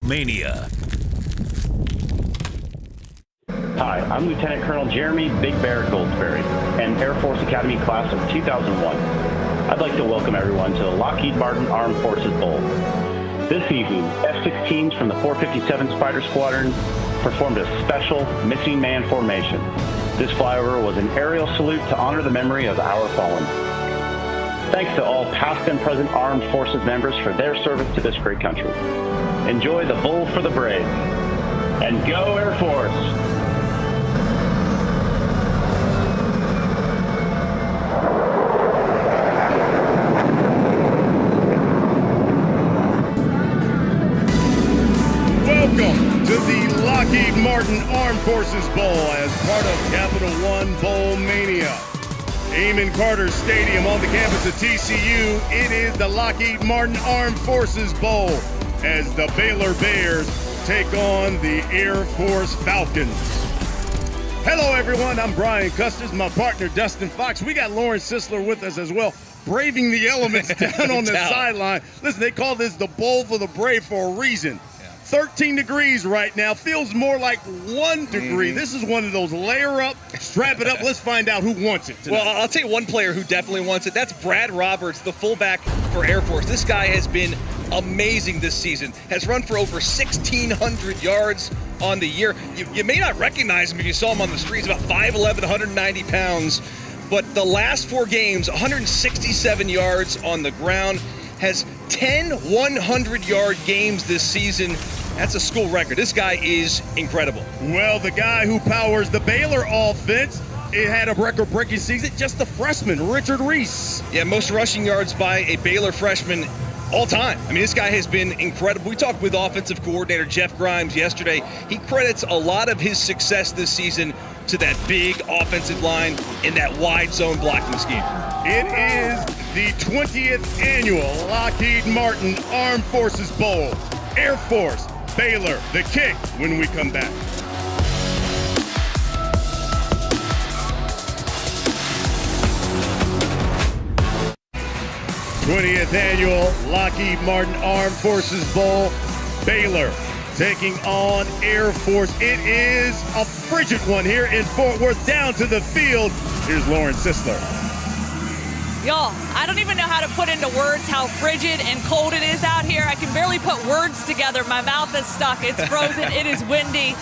Mania. Hi, I'm Lieutenant Colonel Jeremy Big Bear Goldsberry, an Air Force Academy class of 2001. I'd like to welcome everyone to the Lockheed Martin Armed Forces Bowl. This evening, F-16s from the 457 Spider Squadron performed a special missing man formation. This flyover was an aerial salute to honor the memory of our fallen. Thanks to all past and present Armed Forces members for their service to this great country. Enjoy the Bowl for the Brave. And go Air Force! Welcome to the Lockheed Martin Armed Forces Bowl as part of Capital One Bowl Mania. Amon Carter Stadium on the campus of TCU. It is the Lockheed Martin Armed Forces Bowl as the Baylor Bears take on the Air Force Falcons. Hello everyone, I'm Brian Custis, my partner Dustin Fox. We got Lauren Sisler with us as well, braving the elements down on the sideline. Listen, they call this the Bowl for the Brave for a reason. 13 degrees right now, feels more like 1 degree. This is one of those layer up, strap it up. Let's find out who wants it tonight. Well, I'll tell you one player who definitely wants it. That's Brad Roberts, the fullback for Air Force. This guy has been amazing this season, has run for over 1,600 yards on the year. You may not recognize him if you saw him on the streets, about 5'11", 190 pounds. But the last 4 games, 167 yards on the ground, has 10 100-yard games this season. That's a school record. This guy is incredible. Well, the guy who powers the Baylor offense, it had a record-breaking season, just a freshman, Richard Reese. Yeah, most rushing yards by a Baylor freshman all time. I mean, this guy has been incredible. We talked with offensive coordinator Jeff Grimes yesterday. He credits a lot of his success this season to that big offensive line in that wide zone blocking scheme. It is the 20th annual Lockheed Martin Armed Forces Bowl. Air Force, Baylor, the kick when we come back. '20th annual Lockheed Martin Armed Forces Bowl. Baylor taking on Air Force. It is a frigid one here in Fort Worth. Down to the field. Here's Lauren Sisler. Y'all, I don't even know how to put into words how frigid and cold it is out here. I can barely put words together. My mouth is stuck. It's frozen. It is windy.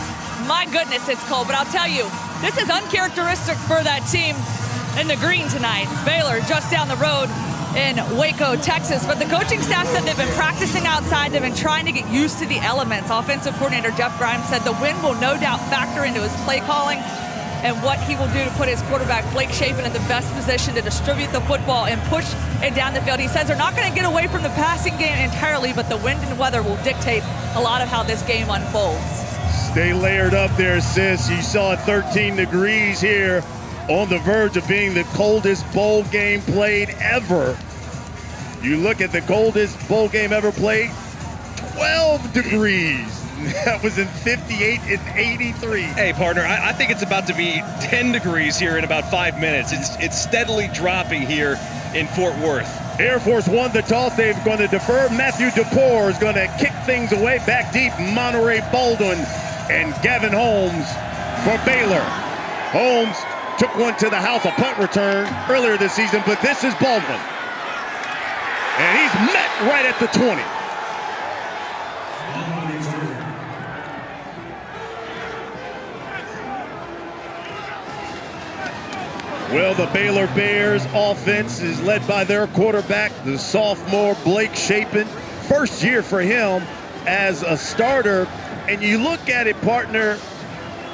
My goodness, it's cold. But I'll tell you, this is uncharacteristic for that team in the green tonight. Baylor just down the road in Waco, Texas. But the coaching staff said they've been practicing outside. They've been trying to get used to the elements. Offensive coordinator Jeff Grimes said the wind will no doubt factor into his play calling and what he will do to put his quarterback, Blake Shapen, in the best position to distribute the football and push it down the field. He says they're not going to get away from the passing game entirely, but the wind and weather will dictate a lot of how this game unfolds. Stay layered up there, sis. You saw 13 degrees here, on the verge of being the coldest bowl game played ever. You look at the coldest bowl game ever played, 12 degrees. That was in 58 and 83. Hey, partner, I think it's about to be 10 degrees here in about 5 minutes. It's steadily dropping here in Fort Worth. Air Force won the toss. They're going to defer. Matthew DePore is going to kick things away. Back deep, Monterey Baldwin and Gavin Holmes for Baylor. Holmes took one to the house, a punt return earlier this season, but this is Baldwin. And he's met right at the 20. Well, the Baylor Bears offense is led by their quarterback, the sophomore Blake Shapen. First year for him as a starter. And you look at it, partner,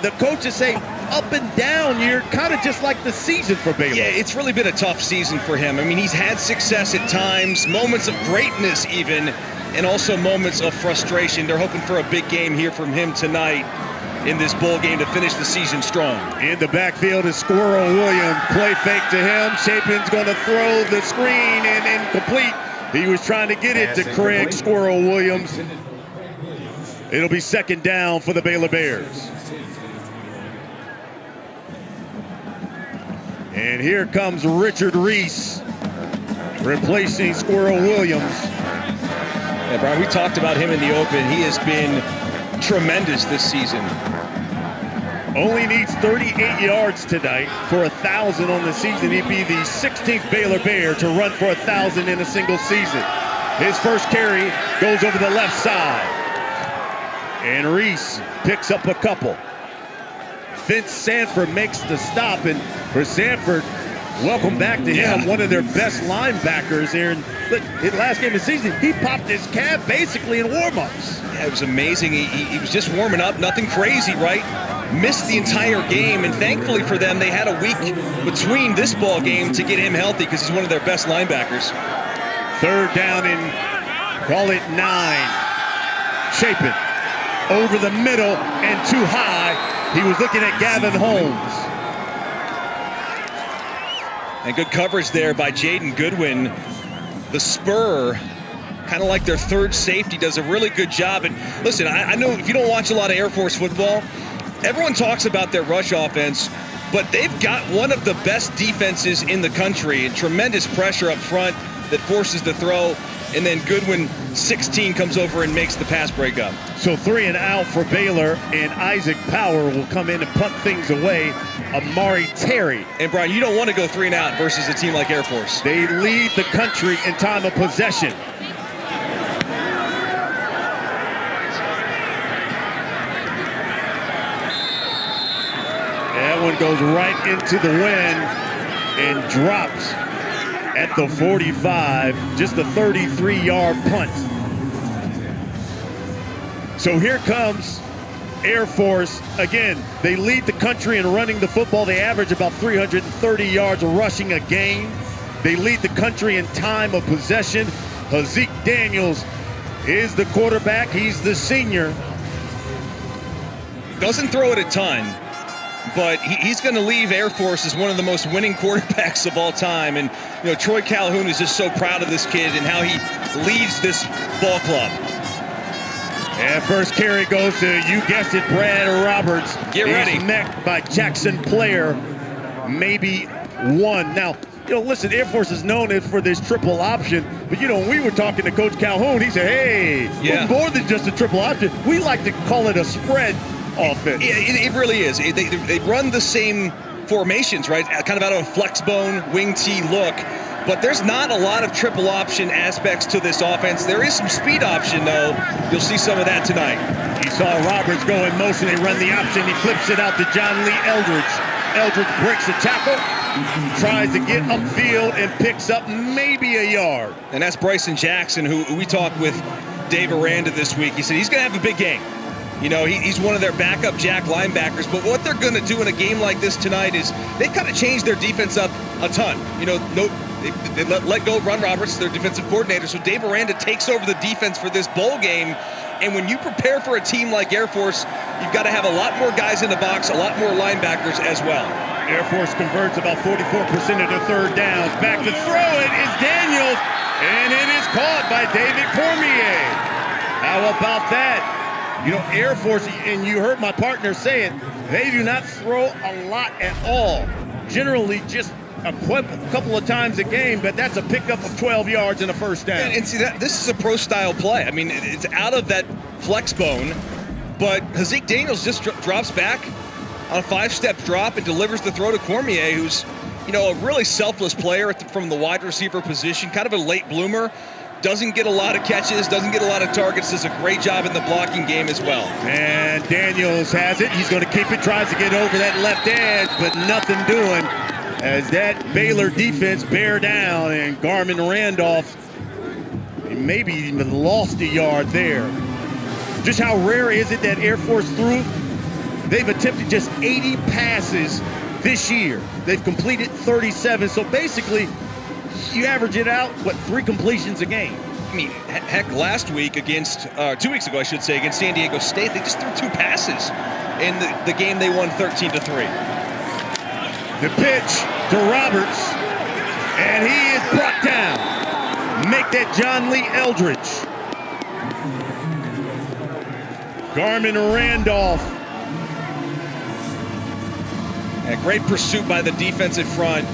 the coaches say up and down year, kind of just like the season for Baylor. Yeah, it's really been a tough season for him. I mean, he's had success at times, moments of greatness even, and also moments of frustration. They're hoping for a big game here from him tonight in this bowl game to finish the season strong. In the backfield is Squirrel Williams. Play fake to him. Shapen's going to throw the screen and incomplete. He was trying to get it to Craig Squirrel Williams. It'll be second down for the Baylor Bears. And here comes Richard Reese, replacing Squirrel Williams. Yeah, Brian, we talked about him in the open. He has been tremendous this season. Only needs 38 yards tonight for 1,000 on the season. He'd be the 16th Baylor Bear to run for 1,000 in a single season. His first carry goes over the left side. And Reese picks up a couple. Vince Sanford makes the stop, and for Sanford, welcome back to him, one of their best linebackers here. And look, his last game of the season, he popped his calf basically in warm-ups. Yeah, it was amazing. He was just warming up, nothing crazy, right? Missed the entire game, and thankfully for them, they had a week between this ball game to get him healthy because he's one of their best linebackers. Third down and call it 9. Chapin over the middle and too high. He was looking at Gavin Holmes. And good coverage there by Jaden Goodwin. The spur, kind of like their third safety, does a really good job. And listen, I know if you don't watch a lot of Air Force football, everyone talks about their rush offense, but they've got one of the best defenses in the country, and tremendous pressure up front that forces the throw. And then Goodwin, 16, comes over and makes the pass break up. So 3 and out for Baylor, and Isaac Power will come in and punt things away. Amari Terry. And Brian, you don't want to go 3 and out versus a team like Air Force. They lead the country in time of possession. That one goes right into the wind and drops at the 45, just a 33-yard punt. So here comes Air Force. Again, they lead the country in running the football. They average about 330 yards rushing a game. They lead the country in time of possession. Haaziq Daniels is the quarterback. He's the senior. Doesn't throw it a ton, but he's going to leave Air Force as one of the most winning quarterbacks of all time. And, you know, Troy Calhoun is just so proud of this kid and how he leads this ball club. And first carry goes to, you guessed it, Brad Roberts. Get ready. He's necked by Jackson Player, maybe 1. Now, you know, listen, Air Force is known for this triple option, but, you know, when we were talking to Coach Calhoun, he said, hey, we're more than just a triple option. We like to call it a spread offense. Yeah, it really is. They run the same formations, right? Kind of out of a flex bone, wing T look. But there's not a lot of triple option aspects to this offense. There is some speed option, though. You'll see some of that tonight. He saw Roberts go in motion. They run the option. He flips it out to John Lee Eldridge. Eldridge breaks the tackle, tries to get upfield, and picks up maybe a yard. And that's Bryson Jackson, who we talked with Dave Aranda this week. He said he's going to have a big game. You know, he's one of their backup jack linebackers, but what they're going to do in a game like this tonight is they kind of changed their defense up a ton. You know, they let go of Ron Roberts, their defensive coordinator, so Dave Aranda takes over the defense for this bowl game. And when you prepare for a team like Air Force, you've got to have a lot more guys in the box, a lot more linebackers as well. Air Force converts about 44% of their third downs. Back to throw it is Daniels, and it is caught by David Cormier. How about that? You know, Air Force, and you heard my partner say it, they do not throw a lot at all. Generally just a couple of times a game, but that's a pickup of 12 yards and a first down. And see, this is a pro-style play. I mean, it's out of that flex bone, but Haaziq Daniels just drops back on a 5-step drop and delivers the throw to Cormier, who's, you know, a really selfless player from the wide receiver position, kind of a late bloomer. Doesn't get a lot of catches, doesn't get a lot of targets, does a great job in the blocking game as well. And Daniels has it. He's going to keep it, tries to get over that left edge, but nothing doing as that Baylor defense bear down, and Garmin Randolph maybe even lost a yard there. Just how rare is it that Air Force threw? They've attempted just 80 passes this year. They've completed 37, so basically you average it out, 3 completions a game? I mean, heck, last week against, 2 weeks ago, I should say, against San Diego State, they just threw 2 passes in the game they won 13-3. The pitch to Roberts, and he is brought down. Make that John Lee Eldridge. Garmin Randolph. A great pursuit by the defensive front.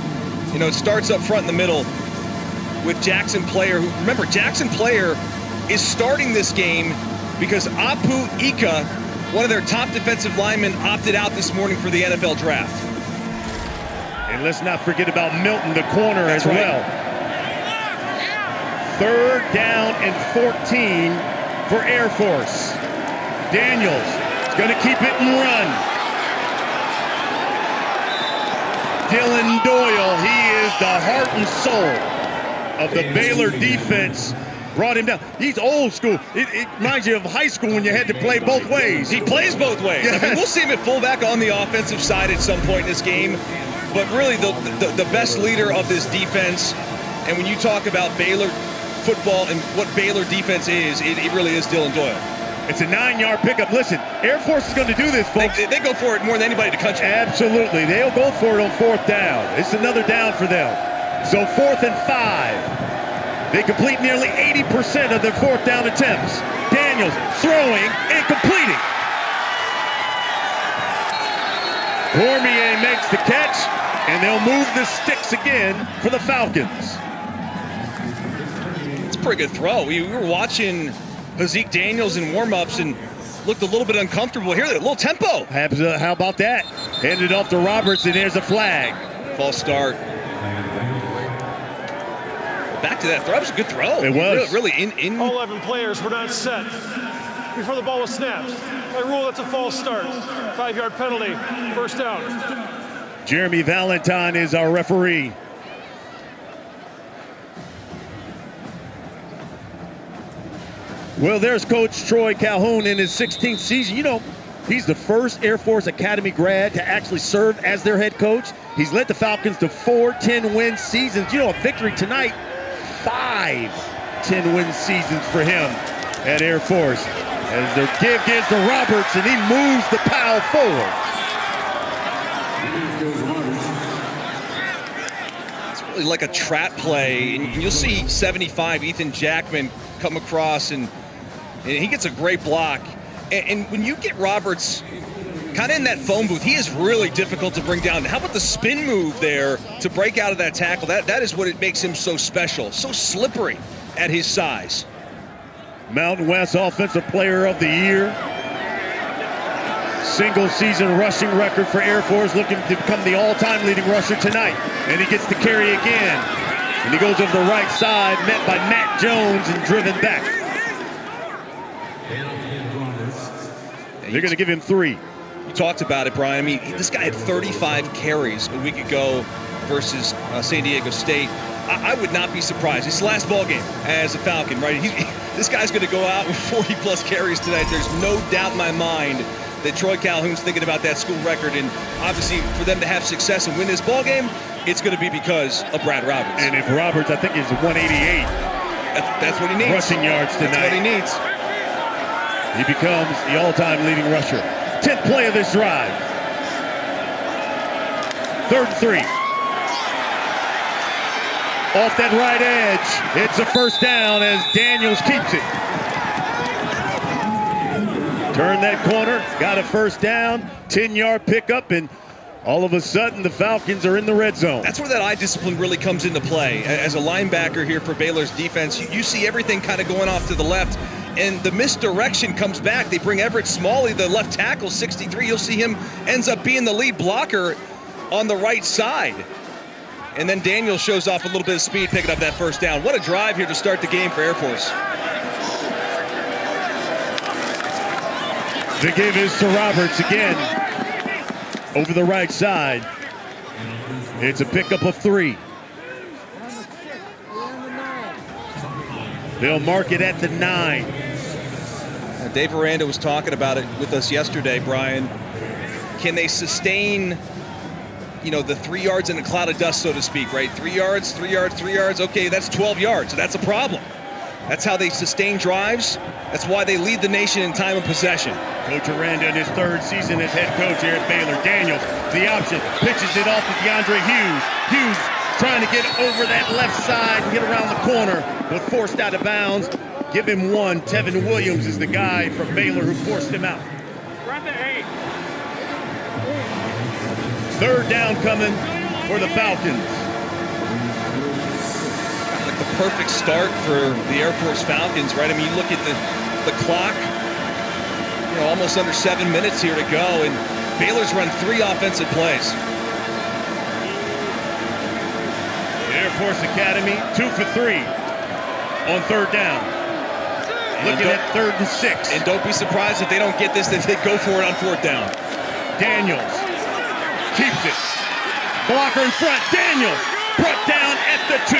You know, it starts up front in the middle with Jackson Player. Remember, Jackson Player is starting this game because Apu Ika, one of their top defensive linemen, opted out this morning for the NFL draft. And let's not forget about Milton, the corner, That's as right. well. 3rd down and 14 for Air Force. Daniels is going to keep it and run. Dylan Doyle, he is the heart and soul of the Baylor defense. Brought him down. He's old school. It reminds you of high school when you had to play both ways. He plays both ways. Yes. I mean, we'll see him at fullback on the offensive side at some point in this game. But really, the best leader of this defense, and when you talk about Baylor football and what Baylor defense is, it really is Dylan Doyle. It's a 9-yard pickup. Listen, Air Force is going to do this, folks. They go for it more than anybody in the country. Absolutely. They'll go for it on 4th down. It's another down for them. So 4th and 5. They complete nearly 80% of their 4th down attempts. Daniels throwing and completing. Cormier makes the catch, and they'll move the sticks again for the Falcons. It's a pretty good throw. We were watching Haaziq Daniels in warm-ups and looked a little bit uncomfortable here. A little tempo. How about that? Handed off to Roberts, and there's a flag. False start. Back to that throw. That was a good throw. It was. Really in. All 11 players were not set before the ball was snapped. By rule, that's a false start. 5-yard penalty, 1st down. Jeremy Valentine is our referee. Well, there's Coach Troy Calhoun in his 16th season. You know, he's the first Air Force Academy grad to actually serve as their head coach. He's led the Falcons to 4 10-win seasons. You know, a victory tonight, 5 10-win seasons for him at Air Force. As their give gives to Roberts, and he moves the Powell forward. It's really like a trap play, and you'll see 75 Ethan Jackman come across, and he gets a great block. And when you get Roberts kind of in that phone booth, he is really difficult to bring down. How about the spin move there to break out of that tackle? That is what it makes him so special, so slippery at his size. Mountain West Offensive Player of the Year. Single season rushing record for Air Force, looking to become the all-time leading rusher tonight. And he gets to carry again. And he goes over the right side, met by Matt Jones and driven back. They're going to give him 3. You talked about it, Brian. I mean, this guy had 35 carries a week ago versus San Diego State. I would not be surprised. It's the last ball game as a Falcon, right? This guy's going to go out with 40-plus carries tonight. There's no doubt in my mind that Troy Calhoun's thinking about that school record. And obviously, for them to have success and win this ball game, it's going to be because of Brad Roberts. And if Roberts, I think, is 188 that's what he needs. rushing yards tonight. That's what he needs. He becomes the all-time leading rusher. 10th play of this drive. 3rd and 3. Off that right edge, it's a 1st down as Daniels keeps it. Turn that corner, got a 1st down, 10-yard pickup, and all of a sudden the Falcons are in the red zone. That's where that eye discipline really comes into play. As a linebacker here for Baylor's defense, you see everything kind of going off to the left, and the misdirection comes back. They bring Everett Smalley, the left tackle, 63. You'll see him ends up being the lead blocker on the right side. And then Daniel shows off a little bit of speed, picking up that 1st down. What a drive here to start the game for Air Force. The give is to Roberts again. Over the right side. It's a pickup of 3. They'll mark it at the 9. Dave Aranda was talking about it with us yesterday, Brian. Can they sustain, you know, the 3 yards in a cloud of dust, so to speak, right? 3 yards, 3 yards, 3 yards. Okay, that's 12 yards. So that's a problem. That's how they sustain drives. That's why they lead the nation in time of possession. Coach Aranda in his 3rd season as head coach here at Baylor. Daniels, the option, pitches it off to DeAndre Hughes. Hughes trying to get over that left side and get around the corner, but forced out of bounds. Give him 1. Tevin Williams is the guy from Baylor who forced him out. 3rd down coming for the Falcons. Like the perfect start for the Air Force Falcons, right? I mean, you look at the clock, almost under 7 minutes here to go, and Baylor's run 3 offensive plays. Air Force Academy, 2 for 3 on 3rd down. Looking at 3rd and 6. And don't be surprised if they don't get this, if they go for it on 4th down. Daniels keeps it. Blocker in front. Daniels brought down at the 2.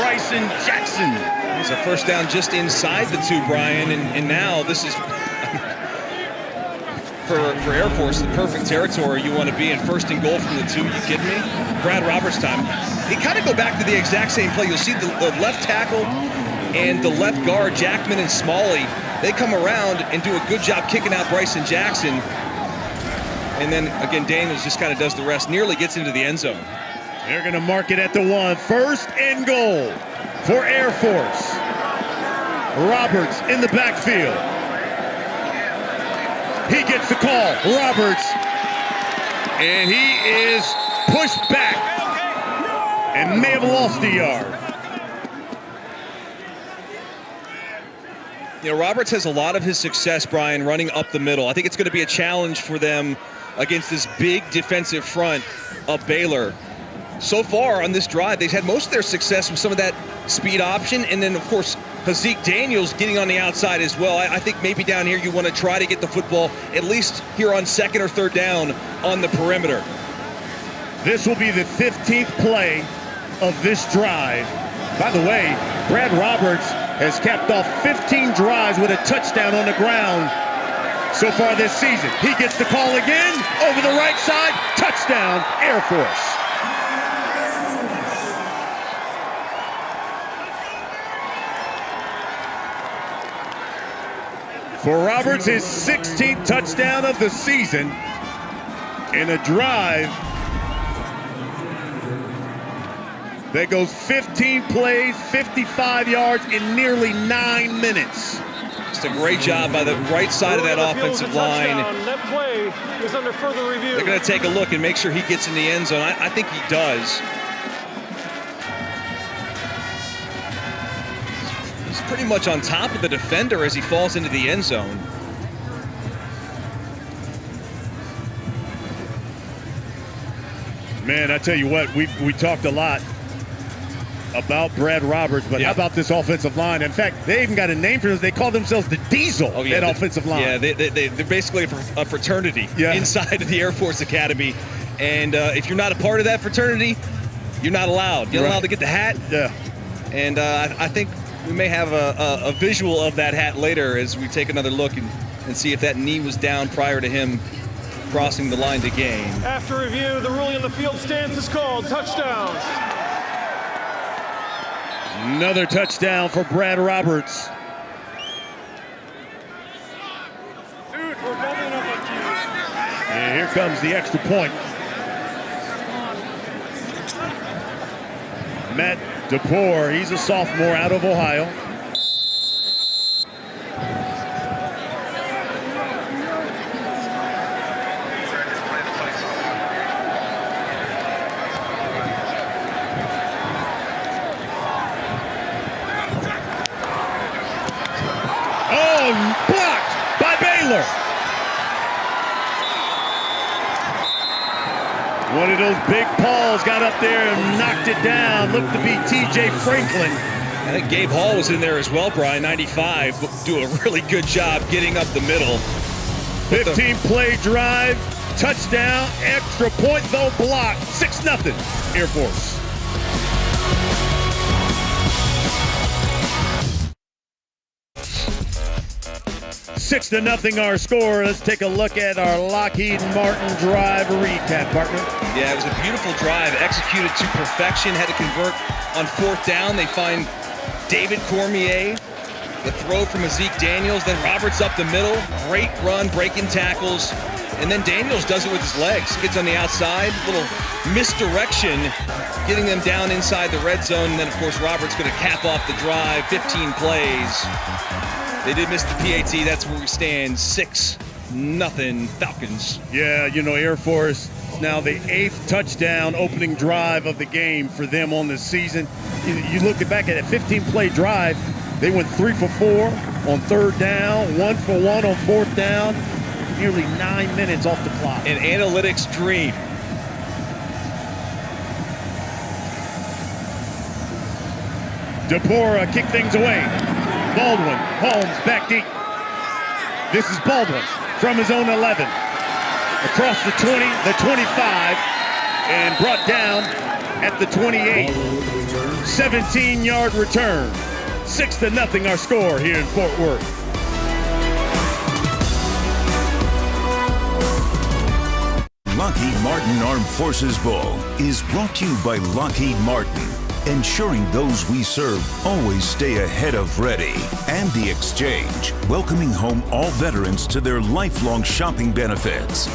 Bryson Jackson. It's a first down just inside the 2, Brian, and now this is for Air Force, the perfect territory you want to be in. 1st and goal from the 2. You kidding me? Brad Roberts time. They kind of go back to the exact same play. You'll see the left tackle and the left guard, Jackman and Smalley, they come around and do a good job kicking out Bryson Jackson. And then, again, Daniels just kind of does the rest, nearly gets into the end zone. They're going to mark it at the 1. 1st and goal for Air Force. Roberts in the backfield. He gets the call. Roberts. And he is pushed back and may have lost a yard. Roberts has a lot of his success, Brian, running up the middle. I think it's going to be a challenge for them against this big defensive front of Baylor. So far on this drive, they've had most of their success with some of that speed option, and then, of course, Haaziq Daniels getting on the outside as well. I think maybe down here you want to try to get the football, at least here on 2nd or 3rd down on the perimeter. This will be the 15th play of this drive. By the way, Brad Roberts has capped off 15 drives with a touchdown on the ground so far this season. He gets the call again, over the right side, touchdown, Air Force. For Roberts, his 16th touchdown of the season in a drive that goes 15 plays, 55 yards in nearly 9 minutes. Just a great job by the right side of that offensive line. That play is under further review. They're going to take a look and make sure he gets in the end zone. I think he does. He's pretty much on top of the defender as he falls into the end zone. Man, I tell you what, we talked a lot about Brad Roberts, but how about this offensive line? In fact, they even got a name for this. They call themselves the Diesel, that offensive line. Yeah, they're basically a fraternity inside of the Air Force Academy. And if you're not a part of that fraternity, you're not allowed. You're not allowed to get the hat. Yeah. And I think we may have a visual of that hat later as we take another look and see if that knee was down prior to him crossing the line to gain. After review, the ruling on the field stance is called touchdown. Another touchdown for Brad Roberts. And here comes the extra point. Matt DePore, he's a sophomore out of Ohio. Blocked by Baylor. One of those big paws got up there and knocked it down. Looked to be TJ Franklin. I think Gabe Hall was in there as well, Brian. 95, do a really good job getting up the middle. 15-play drive, touchdown, extra point though blocked. 6-0 Air Force. 6-0 our score. Let's take a look at our Lockheed Martin drive recap, partner. Yeah, it was a beautiful drive, executed to perfection. Had to convert on 4th down. They find David Cormier, the throw from Haaziq Daniels, then Roberts up the middle. Great run, breaking tackles. And then Daniels does it with his legs. Gets on the outside, little misdirection, getting them down inside the red zone. And then, of course, Roberts going to cap off the drive, 15 plays. They did miss the PAT. That's where we stand, 6-0 Falcons. Yeah, you know, Air Force, It's now the 8th touchdown opening drive of the game for them on the season. You look back at a 15-play drive, they went 3 for 4 on 3rd down, 1 for 1 on 4th down, nearly 9 minutes off the clock. An analytics dream. DeBora kick things away. Baldwin, Holmes back deep. This is Baldwin from his own 11. Across the 20, the 25, and brought down at the 28. 17-yard return. 6-0 our score here in Fort Worth. Lockheed Martin Armed Forces Bowl is brought to you by Lockheed Martin, ensuring those we serve always stay ahead of ready. And The Exchange, welcoming home all veterans to their lifelong shopping benefits.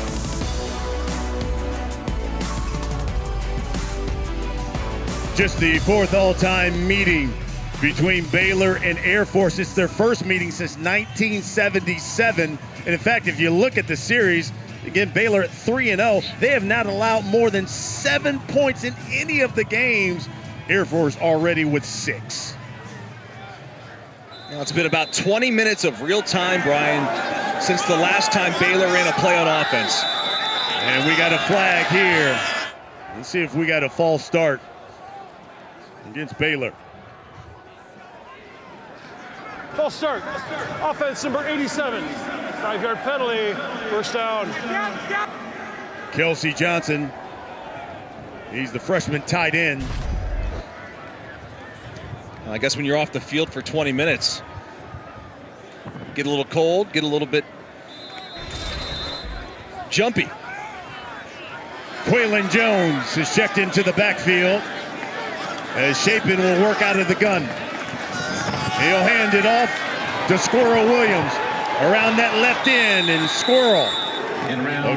Just the 4th all-time meeting between Baylor and Air Force. It's their first meeting since 1977. And in fact, if you look at the series, again, Baylor at 3-0, they have not allowed more than 7 points in any of the games. Air Force already with 6. Now it's been about 20 minutes of real time, Brian, since the last time Baylor ran a play on offense. And we got a flag here. Let's see if we got a false start against Baylor. False start. Offense number 87. 5-yard penalty. First down. Kelsey Johnson. He's the freshman tight end. I guess when you're off the field for 20 minutes, get a little cold, get a little bit jumpy. Quaylen Jones is checked into the backfield as Chapin will work out of the gun. He'll hand it off to Squirrel Williams around that left end, and Squirrel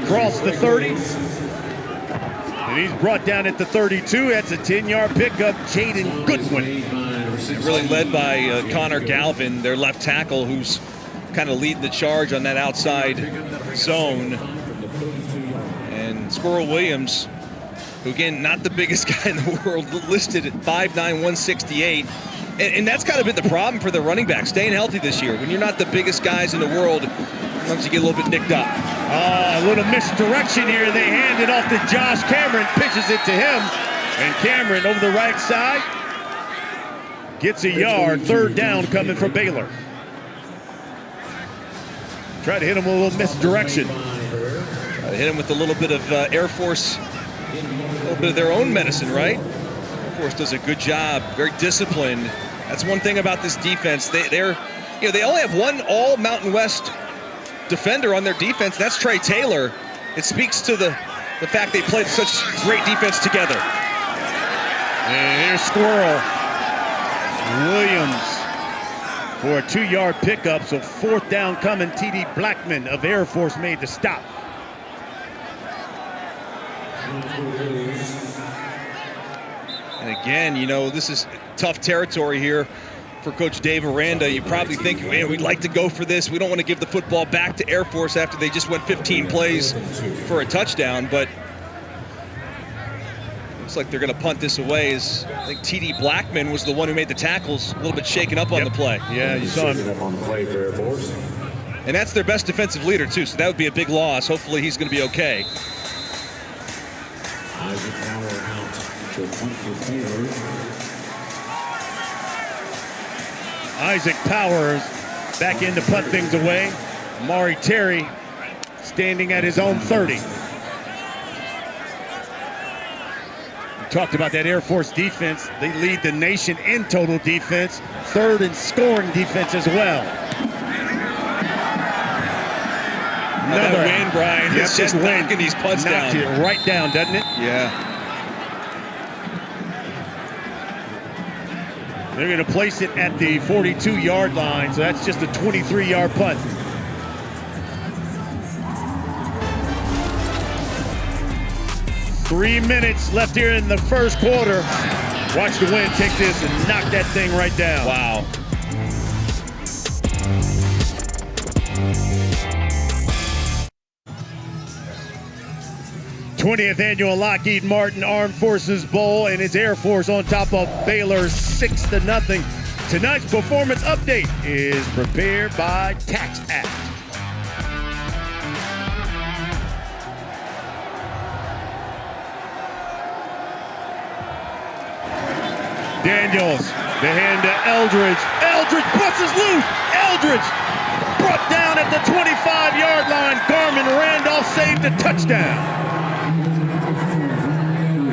across the 30. And he's brought down at the 32. That's a 10-yard pickup. Jaden Goodwin. Really led by Connor Galvin, their left tackle, who's kind of leading the charge on that outside zone. And Squirrel Williams, who again, not the biggest guy in the world, listed at 5'9", 168. And that's kind of been the problem for the running back, staying healthy this year. When you're not the biggest guys in the world, sometimes you get a little bit nicked up. A little misdirection here. They hand it off to Josh Cameron, pitches it to him. And Cameron over the right side gets a yard. 3rd down coming from Baylor. Try to hit him with a little misdirection. Try to hit him with a little bit of Air Force, a little bit of their own medicine, right? Air Force does a good job, very disciplined. That's one thing about this defense. They only have one all Mountain West defender on their defense. That's Trey Taylor. It speaks to the fact they played such great defense together. And here's Squirrel Williams for a 2-yard pickup. So 4th down coming. T.D. Blackman of Air Force made the stop. And again, this is tough territory here for Coach Dave Aranda. You probably think, man, we'd like to go for this. We don't want to give the football back to Air Force after they just went 15 plays for a touchdown, but looks like they're going to punt this away. As I think T.D. Blackman was the one who made the tackles, a little bit shaken up on the play. Yeah, you saw him. On the play for Air Force. And that's their best defensive leader, too, so that would be a big loss. Hopefully he's going to be okay. Haaziq Daniels out to a point for Baylor. Isaac Powers back in to punt things away. Amari Terry standing at his own 30. We talked about that Air Force defense. They lead the nation in total defense, 3rd in scoring defense as well. Another win, Brian. Yep, It's just knocking these punts knocked down. it right down, doesn't it? Yeah. They're going to place it at the 42-yard line, so that's just a 23-yard punt. Three minutes left here in the first quarter. Watch the wind take this and knock that thing right down. Wow. 20th annual Lockheed Martin Armed Forces Bowl, and it's Air Force on top of Baylor 6-0. Tonight's performance update is prepared by Tax Act. Daniels, the hand to Eldridge. Eldridge busts loose. Eldridge brought down at the 25-yard line. Garmin Randolph saved a touchdown.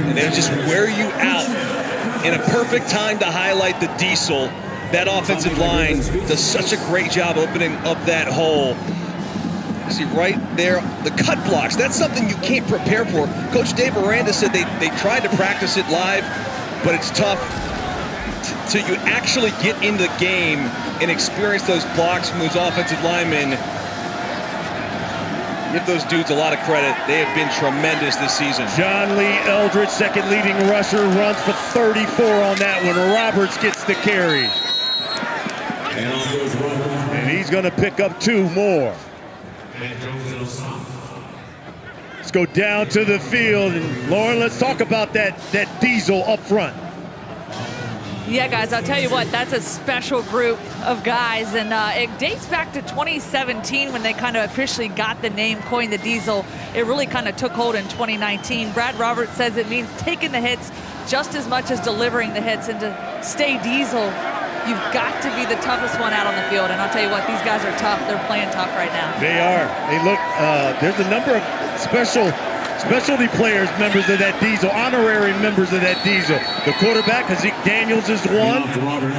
And they just wear you out in a perfect time to highlight the diesel. That offensive line does such a great job opening up that hole. See right there, the cut blocks, that's something you can't prepare for. Coach Dave Aranda said they tried to practice it live, but it's tough till you actually get in the game and experience those blocks from those offensive linemen. Give those dudes a lot of credit. They have been tremendous this season. John Lee Eldridge, second leading rusher, runs for 34 on that one. Roberts gets the carry. And he's going to pick up 2 more. Let's go down to the field. And Lauren, let's talk about that diesel up front. Yeah, guys, I'll tell you what, that's a special group of guys, and it dates back to 2017 when they kind of officially got the name, coined the diesel. It really kind of took hold in 2019. Brad Roberts says it means taking the hits just as much as delivering the hits, and to stay diesel, you've got to be the toughest one out on the field. And I'll tell you what, these guys are tough. They're playing tough right now. They are. They look, there's a number of specialty players, members of that diesel, honorary members of that diesel. The quarterback, Haaziq Daniels, is one.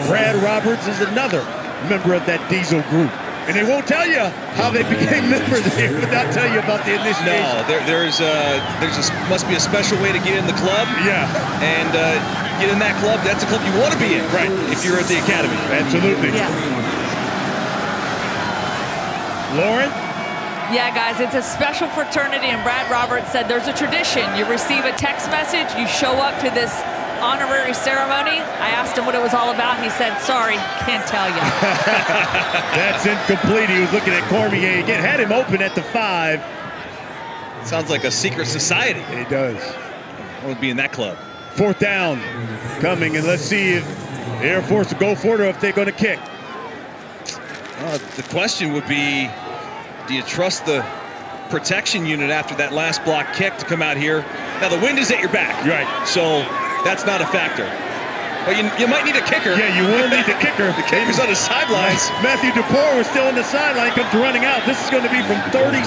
Brad Roberts is another member of that diesel group. And they won't tell you how they became members here without telling you about the initiation. No, must be a special way to get in the club. Yeah. And get in that club, that's a club you want to be in. Right. If you're at the academy. Absolutely. Yeah. Lauren? Yeah, guys, it's a special fraternity, and Brad Roberts said there's a tradition. You receive a text message, you show up to this honorary ceremony. I asked him what it was all about. He said, sorry, can't tell you. That's incomplete. He was looking at Cormier again. Had him open at the 5. Sounds like a secret society. It does. I want to be in that club. 4th down coming, and let's see if Air Force will go for it or if they're going to kick. The question would be, do you trust the protection unit after that last block kick to come out here? Now, the wind is at your back. Right. So that's not a factor. But you might need a kicker. Yeah, you will need the kicker. The kicker's on the sidelines. Matthew DePore was still on the sideline, comes running out. This is going to be from 37.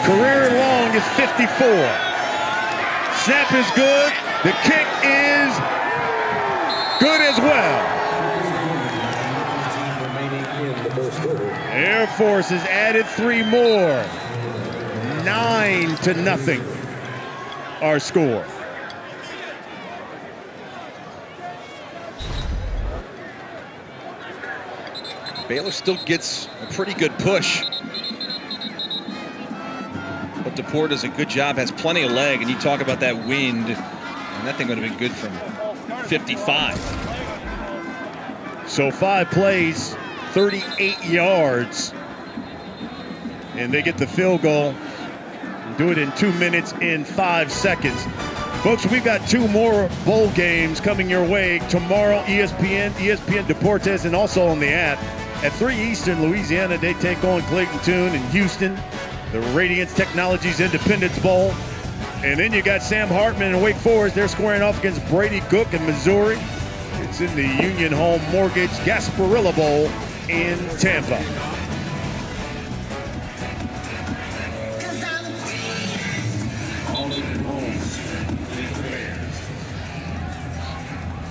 Career long is 54. Snap is good. The kick is good as well. Air Force has added 3 more. 9-0, our score. Baylor still gets a pretty good push. But DePore does a good job, has plenty of leg, and you talk about that wind, and that thing would have been good from 55. So 5 plays, 38 yards, and they get the field goal. Do it in 2 minutes and 5 seconds. Folks, we've got 2 more bowl games coming your way tomorrow. ESPN Deportes, and also on the app. At 3 Eastern, Louisiana, they take on Clayton-Tune in Houston, the Radiance Technologies Independence Bowl. And then you got Sam Hartman and Wake Forest. They're squaring off against Brady Cook in Missouri. It's in the Union Home Mortgage Gasparilla Bowl in Tampa.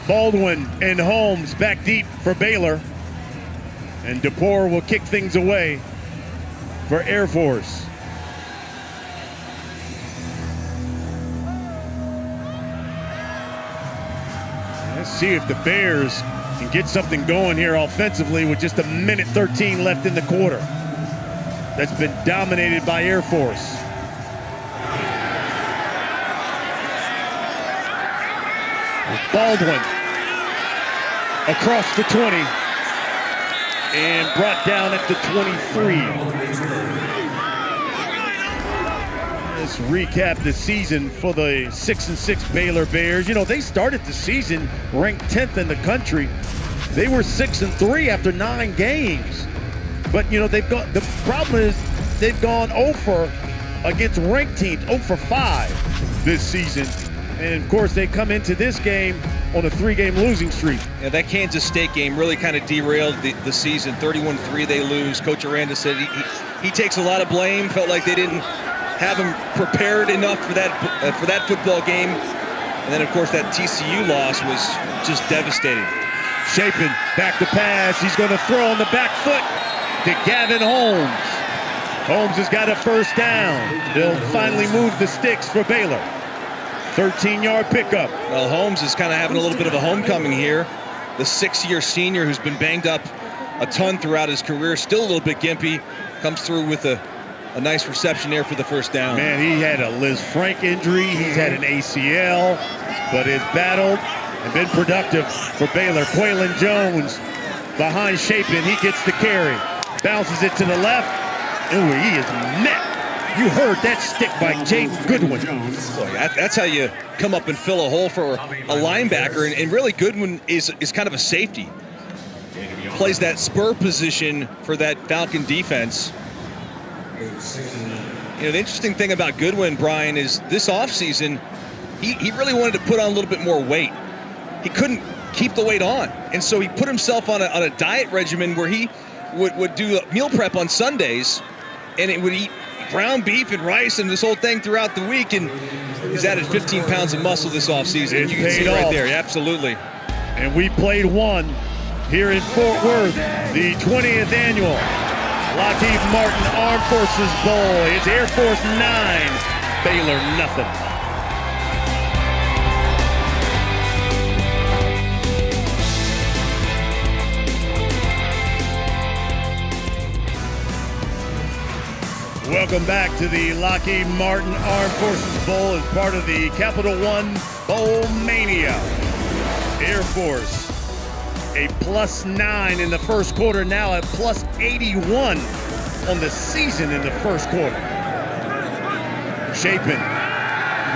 Baldwin and Holmes back deep for Baylor. And DePore will kick things away for Air Force. Let's see if the Bears can get something going here offensively with just 1:13 left in the quarter. That's been dominated by Air Force. Baldwin across the 20 and brought down at the 23. Let's recap the season for the 6-6 Baylor Bears. You know, they started the season ranked 10th in the country. They were 6-3 after 9 games. But, you know, the problem is they've gone 0 against ranked teams, 0 for 5 this season. And, of course, they come into this game on a 3-game losing streak. Yeah, that Kansas State game really kind of derailed the season. 31-3 they lose. Coach Aranda said he takes a lot of blame, felt like they didn't have him prepared enough for that football game. And then, of course, that TCU loss was just devastating. Chapin, back to pass. He's going to throw on the back foot to Gavin Holmes. Holmes has got a first down. They'll finally move the sticks for Baylor. 13-yard pickup. Well, Holmes is kind of having a little bit of a homecoming here. The 6-year senior who's been banged up a ton throughout his career, still a little bit gimpy, comes through with a nice reception there for the first down. Man, he had a Liz Frank injury. He's had an ACL, but has battled and been productive for Baylor. Quaylen Jones behind Chapin. He gets the carry. Bounces it to the left. Ooh, he is met. You heard that stick by Jaden Goodwin. Boy, that's how you come up and fill a hole for a linebacker. And really, Goodwin is kind of a safety. Plays that spur position for that Falcon defense. You know, the interesting thing about Goodwin, Brian, is this offseason, he really wanted to put on a little bit more weight. He couldn't keep the weight on. And so he put himself on a diet regimen where he would do a meal prep on Sundays, and it would eat ground beef and rice and this whole thing throughout the week, and he's added 15 pounds of muscle this offseason. You can see it right there, absolutely. And we played one here in Fort Worth, the 20th annual Lockheed Martin Armed Forces Bowl. It's Air Force 9, Baylor nothing. Welcome back to the Lockheed Martin Armed Forces Bowl as part of the Capital One Bowl Mania. Air Force, a +9 in the first quarter, now at +81 on the season in the first quarter. Chapin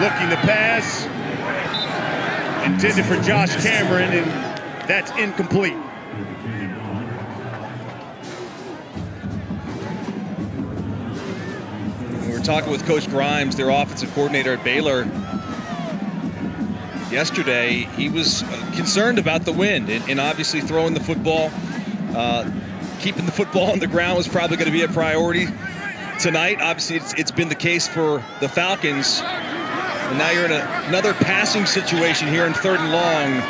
looking to pass, intended for Josh Cameron, and that's incomplete. Talking with Coach Grimes, their offensive coordinator at Baylor, yesterday. He was concerned about the wind and obviously throwing the football. Keeping the football on the ground was probably going to be a priority tonight. Obviously, it's been the case for the Falcons. And now you're in another passing situation here in 3rd and long.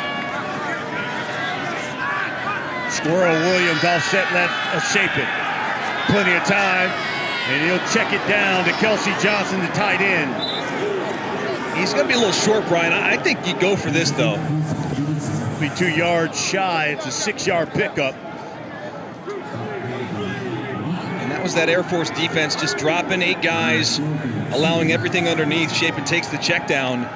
Squirrel Williams offset left, Chapin. Plenty of time. And he'll check it down to Kelsey Johnson, the tight end. He's going to be a little short, Brian. I think you go for this, though. Be 2 yards shy. It's a 6-yard pickup. And that was that Air Force defense just dropping 8 guys, allowing everything underneath. Chapin takes the check down,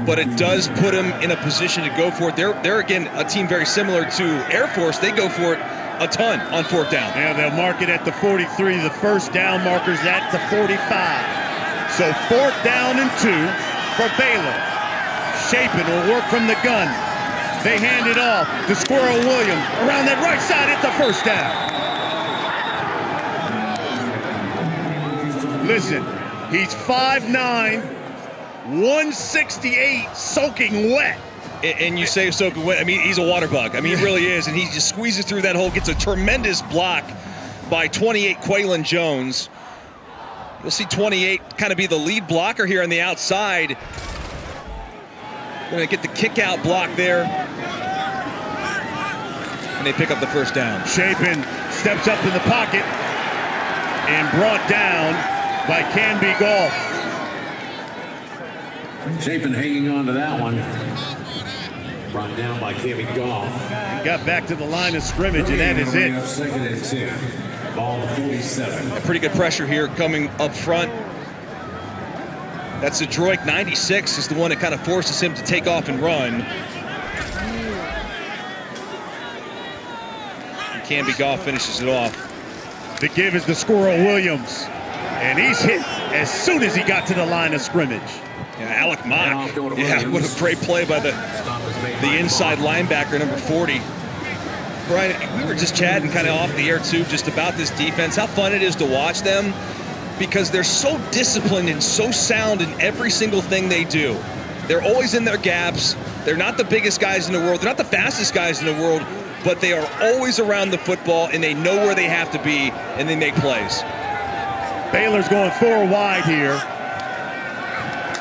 but it does put him in a position to go for it. They're again, a team very similar to Air Force. They go for it a ton on 4th down. Yeah, they'll mark it at the 43. The first down marker's at the 45. So 4th down and 2 for Baylor. Chapin will work from the gun. They hand it off to Squirrel Williams. Around that right side, it's a first down. Listen, he's 5'9", 168, soaking wet. And you say soaking wet, I mean, he's a water bug. I mean, he really is. And he just squeezes through that hole, gets a tremendous block by 28 Quaylen Jones. You'll see 28 kind of be the lead blocker here on the outside. Going to get the kick out block there. And they pick up the first down. Chapin steps up in the pocket and brought down by Canby Golf. Chapin hanging on to that one. Brought down by Canby Golf. Got back to the line of scrimmage, and that is it. 2nd and 10. Ball 47. A pretty good pressure here coming up front. That's Adroit 96 is the one that kind of forces him to take off and run. And Canby Golf finishes it off. The give is to Squirrel Williams. And he's hit as soon as he got to the line of scrimmage. Yeah, Alec Mock. Yeah, what a great play by the inside linebacker, number 40. Brian, we were just chatting kind of off the air too, just about this defense, how fun it is to watch them, because they're so disciplined and so sound in every single thing they do. They're always in their gaps. They're not the biggest guys in the world. They're not the fastest guys in the world, but they are always around the football, and they know where they have to be, and they make plays. Baylor's going 4 wide here.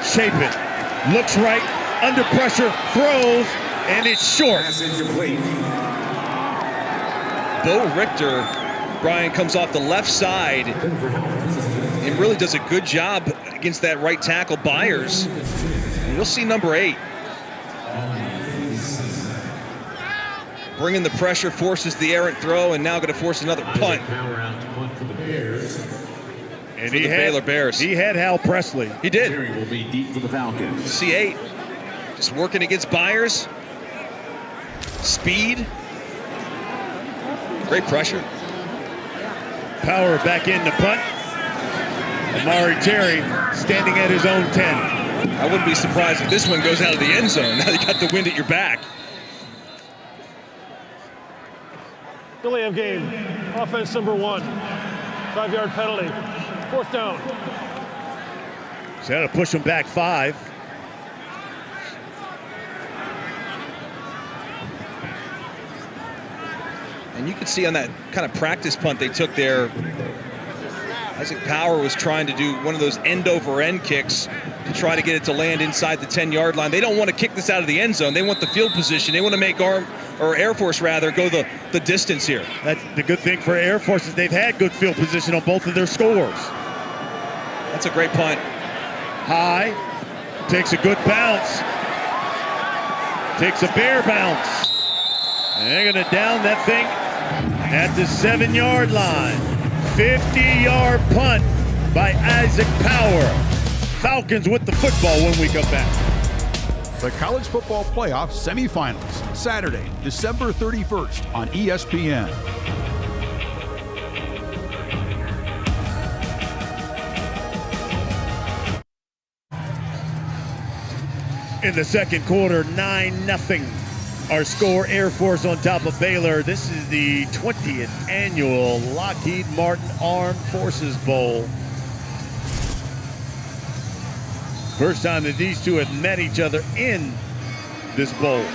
Shape it. Looks right. Under pressure. Throws. And it's short. Bo Richter, Brian, comes off the left side and really does a good job against that right tackle, Byers. And you'll see number 8. Bringing the pressure, forces the errant throw, and now going to force another punt. And the Baylor Bears. He had Hal Presley. He did. Will be deep for the Falcons. See 8. Just working against Byers. Speed. Great pressure. Power back in the punt. Amari Terry standing at his own 10. I wouldn't be surprised if this one goes out of the end zone. Now you got the wind at your back. Delay of game. Offense number 1. 5-yard penalty. 4th down. So that'll push him back 5. And you can see on that kind of practice punt they took there, Haaziq Power was trying to do one of those end-over-end kicks to try to get it to land inside the 10-yard line. They don't want to kick this out of the end zone. They want the field position. They want to make Air Force rather go the distance here. That's the good thing for Air Force is they've had good field position on both of their scores. That's a great punt. High, takes a good bounce. Takes a bear bounce. And they're going to down that thing at the 7-yard line. 50-yard punt by Haaziq Power. Falcons with the football when we come back. The College Football Playoff Semifinals, Saturday, December 31st on ESPN. In the second quarter, 9-0. Our score, Air Force on top of Baylor. This is the 20th annual Lockheed Martin Armed Forces Bowl. First time that these two have met each other in this bowl.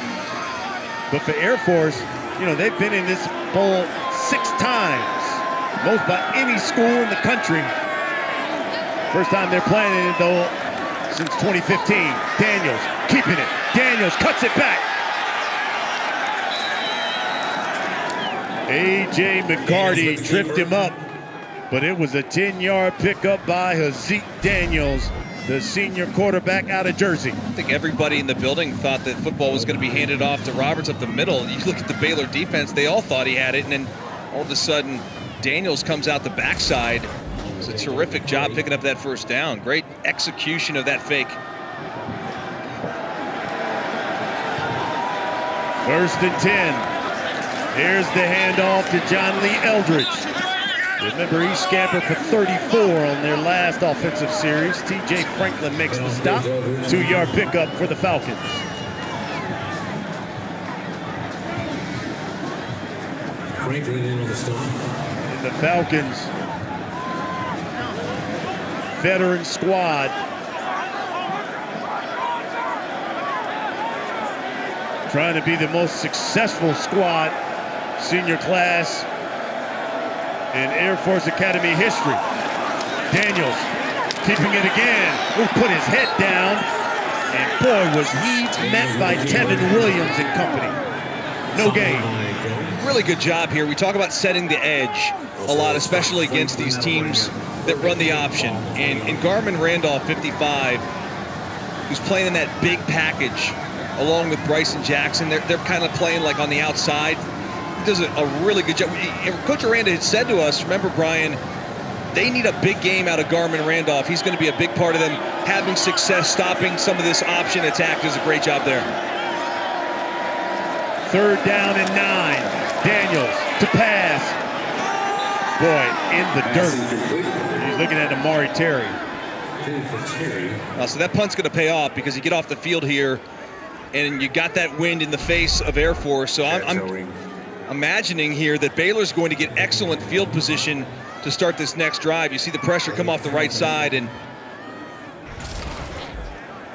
But for Air Force, you know, they've been in this bowl 6 times. Most by any school in the country. First time they're playing it, though, since 2015. Daniels keeping it. Daniels cuts it back. A.J. McCarty tripped him up, but it was a 10-yard pickup by Haaziq Daniels, the senior quarterback out of Jersey. I think everybody in the building thought that football was going to be handed off to Roberts up the middle. You look at the Baylor defense, they all thought he had it, and then all of a sudden, Daniels comes out the backside. It's a terrific job picking up that first down. Great execution of that fake. 1st and 10. Here's the handoff to John Lee Eldridge. Remember, he scampered for 34 on their last offensive series. T.J. Franklin makes the stop. 2-yard pickup for the Falcons. Franklin in on the stop. And the Falcons veteran squad trying to be the most successful squad, senior class in Air Force Academy history. Daniels keeping it again. He put his head down, and boy, was he met by Tevin Williams and company. No gain. Really good job here. We talk about setting the edge a lot, especially against these teams that run the option. And Garmin Randolph, 55, who's playing in that big package along with Bryson Jackson. They're kind of playing like on the outside. He does a really good job. Coach Aranda had said to us, remember, Brian, they need a big game out of Garmin Randolph. He's going to be a big part of them having success stopping some of this option attack. Does a great job there. 3rd down and 9. Daniels to pass. Boy, in the dirt. He's looking at Amari Terry. So that punt's going to pay off because you get off the field here and you got that wind in the face of Air Force. So I'm imagining here that Baylor's going to get excellent field position to start this next drive. You see the pressure come off the right side, and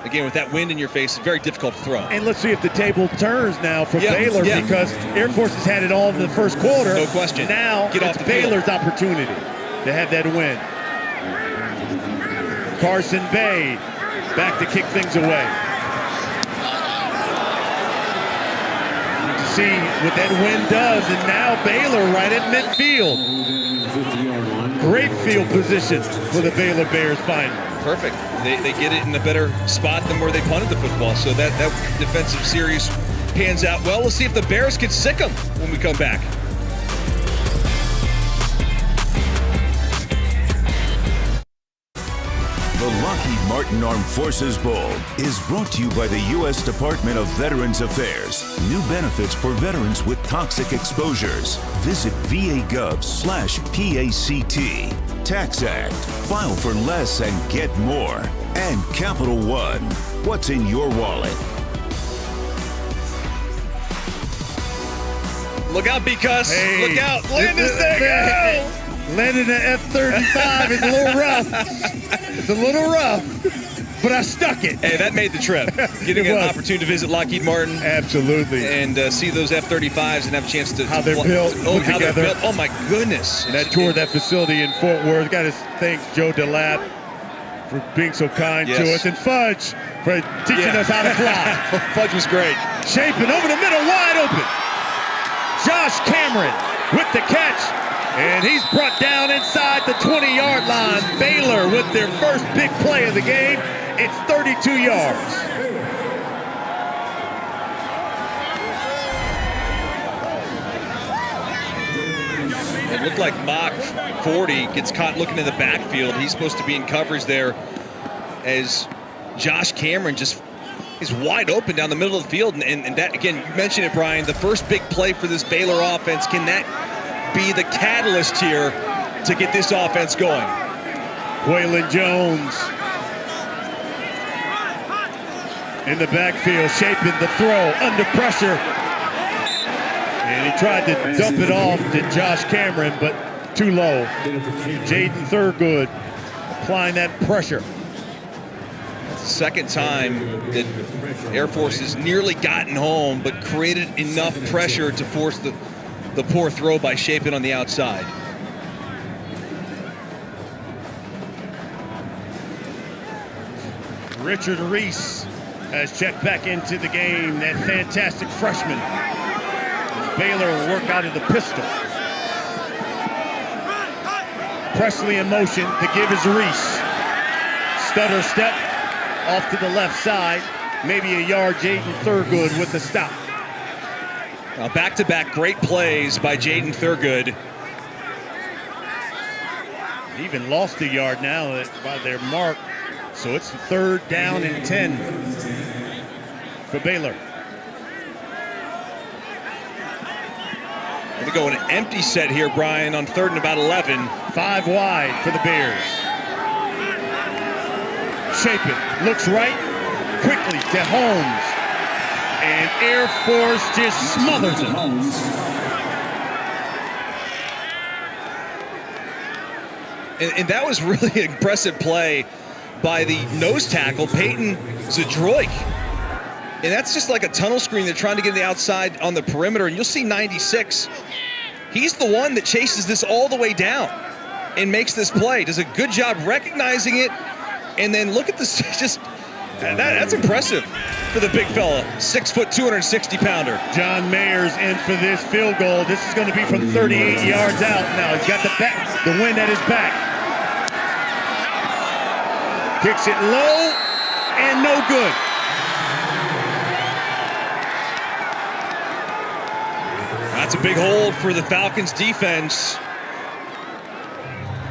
again, with that wind in your face, it's very difficult to throw. And let's see if the table turns now for Baylor, because Air Force has had it all in the first quarter. No question. Now Get off it's the field. Baylor's opportunity to have that win. Carson Bay back to kick things away. To see what that wind does, and now Baylor right at midfield. Great field position for the Baylor Bears finally. Perfect. They get it in a better spot than where they punted the football. So that defensive series pans out well. Let's see if the Bears can sick them when we come back. The Lockheed Martin Armed Forces Bowl is brought to you by the U.S. Department of Veterans Affairs. New benefits for veterans with toxic exposures. Visit va.gov/PACT. Tax Act. File for less and get more. And Capital One. What's in your wallet? Look out, because look out. Land this thing. Landing an F-35 is a little rough. It's a little rough, but I stuck it. Hey, that made the trip. Getting an opportunity to visit Lockheed Martin. Absolutely. And see those F-35s and have a chance to how they're built. Oh, how they're built. Oh, my goodness. And that tour of that facility in Fort Worth. Got to thank Joe DeLapp for being so kind to us, and Fudge for teaching us how to fly. Fudge was great. Shaping over the middle, wide open. Josh Cameron with the catch. And he's brought down inside the 20-yard line. Baylor with their first big play of the game. It's 32 yards. It looked like Mach 40 gets caught looking in the backfield. He's supposed to be in coverage there as Josh Cameron just is wide open down the middle of the field. And that, again, you mentioned it, Brian, the first big play for this Baylor offense. Can that be the catalyst here to get this offense going? Waylon Jones in the backfield, shaping the throw under pressure. And he tried to dump it off to Josh Cameron, but too low. Jaden Thurgood applying that pressure. It's the second time that Air Force has nearly gotten home, but created enough pressure to force the poor throw by Shapin on the outside. Richard Reese has checked back into the game, that fantastic freshman. Baylor will work out of the pistol. Presley in motion, the give is Reese. Stutter step off to the left side, maybe a yard. Jaden Thurgood with the stop. Back-to-back great plays by Jaden Thurgood. Even lost a yard now by their mark. So it's 3rd down and 10 for Baylor. Going to go in an empty set here, Brian, on 3rd and about 11. 5 wide for the Bears. Shaping, looks right, quickly to Holmes. And Air Force just smothers him. And that was really an impressive play by the nose tackle, Peyton Zadroik. And that's just like a tunnel screen. They're trying to get the outside on the perimeter, and you'll see 96. He's the one that chases this all the way down and makes this play. Does a good job recognizing it, and then look at this, just, that's impressive for the big fella, 6 foot, 260-pounder. John Mayer's in for this field goal. This is going to be from 38 yards out. Now he's got the wind at his back. Kicks it low and no good. That's a big hold for the Falcons defense.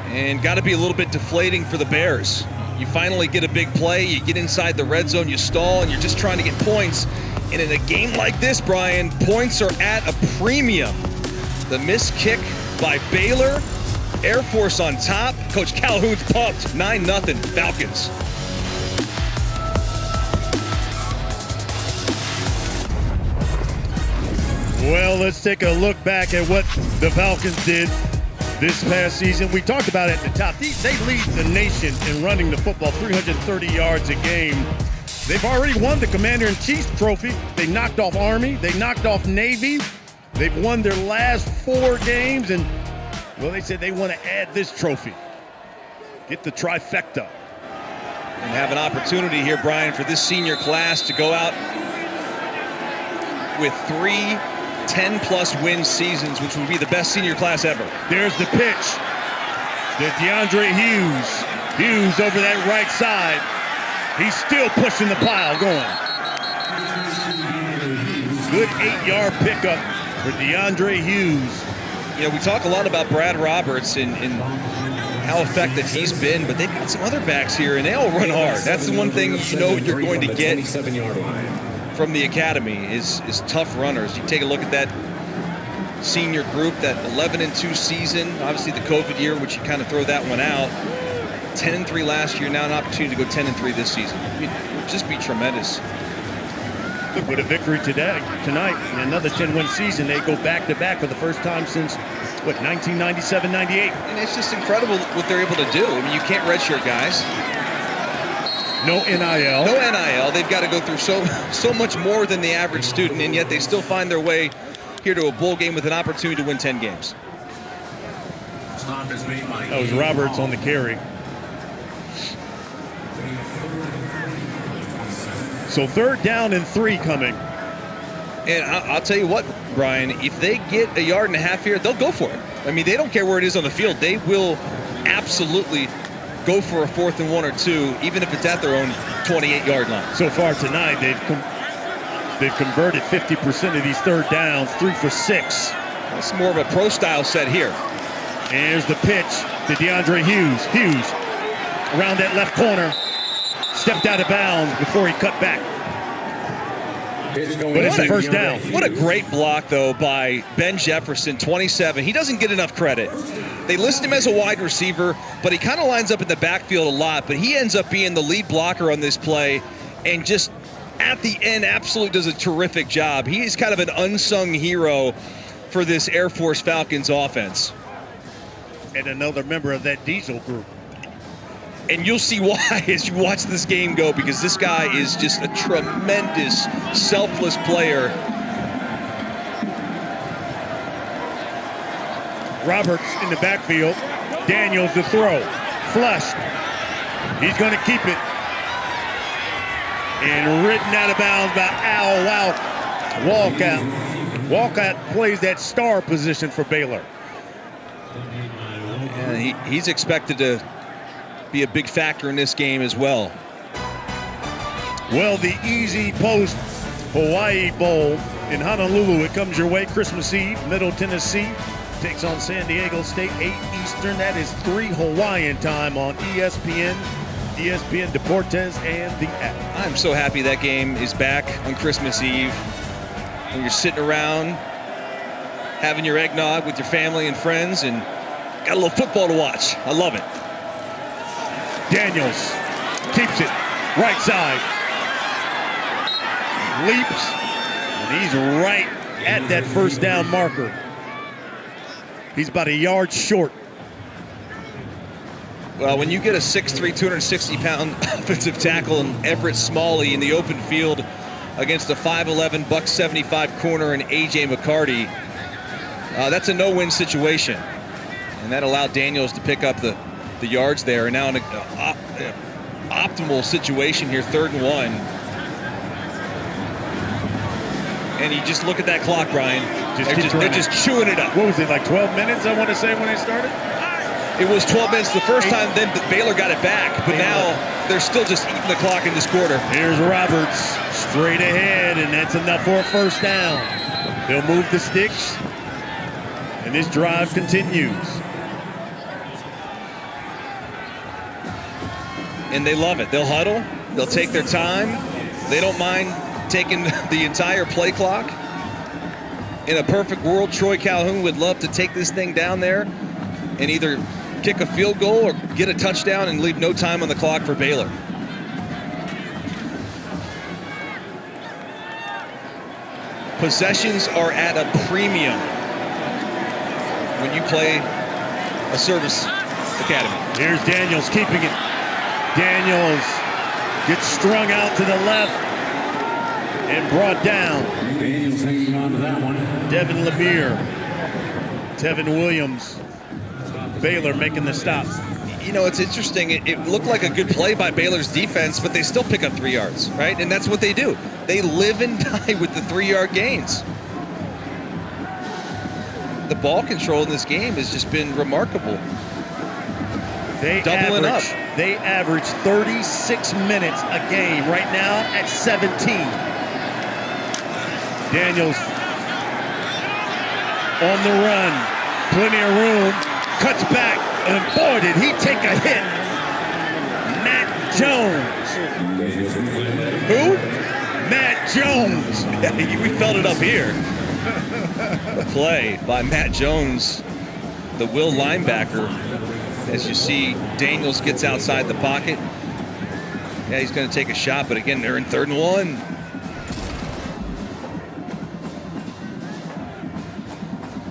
And got to be a little bit deflating for the Bears. You finally get a big play, you get inside the red zone, you stall, and you're just trying to get points. And in a game like this, Brian, points are at a premium. The missed kick by Baylor Air Force on top. Coach Calhoun's pumped. 9-0 Falcons. Well, let's take a look back at what the Falcons did this past season. We talked about it at the top. They lead the nation in running the football, 330 yards a game. They've already won the Commander-in-Chief trophy. They knocked off Army. They knocked off Navy. They've won their last 4 games, and, well, they said they want to add this trophy. Get the trifecta. And have an opportunity here, Brian, for this senior class to go out with 3 10-plus win seasons, which would be the best senior class ever. There's the pitch to DeAndre Hughes. Hughes over that right side. He's still pushing the pile, going. Good 8-yard pickup for DeAndre Hughes. You know, we talk a lot about Brad Roberts and how effective he's been, but they've got some other backs here, and they all run hard. That's the one thing you know you're going to get from the academy is tough runners. You take a look at that senior group, that 11-2 season, obviously the COVID year, which you kind of throw that one out. 10-3 last year, now an opportunity to go 10-3 this season. It would just be tremendous. Look, with a victory tonight, in another 10-win season, they go back-to-back for the first time since, 1997-98. And it's just incredible what they're able to do. I mean, you can't redshirt guys. No NIL. No NIL. They've got to go through so much more than the average student, and yet they still find their way here to a bowl game with an opportunity to win 10 games. That was Roberts on the carry. So 3rd down and 3 coming. And I'll tell you what, Brian, if they get a yard and a half here, they'll go for it. I mean, they don't care where it is on the field. They will absolutely go for a 4th and 1 or 2, even if it's at their own 28-yard line. So far tonight, they've converted 50% of these 3rd downs, 3 for 6. That's more of a pro-style set here. And here's the pitch to DeAndre Hughes. Hughes around that left corner, stepped out of bounds before he cut back. But it's a 1st down. What a great block, though, by Ben Jefferson, 27. He doesn't get enough credit. They list him as a wide receiver, but he kind of lines up in the backfield a lot. But he ends up being the lead blocker on this play, and just at the end absolutely does a terrific job. He is kind of an unsung hero for this Air Force Falcons offense. And another member of that Diesel group. And you'll see why as you watch this game go, because this guy is just a tremendous, selfless player. Roberts in the backfield. Daniels the throw. Flushed. He's going to keep it. And ridden out of bounds by Al Walcott. Walcott plays that star position for Baylor. And he's expected to be a big factor in this game as well. Well, the Easy Post Hawaii Bowl in Honolulu, it comes your way Christmas Eve. Middle Tennessee takes on San Diego State, 8 Eastern. That is 3 Hawaiian time on ESPN, ESPN Deportes, and the app. I'm so happy that game is back on Christmas Eve. When you're sitting around having your eggnog with your family and friends and got a little football to watch. I love it. Daniels keeps it right side, leaps, and he's right at that 1st down marker. He's about a yard short. Well, when you get a 6'3", 260-pound offensive tackle and Everett Smalley in the open field against a 5'11", $175 corner and A.J. McCarty, that's a no-win situation. And that allowed Daniels to pick up the yards there, and now in an optimal situation here, 3rd and 1. And you just look at that clock, Brian. They're just chewing it up. What was it, like 12 minutes, I want to say, when they started? It was 12 minutes the first time, then Baylor got it back, but now they're still just eating the clock in this quarter. Here's Roberts, straight ahead, and that's enough for a 1st down. They'll move the sticks, and this drive continues. And they love it. They'll huddle. They'll take their time. They don't mind taking the entire play clock. In a perfect world, Troy Calhoun would love to take this thing down there and either kick a field goal or get a touchdown and leave no time on the clock for Baylor. Possessions are at a premium when you play a service academy. Here's Daniels keeping it. Daniels gets strung out to the left and brought down. Daniels hanging on to that one. Devin Lemire. Tevin Williams. Baylor making the stop. You know, it's interesting. It looked like a good play by Baylor's defense, but they still pick up 3 yards, right? And that's what they do. They live and die with the 3-yard gains. The ball control in this game has just been remarkable. They average 36 minutes a game right now at 17. Daniels on the run, plenty of room, cuts back, and boy, did he take a hit. Matt Jones. Who? Matt Jones. We felt it up here. The play by Matt Jones, the will linebacker. As you see, Daniels gets outside the pocket. Yeah, he's going to take a shot, but again, they're in 3rd and 1.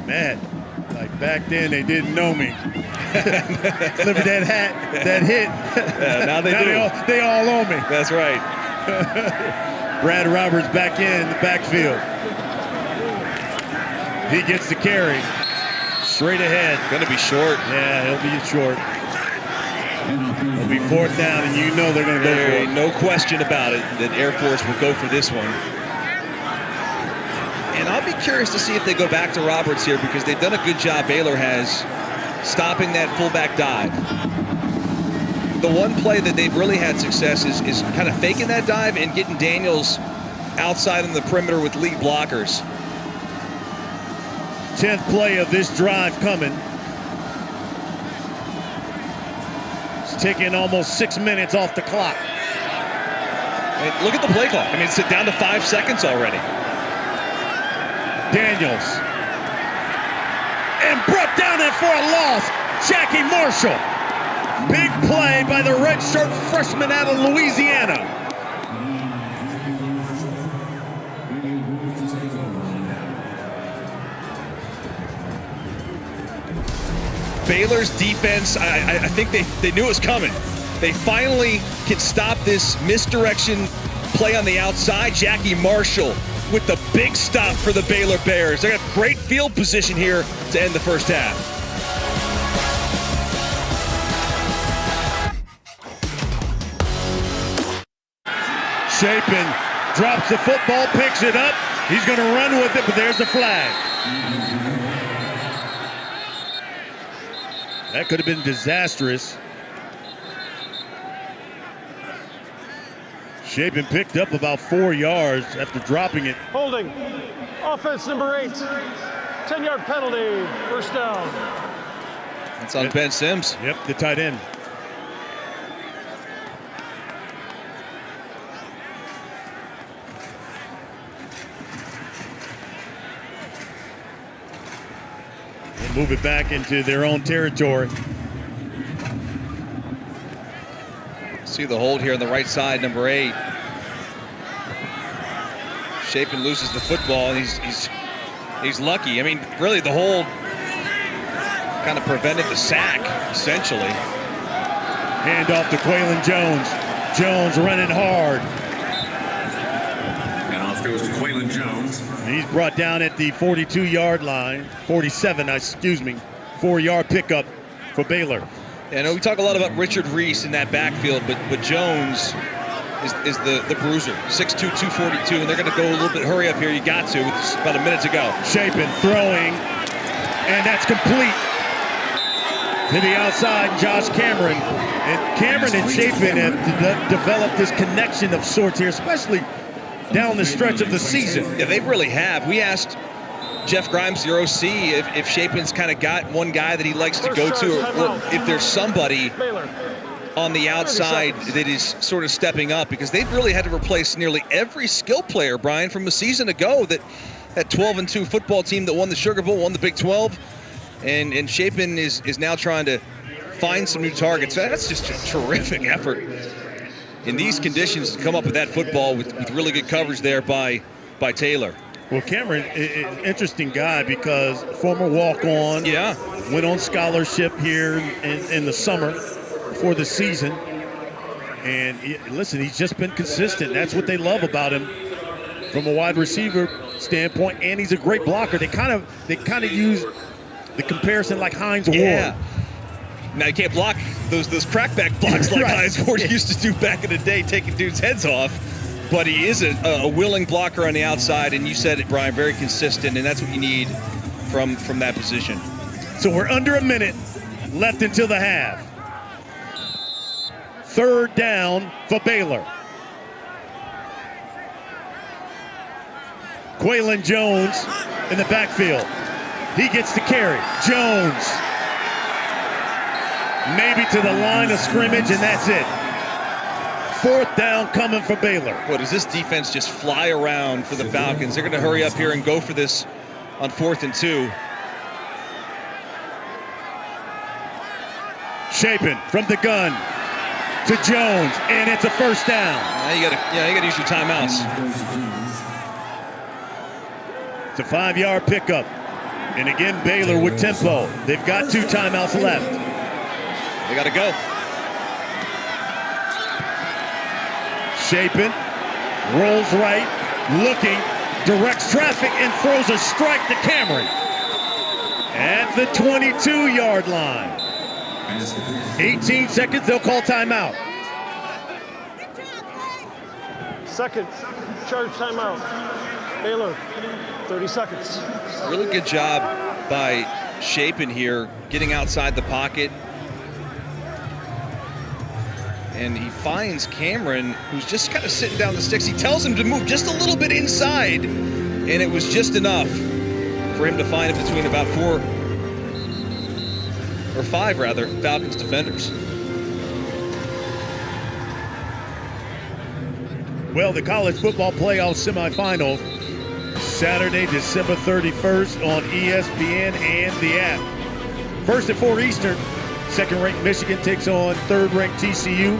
Man, like back then they didn't know me. Look at that hat, that hit. Yeah, now they do. They all owe me. That's right. Brad Roberts back in the backfield. He gets the carry. Straight ahead. Going to be short. Yeah, he'll be short. It'll be 4th down, and you know they're going to go for it. No question about it that Air Force will go for this one. And I'll be curious to see if they go back to Roberts here, because they've done a good job, Baylor has, stopping that fullback dive. The one play that they've really had success is kind of faking that dive and getting Daniels outside on the perimeter with lead blockers. 10th play of this drive coming. It's taking almost 6 minutes off the clock. And look at the play clock. I mean, it's down to 5 seconds already. Daniels. And brought down it for a loss. Jackie Marshall. Big play by the redshirt freshman out of Louisiana. Baylor's defense, I think they knew it was coming. They finally can stop this misdirection play on the outside. Jackie Marshall with the big stop for the Baylor Bears. They got great field position here to end the first half. Chapin drops the football, picks it up. He's going to run with it, but there's the flag. That could have been disastrous. Chapin picked up about 4 yards after dropping it. Holding. Offense number 8. 10-yard penalty. First down. That's on Ben Sims. Yep, the tight end. Move it back into their own territory. See the hold here on the right side, number 8. Chapin loses the football, and he's lucky. I mean, really, the hold kind of prevented the sack, essentially. Hand off to Quaylon Jones. Jones running hard. And off goes to Quaylon Jones. He's brought down at the 42-yard line, 47, excuse me. 4-yard pickup for Baylor. I know we talk a lot about Richard Reese in that backfield, but Jones is the bruiser. 6'2", 242, and they're going to go a little bit hurry up here. You got to. It's about a minute to go. Chapin throwing, and that's complete. To the outside, Josh Cameron. And Cameron and Chapin have developed this connection of sorts here, especially down the stretch of the season. Yeah, they really have. We asked Jeff Grimes, your OC, if Chapin's kind of got one guy that he likes to go to, or if there's somebody on the outside that is sort of stepping up, because they've really had to replace nearly every skill player, Brian, from a season ago. That 12-2 football team that won the Sugar Bowl, won the Big 12, And Chapin is now trying to find some new targets. That's just a terrific effort in these conditions to come up with that football with really good coverage there by Taylor. Well, Cameron is an interesting guy because former walk-on, went on scholarship here in the summer for the season. And listen, he's just been consistent. That's what they love about him from a wide receiver standpoint, and he's a great blocker. They kind of use the comparison like Hines Ward. Now you can't block those crackback blocks like Hines Ward used to do back in the day, taking dudes' heads off. But he is a willing blocker on the outside, and you said it, Brian, very consistent, and that's what you need from that position. So we're under a minute left until the half. Third down for Baylor. Quaylon Jones in the backfield. He gets the carry. Jones. Maybe to the line of scrimmage, and that's it. Fourth down coming for Baylor. What does this defense just fly around for the Falcons? They're going to hurry up here and go for this on 4th and 2. Chapin from the gun to Jones, and it's a first down. Now you got to use your timeouts. It's a 5-yard pickup. And again, Baylor with tempo. They've got 2 timeouts left. They got to go. Chapin rolls right, looking, directs traffic, and throws a strike to Cameron at the 22-yard line. 18 seconds, they'll call timeout. Second, charge timeout. Baylor, 30 seconds. Really good job by Chapin here, getting outside the pocket. And he finds Cameron, who's just kind of sitting down the sticks. He tells him to move just a little bit inside, and it was just enough for him to find it between about 4 or 5 rather Falcons defenders. Well, the college football playoff semifinals, Saturday, December 31st on ESPN and the app. First at 4 Eastern, second-ranked Michigan takes on third-ranked TCU,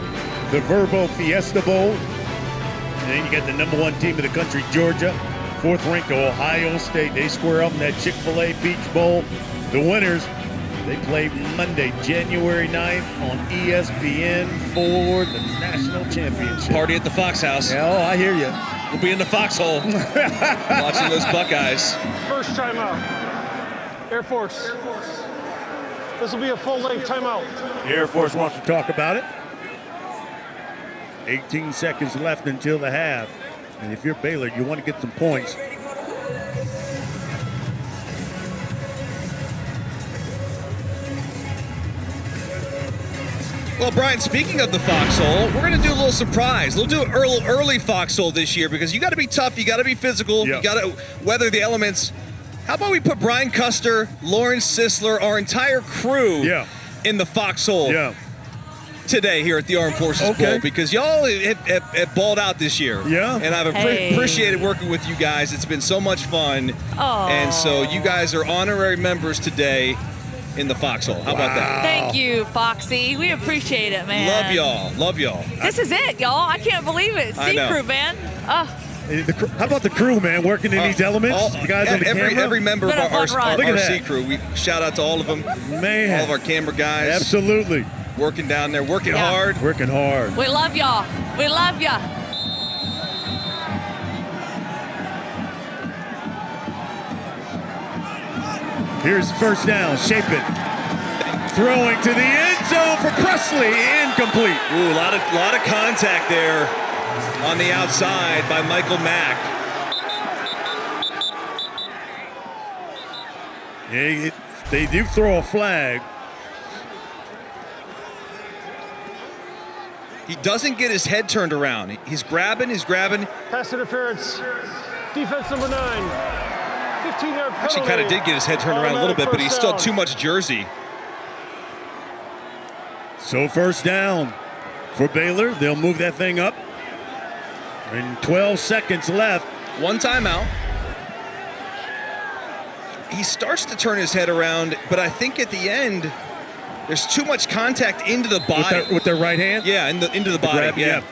the Verbo Fiesta Bowl. And then you got the number 1 team in the country, Georgia. Fourth-ranked Ohio State. They square up in that Chick-fil-A Beach Bowl. The winners, they play Monday, January 9th on ESPN for the national championship. Party at the Fox House. Yeah, oh, I hear you. We'll be in the foxhole watching those Buckeyes. First timeout. Air Force. This will be a full-length timeout. The Air Force wants to talk about it. 18 seconds left until the half. And if you're Baylor, you want to get some points. Well, Brian, speaking of the foxhole, we're going to do a little surprise. We'll do an early foxhole this year because you got to be tough, you got to be physical, you got to weather the elements. How about we put Brian Custer, Lauren Sisler, our entire crew in the foxhole today here at the Armed Forces Bowl, because y'all have balled out this year. And I've appreciated working with you guys. It's been so much fun. And so you guys are honorary members today in the foxhole. How about that? Thank you, Foxy. We appreciate it, man. Love y'all. Love y'all. This is it, y'all. I can't believe it. Sea Crew, man. How about the crew, man, working in these elements? The guys on the camera? Every member of our sea crew. We shout out to all of them. Man. All of our camera guys. Absolutely. Working down there, working hard. Working hard. We love y'all. We love ya. Here's first down. Chapin throwing to the end zone for Presley. Incomplete. Ooh, a lot of contact there on the outside by Michael Mack. They do throw a flag. He doesn't get his head turned around. He's grabbing. Pass interference. Defense number 9. 15-yard penalty. Actually kind of did get his head turned around a little bit, but he's still too much jersey. So first down for Baylor. They'll move that thing up. And 12 seconds left. One timeout. he starts to turn his head around, but I think at the end, there's too much contact into the body. With their right hand? Yeah, into the body. Grab, yeah.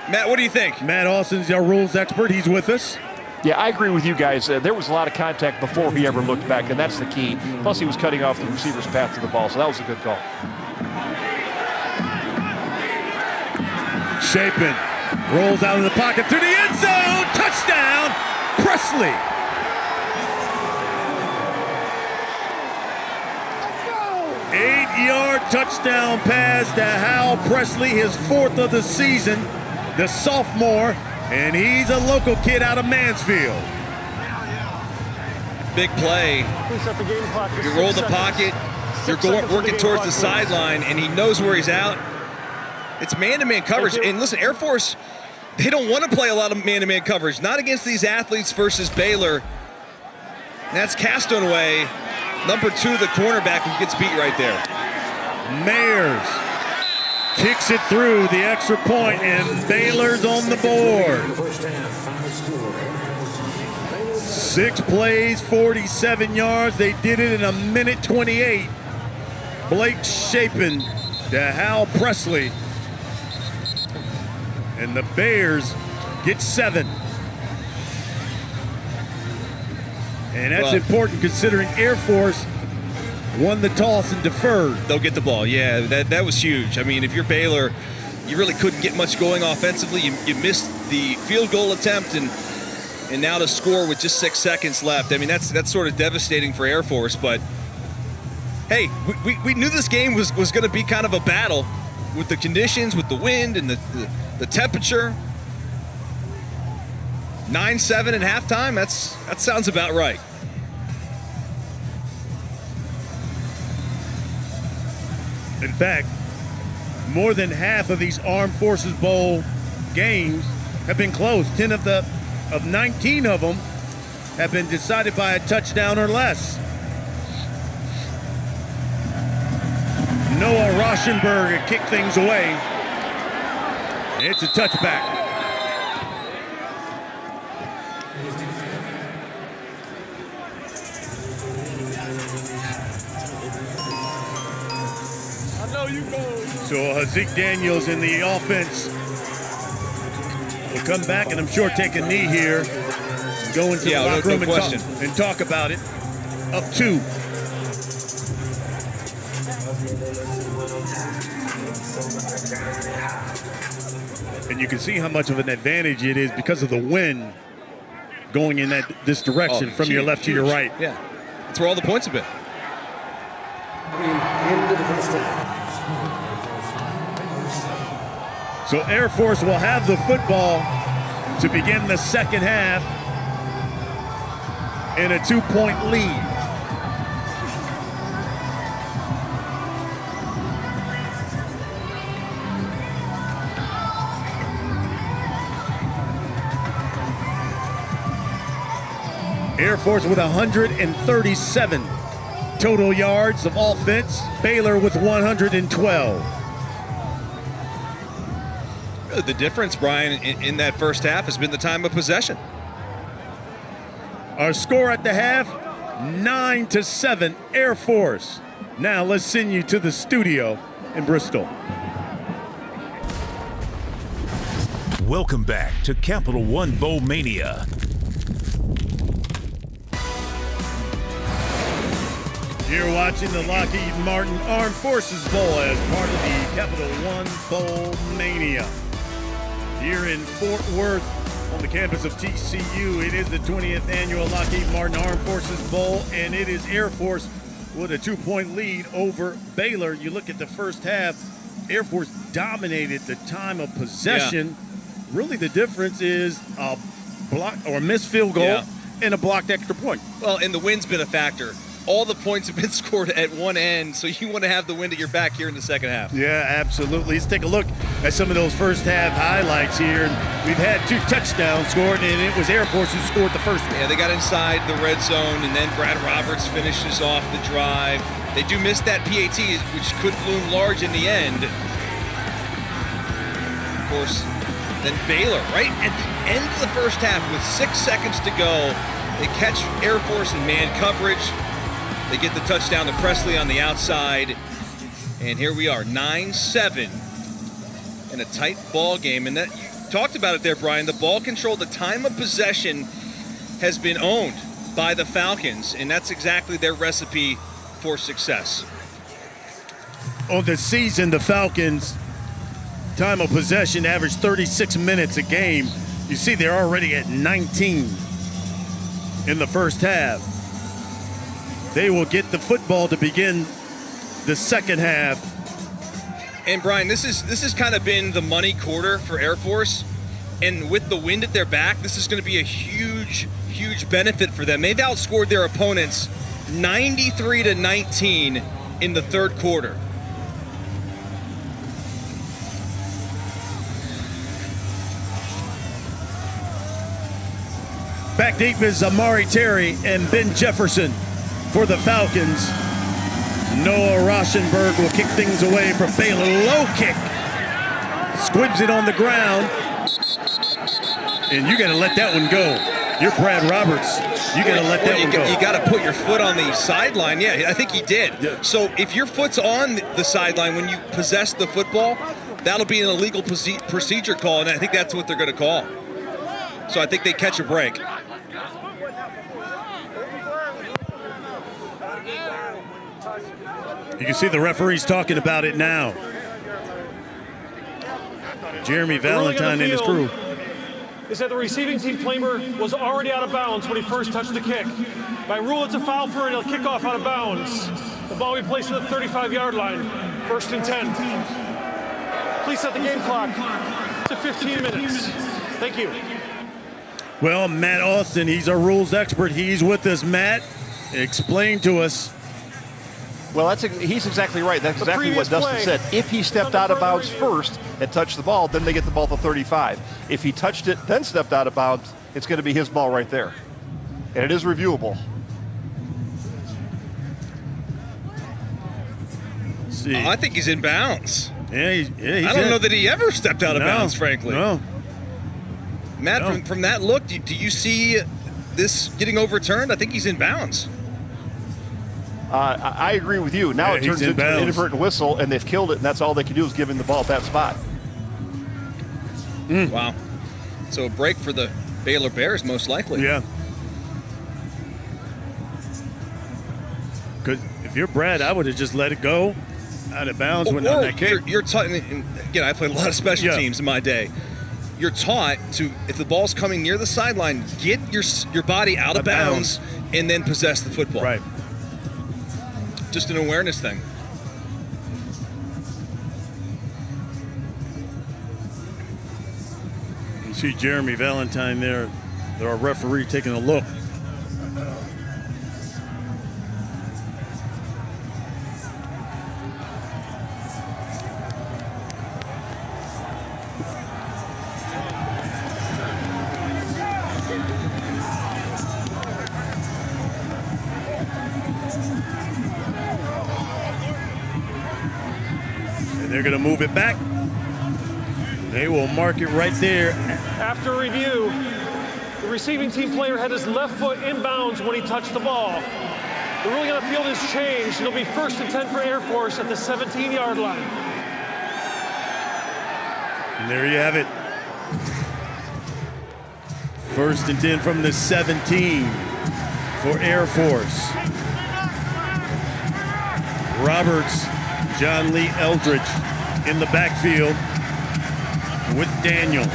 Matt, what do you think? Matt Austin's our rules expert. He's with us. Yeah, I agree with you guys. There was a lot of contact before he ever looked back, and that's the key. Plus, he was cutting off the receiver's path to the ball, so that was a good call. Chapin rolls out of the pocket through the end zone. Touchdown, Presley. Eight-yard touchdown pass to Hal Presley, his 4th of the season, the sophomore, and he's a local kid out of Mansfield. Big play. You roll the pocket, you're working towards the sideline, and he knows where he's out. It's man-to-man coverage. And listen, Air Force, they don't want to play a lot of man-to-man coverage. Not against these athletes versus Baylor. And that's Castonaway, number 2, the cornerback, who gets beat right there. Mayers kicks it through the extra point, and Baylor's on the board. 6 plays, 47 yards. They did it in a minute 28. Blake Chapin to Hal Presley. And the Bears get 7. And that's important considering Air Force won the toss and deferred. They'll get the ball. Yeah, that was huge. I mean, if you're Baylor, you really couldn't get much going offensively. You missed the field goal attempt, and now to score with just 6 seconds left. I mean, that's sort of devastating for Air Force. But hey, we knew this game was going to be kind of a battle with the conditions, with the wind and the temperature. 9-7 at halftime. That sounds about right. In fact, more than half of these Armed Forces Bowl games have been close. 10 of 19 of them have been decided by a touchdown or less. Noah Rauschenberg kicked things away. It's a touchback. So Haaziq Daniels in the offense will come back, and I'm sure take a knee here, go into the locker room and talk about it. Up 2. And you can see how much of an advantage it is because of the wind going in this direction from your left to your right. Yeah, that's where all the points have been. So Air Force will have the football to begin the second half in a 2-point lead. Air Force with 137 total yards of offense. Baylor with 112. The difference, Brian, in that first half has been the time of possession. Our score at the half, 9-7, Air Force. Now let's send you to the studio in Bristol. Welcome back to Capital One Bowl Mania. You're watching the Lockheed Martin Armed Forces Bowl as part of the Capital One Bowl Mania. Here in Fort Worth on the campus of TCU, it is the 20th annual Lockheed Martin Armed Forces Bowl, and it is Air Force with a 2-point lead over Baylor. You look at the first half, Air Force dominated the time of possession. Yeah. Really the difference is a block or missed field goal and a blocked extra point. Well, and the wind's been a factor. All the points have been scored at one end, so you want to have the wind at your back here in the second half. Yeah, absolutely. Let's take a look at some of those first half highlights here. We've had 2 touchdowns scored, and it was Air Force who scored the first one. Yeah, they got inside the red zone, and then Brad Roberts finishes off the drive. They do miss that PAT, which could loom large in the end. Of course, then Baylor, right at the end of the first half with 6 seconds to go, They catch Air Force in man coverage. They get the touchdown to Presley on the outside. And here we are, 9-7 in a tight ball game. And that, you talked about it there, Brian. The ball control, the time of possession has been owned by the Falcons, and that's exactly their recipe for success. On the season, the Falcons' time of possession averaged 36 minutes a game. You see they're already at 19 in the first half. They will get the football to begin the second half. And Brian, this has kind of been the money quarter for Air Force. And with the wind at their back, this is going to be a huge, huge benefit for them. They've outscored their opponents 93-19 in the third quarter. Back deep is Amari Terry and Ben Jefferson for the Falcons. Noah Rauschenberg will kick things away from Baylor. Low kick. Squibs it on the ground. And you got to let that one go. You're Brad Roberts. You got to let that one go. You got to put your foot on the sideline. Yeah, I think he did. Yeah. So if your foot's on the sideline when you possess the football, that'll be an illegal procedure call, and I think that's what they're going to call. So I think they catch a break. You can see the referees talking about it now. Jeremy Valentine and his crew. Is that the receiving team player was already out of bounds when he first touched the kick. By rule, it's a foul for a kickoff out of bounds. The ball will be placed at the 35-yard line. 1st and 10. Please set the game clock to 15 minutes. Thank you. Well, Matt Austin, he's our rules expert. He's with us. Matt, explain to us. Well, he's exactly right. That's exactly what Dustin said. If he stepped out of bounds first and touched the ball, then they get the ball to 35. If he touched it, then stepped out of bounds, it's going to be his ball right there. And it is reviewable. See. I think he's in bounds. Yeah, he's I don't know that he ever stepped out of bounds, frankly. No. Matt, from that look, do you see this getting overturned? I think he's in bounds. I agree with you. Now it turns into an inadvertent whistle, and they've killed it, and that's all they can do is give him the ball at that spot. Wow. So a break for the Baylor Bears, most likely. Yeah. Because if you're Brad, I would have just let it go out of bounds when on that kick. You're taught, and again, I played a lot of special teams in my day. You're taught to, if the ball's coming near the sideline, get your body out of bounds and then possess the football. Right. Just an awareness thing. You see Jeremy Valentine there, our referee, taking a look. They're going to move it back. They will mark it right there. After review, the receiving team player had his left foot inbounds when he touched the ball. The ruling on the field has changed. It'll be 1st and 10 for Air Force at the 17-yard line. And there you have it. 1st and 10 from the 17 for Air Force. Roberts, John Lee Eldridge in the backfield with Daniels.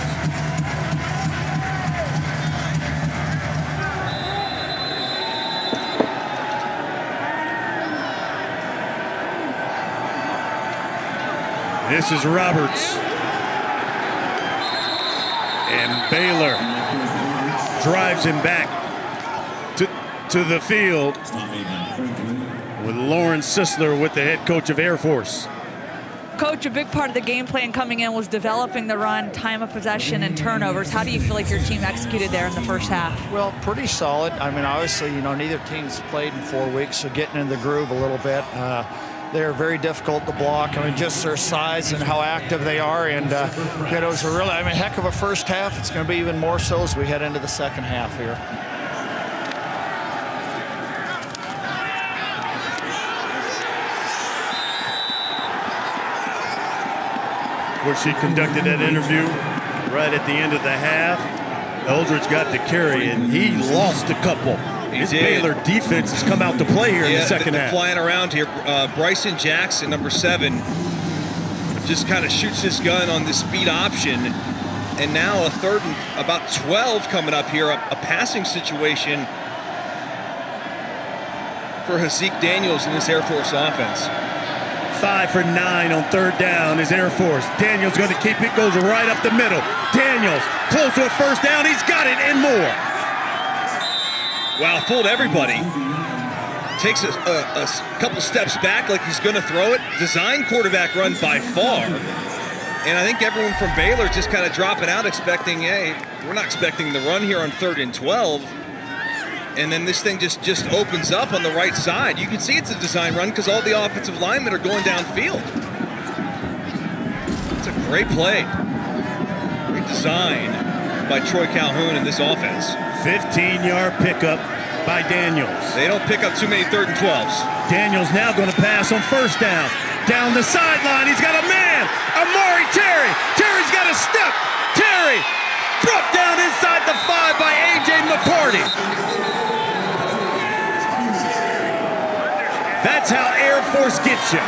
This is Roberts. And Baylor drives him back to the field with Lauren Sisler with the head coach of Air Force. Coach, a big part of the game plan coming in was developing the run, time of possession, and turnovers. How do you feel like your team executed there in the first half? Well, pretty solid. I mean, obviously, neither team's played in 4 weeks, so getting in the groove a little bit. They're very difficult to block. I mean, just their size and how active they are. And it was a really, heck of a first half. It's going to be even more so as we head into the second half here. Of course, she conducted that interview right at the end of the half. Eldridge got the carry, and he lost a couple. His Baylor defense has come out to play here in the second half. Flying around here. Bryson Jackson, number 7, just kind of shoots his gun on the speed option. And now a 3rd and about 12 coming up here, a passing situation for Haaziq Daniels in this Air Force offense. 5 for 9 on 3rd down is Air Force. Daniels going to keep it, goes right up the middle. Daniels close to a 1st down, he's got it and more. Wow, fooled everybody. Takes a couple steps back like he's going to throw it. Design quarterback run by far. And I think everyone from Baylor just kind of dropping out expecting, hey, we're not expecting the run here on 3rd and 12. And then this thing just opens up on the right side. You can see it's a design run because all the offensive linemen are going downfield. It's a great play. Great design by Troy Calhoun in this offense. 15-yard pickup by Daniels. They don't pick up too many 3rd and 12s. Daniels now going to pass on 1st down. Down the sideline, he's got a man. Amari Terry. Terry's got a step. Terry brought down inside the 5 by A.J. McCarty. That's how Air Force gets you.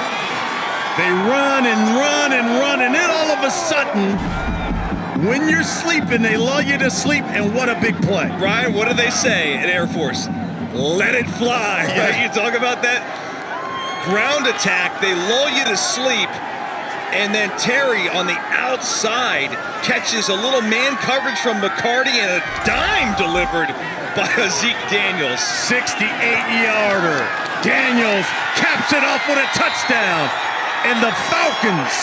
They run and run and run, and then all of a sudden, when you're sleeping, they lull you to sleep, and what a big play. Ryan, what do they say at Air Force? Let it fly. Yeah. Right? You talk about that ground attack, they lull you to sleep, and then Terry on the outside catches a little man coverage from McCarty and a dime delivered by Haaziq Daniels. 68-yarder. Daniels caps it off with a touchdown, and the Falcons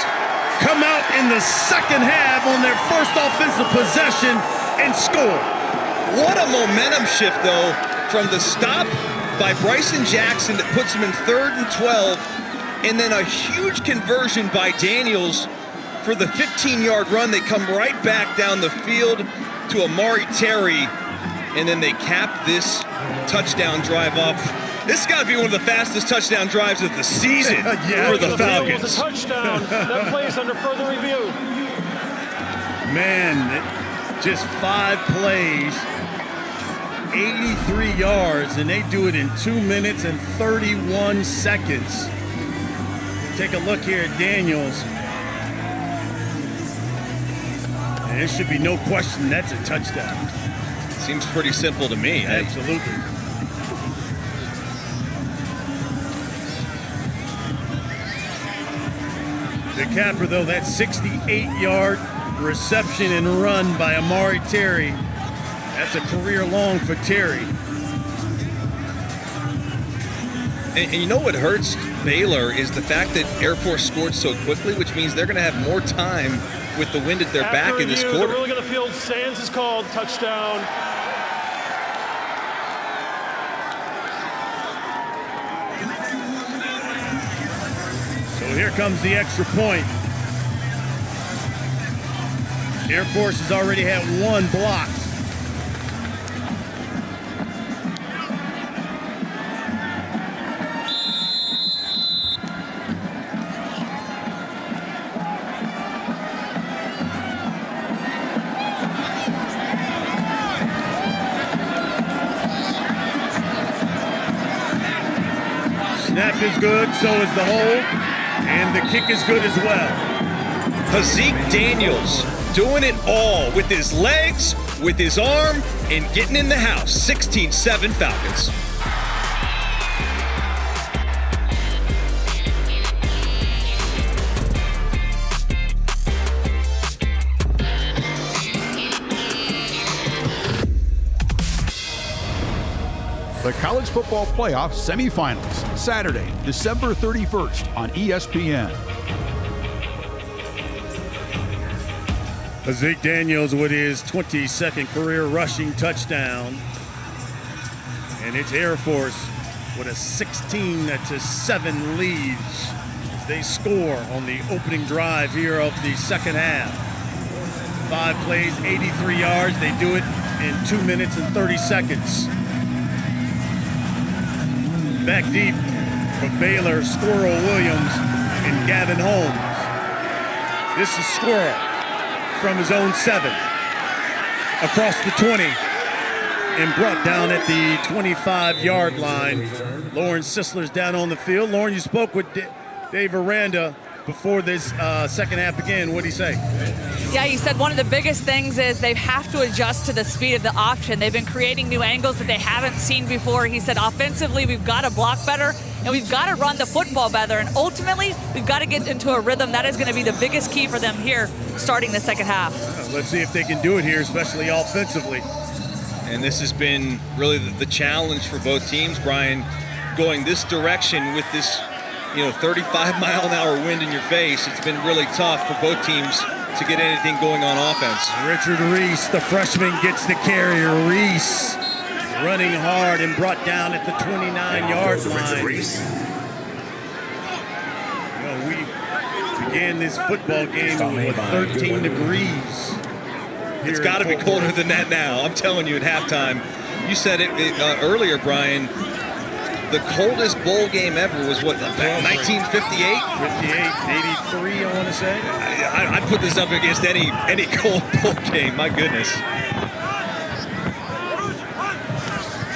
come out in the second half on their first offensive possession and score. What a momentum shift, though, from the stop by Bryson Jackson that puts him in 3rd and 12, and then a huge conversion by Daniels for the 15-yard run. They come right back down the field to Amari Terry, and then they cap this touchdown drive off. This has got to be one of the fastest touchdown drives of the season for the Falcons. Was a touchdown. That plays under further review. Man, just 5 plays, 83 yards, and they do it in 2 minutes and 31 seconds. Take a look here at Daniels. And there should be no question that's a touchdown. Seems pretty simple to me. Absolutely. The capper, though, that 68-yard reception and run by Amari Terry. That's a career long for Terry. And you know what hurts Baylor is the fact that Air Force scored so quickly, which means they're going to have more time with the wind at their back in this quarter. They're really going to field. Sands is called touchdown. So here comes the extra point. Air Force has already had 1 block. Snap is good, so is the hold, and the kick is good as well. Haaziq Daniels doing it all with his legs, with his arm, and getting in the house. 16-7 Falcons. The College Football Playoff Semifinals, Saturday, December 31st on ESPN. Haaziq Daniels with his 22nd career rushing touchdown. And it's Air Force with a 16-7 lead as they score on the opening drive here of the second half. 5 plays, 83 yards. They do it in 2 minutes and 30 seconds. Back deep for Baylor, Squirrel Williams and Gavin Holmes. This is Squirrel from his own 7. Across the 20 and brought down at the 25-yard line. Lauren Sisler's down on the field. Lauren, you spoke with Dave Aranda before this second half began. What did he say? Yeah, he said one of the biggest things is they have to adjust to the speed of the option. They've been creating new angles that they haven't seen before. He said offensively, we've got to block better, and we've got to run the football better. And ultimately, we've got to get into a rhythm. That is going to be the biggest key for them here starting the second half. Let's see if they can do it here, especially offensively. And this has been really the challenge for both teams, Brian, going this direction with this 35-mile-an-hour wind in your face. It's been really tough for both teams to get anything going on offense. Richard Reese, the freshman, gets the carrier. Reese running hard and brought down at the 29-yard line. We began this football game with 13 degrees. It's got to be colder than that now. I'm telling you, at halftime. You said it earlier, Brian. The coldest bowl game ever was what, 1958? 58, 83, I want to say. I'd put this up against any cold bowl game. My goodness.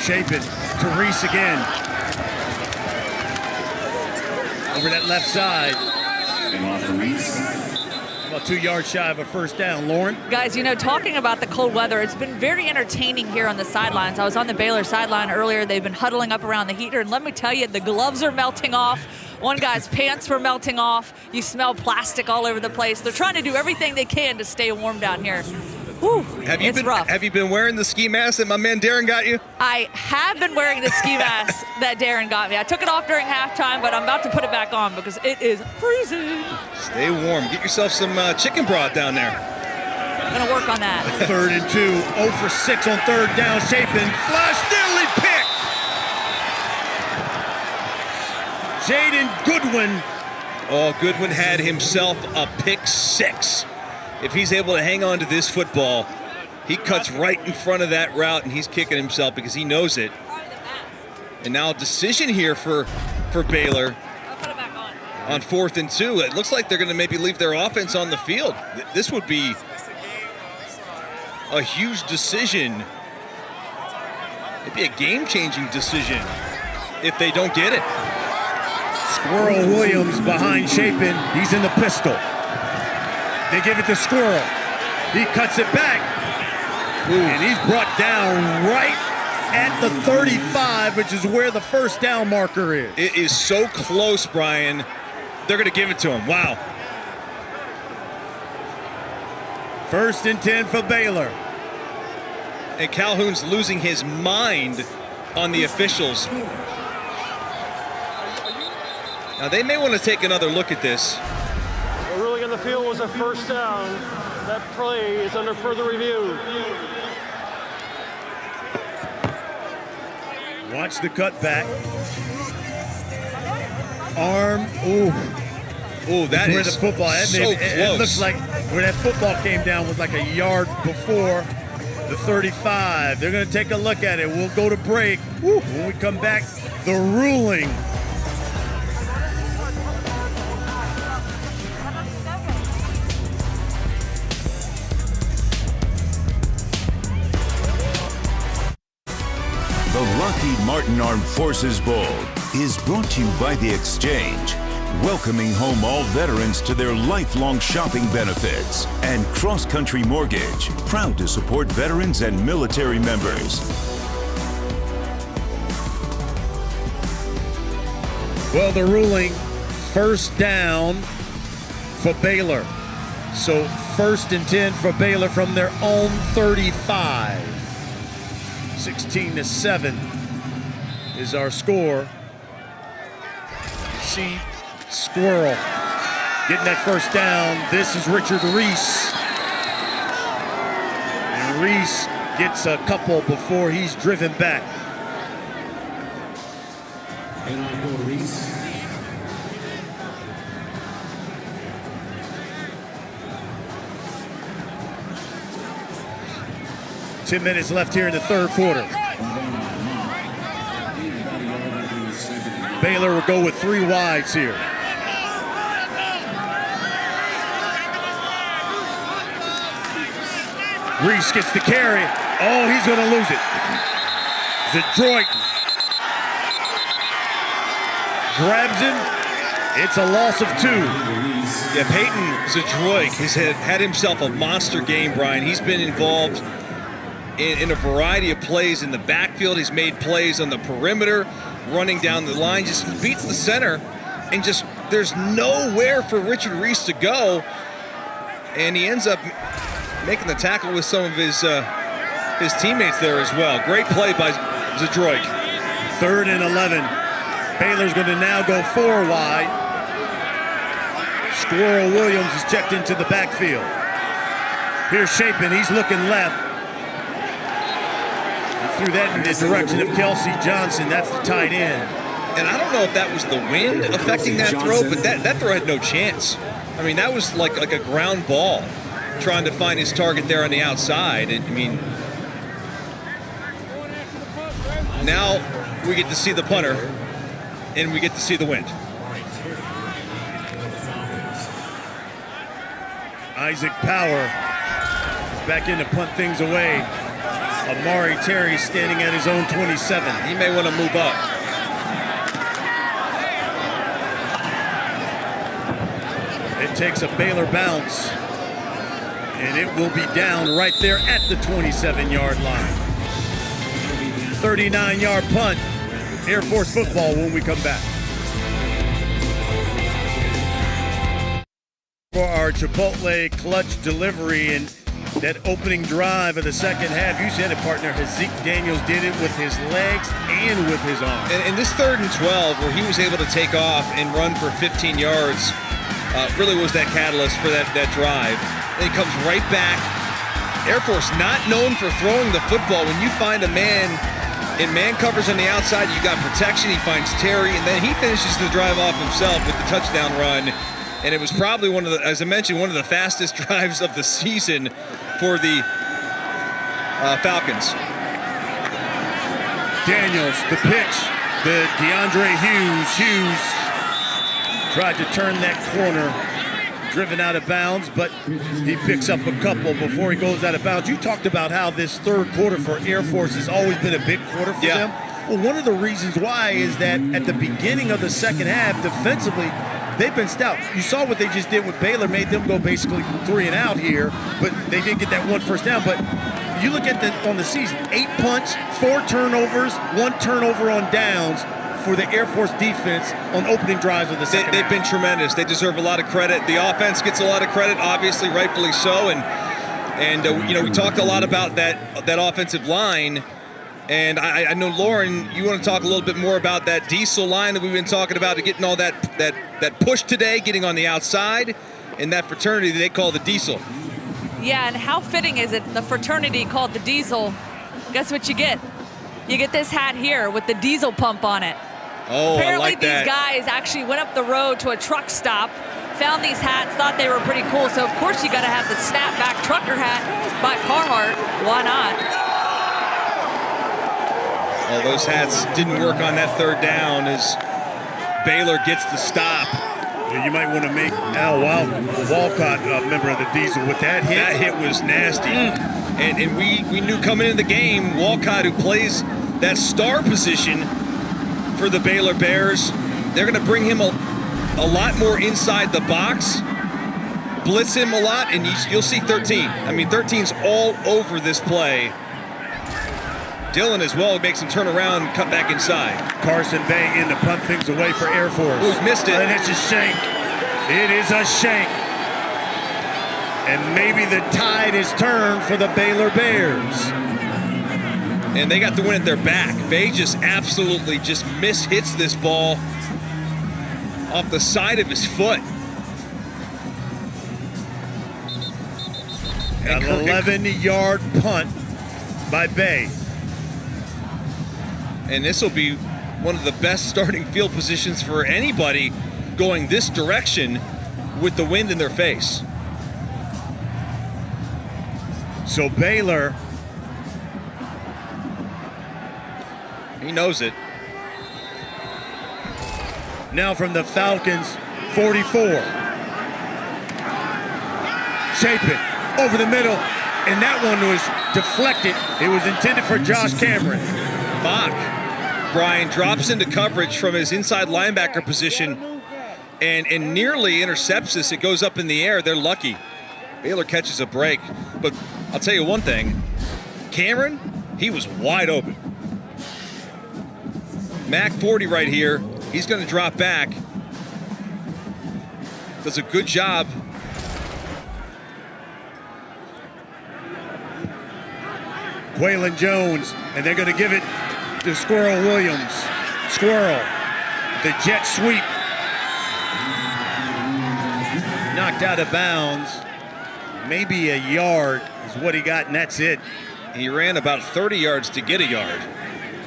Chapin to Reese again. Over that left side. About 2 yards shy of a first down. Lauren? Guys, talking about the cold weather, it's been very entertaining here on the sidelines. I was on the Baylor sideline earlier. They've been huddling up around the heater, and let me tell you, the gloves are melting off. One guy's pants were melting off. You smell plastic all over the place. They're trying to do everything they can to stay warm down here. Whew, it's rough. Have you been wearing the ski mask that my man Darren got you? I have been wearing the ski mask that Darren got me. I took it off during halftime, but I'm about to put it back on because it is freezing. Stay warm. Get yourself some chicken broth down there. I'm going to work on that. 3rd and 2, 0 for 6 on 3rd down. Chapin, flush, nearly picked. Jaden Goodwin. Oh, Goodwin had himself a pick 6. If he's able to hang on to this football, he cuts right in front of that route, and he's kicking himself because he knows it. And now a decision here for Baylor on 4th and 2. It looks like they're going to maybe leave their offense on the field. This would be a huge decision. Maybe a game-changing decision if they don't get it. Squirrel Williams behind Chapin. He's in the pistol. They give it to Squirrel. He cuts it back. Ooh. And he's brought down right at the 35, which is where the first down marker is. It is so close, Brian. They're going to give it to him. Wow. 1st and 10 for Baylor. And Calhoun's losing his mind on the officials. Now, they may want to take another look at this. The ruling on the field was a first down. That play is under further review. Watch the cutback. Arm. Ooh. Oh, that where is the football. so close. It looks like where that football came down was like a yard before the 35. They're going to take a look at it. We'll go to break. Woo. When we come back, the ruling. The Lockheed Martin Armed Forces Bowl is brought to you by The Exchange, welcoming home all veterans to their lifelong shopping benefits, and Cross Country Mortgage, proud to support veterans and military members. Well, the ruling, first down for Baylor. So 1st and 10 for Baylor from their own 35. 16-7 is our score. See Squirrel getting that first down. This is Richard Reese. And Reese gets a couple before he's driven back. And on for Reese. Ten minutes left here in the 3rd quarter. Baylor will go with 3 wides here. Reese gets the carry. Oh, he's going to lose it. Zadroik grabs him. It's a loss of 2. Yeah, Peyton Zadroik has had himself a monster game, Brian. He's been involved in a variety of plays in the backfield. He's made plays on the perimeter, running down the line, just beats the center, and just there's nowhere for Richard Reese to go. And he ends up making the tackle with some of his teammates there as well. Great play by Zadroik. 3rd and 11. Baylor's going to now go 4 wide. Squirrel Williams is checked into the backfield. Here's Chapin. He's looking left. He threw that in the direction of Kelsey Johnson. That's the tight end. And I don't know if that was the wind affecting that throw, but that throw had no chance. I mean, that was like a ground ball, trying to find his target there on the outside. And I mean, now we get to see the punter, and we get to see the wind. Isaac Power is back in to punt things away. Amari Terry standing at his own 27. He may want to move up. It takes a Baylor bounce, and it will be down right there at the 27-yard line. 39-yard punt. Air Force football when we come back. For our Chipotle clutch delivery and that opening drive of the second half, you said it, partner. Haaziq Daniels did it with his legs and with his arms. And this 3rd and 12, where he was able to take off and run for 15 yards, really was that catalyst for that drive. And he comes right back. Air Force not known for throwing the football. When you find a man in man covers on the outside, you got protection. He finds Terry, and then he finishes the drive off himself with the touchdown run. And it was probably one of the, as I mentioned, one of the fastest drives of the season for the Falcons. Daniels, the pitch, the DeAndre Hughes tried to turn that corner, driven out of bounds, but he picks up a couple before he goes out of bounds. You talked about how this 3rd quarter for Air Force has always been a big quarter for them. Well, one of the reasons why is that at the beginning of the second half, defensively, they've been stout. You saw what they just did with Baylor, made them go basically 3 and out here, but they did get that 1 first down. But you look at on the season, 8 punts, 4 turnovers, 1 turnover on downs for the Air Force defense on opening drives of the second half. They've been tremendous. They deserve a lot of credit. The offense gets a lot of credit, obviously, rightfully so. And you know, we talked a lot about that offensive line. And I know, Lauren, you want to talk a little bit more about that diesel line that we've been talking about, getting all that push today, getting on the outside, and that fraternity they call the diesel. Yeah, and how fitting is it, the fraternity called the diesel? Guess what you get? You get this hat here with the diesel pump on it. Oh, apparently I like that. These guys actually went up the road to a truck stop, found these hats, thought they were pretty cool. So, of course, you got to have the snapback trucker hat by Carhartt. Why not? Well, those hats didn't work on that 3rd down as Baylor gets the stop. You might want to make Al Walcott a member of the diesel with that hit. That hit was nasty. And we knew coming into the game, Walcott, who plays that star position for the Baylor Bears, they're going to bring him a lot more inside the box, blitz him a lot, and you'll see 13. I mean, 13's all over this play. Dillon as well makes him turn around and cut back inside. Carson Bay in to punt things away for Air Force. Who's missed it? And it's a shank. It is a shank. And maybe the tide is turned for the Baylor Bears. And they got the win at their back. Bay just absolutely just mishits this ball off the side of his foot. An 11-yard punt by Bay. And this will be one of the best starting field positions for anybody going this direction with the wind in their face. So Baylor, he knows it. Now from the Falcons, 44. Chapin over the middle. and that one was deflected. It was intended for Josh Cameron. Bach, Brian, drops into coverage from his inside linebacker position and nearly intercepts this. It goes up in the air. They're lucky. Baylor catches a break. But I'll tell you one thing. Cameron, he was wide open. Mac 40 right here. He's going to drop back. Does a good job. Quaylon Jones, and they're going to give it to Squirrel Williams. Squirrel, the jet sweep. Knocked out of bounds. Maybe a yard is what he got, and that's it. He ran about 30 yards to get a yard.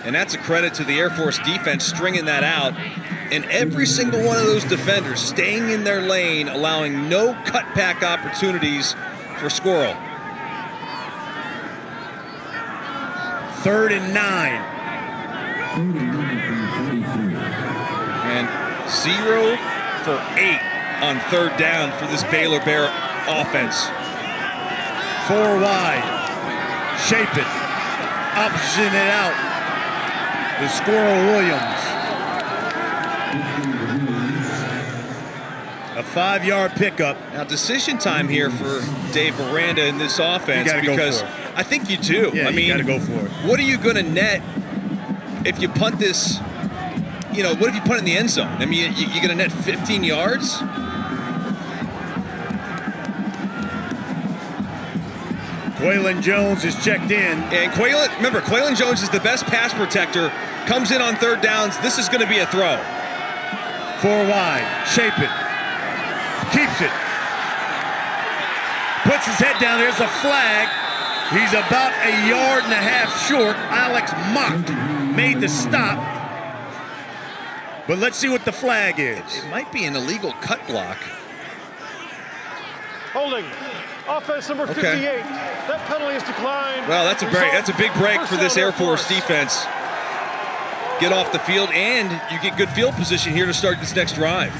And that's a credit to the Air Force defense stringing that out. And every single one of those defenders staying in their lane, allowing no cutback opportunities for Squirrel. 3rd and 9. And 0 for 8 on 3rd down for this Baylor Bear offense. 4 wide. Shape it. Option it out. The Squirrel Williams. A 5-yard pickup. Now decision time here for Dave Aranda in this offense, because I think you do. Yeah, I mean, you gotta go for it. What are you going to net if you punt this? You know, what if you punt it in the end zone? I mean, you're going to net 15 yards? Quaylon Jones is checked in. And Quaylon Jones is the best pass protector. Comes in on 3rd downs. This is going to be a throw. 4 wide. Shape it. Keeps it. Puts his head down. There's a flag. He's about 1.5 yards short. Alex Mock made the stop. But let's see what the flag is. It might be an illegal cut block. Holding. Offense number 58. That penalty is declined. Well, that's a big break for this Air Force defense. Get off the field, and you get good field position here to start this next drive.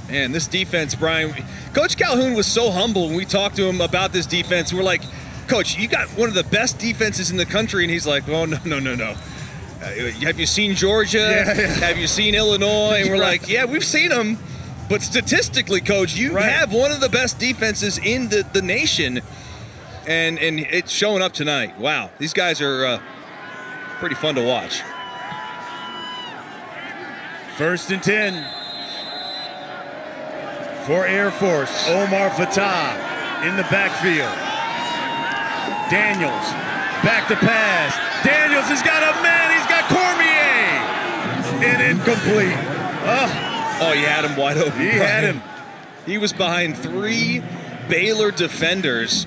And this defense, Brian, Coach Calhoun was so humble when we talked to him about this defense. We're like, Coach, you got one of the best defenses in the country. And he's like, oh, no. Have you seen Georgia? Yeah. Have you seen Illinois? And we're like, yeah, we've seen them. But statistically, Coach, you have one of the best defenses in the nation. And it's showing up tonight. Wow, these guys are pretty fun to watch. 1st and 10 for Air Force. Omar Fatah in the backfield. Daniels, back to pass. Daniels has got a man. He's got Cormier. And incomplete. Oh, you had him wide open. He had him. He was behind 3 Baylor defenders.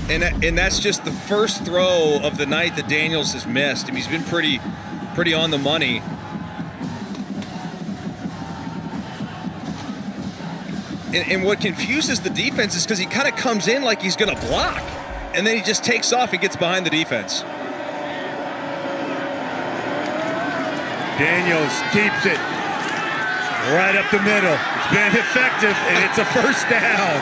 And that's just the first throw of the night that Daniels has missed. I mean, he's been pretty on the money. And what confuses the defense is because he kind of comes in like he's going to block. And then he just takes off and gets behind the defense. Daniels keeps it right up the middle. It's been effective, and it's a 1st down.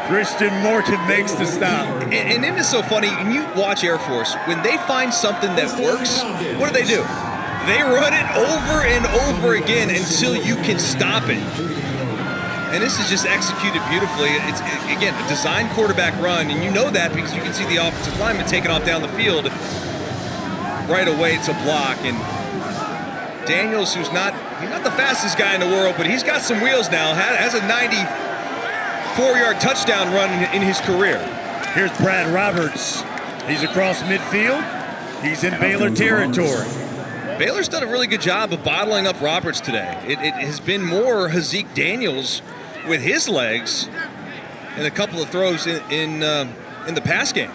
Christian Morton makes the stop. And it is so funny, when you watch Air Force, when they find something that works, what do? They run it over and over again until you can stop it. And this is just executed beautifully. It's, again, a designed quarterback run, and you know that because you can see the offensive lineman taking off down the field. Right away, it's a block. And Daniels, he's not the fastest guy in the world, but he's got some wheels now. Has a 94-yard touchdown run in his career. Here's Brad Roberts. He's across midfield. He's in Baylor territory. Baylor's done a really good job of bottling up Roberts today. It has been more Haaziq Daniels with his legs and a couple of throws in the pass game.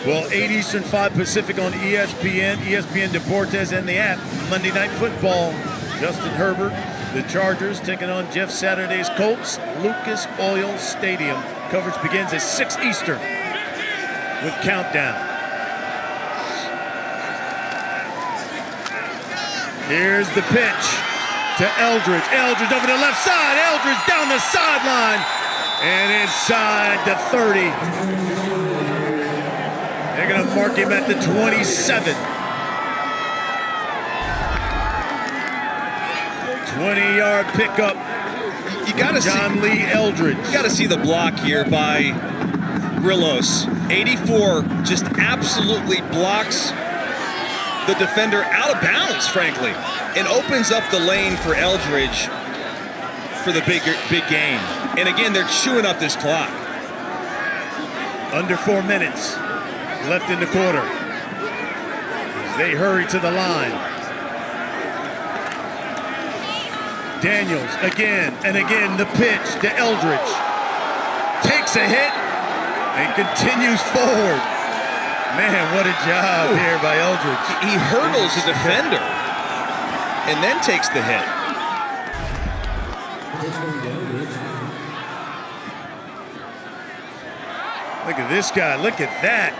Well, 8 Eastern, 5 Pacific on ESPN, ESPN Deportes, and the app. Monday Night Football. Justin Herbert, the Chargers, taking on Jeff Saturday's Colts, Lucas Oil Stadium. Coverage begins at 6 Eastern with countdown. Here's the pitch. to Eldridge. Eldridge over the left side. Eldridge down the sideline and inside the 30. They're going to mark him at the 27. 20-yard pickup. You got to see John Lee Eldridge. You got to see the block here by Rillos. 84 just absolutely blocks the defender out of bounds, frankly, and opens up the lane for Eldridge for the big gain. And again, they're chewing up this clock. Under 4 minutes left in the quarter. They hurry to the line. Daniels again and again, the pitch to Eldridge. Takes a hit and continues forward. Man, what a job here by Eldridge. He hurdles the defender and then takes the hit. Look at this guy, look at that.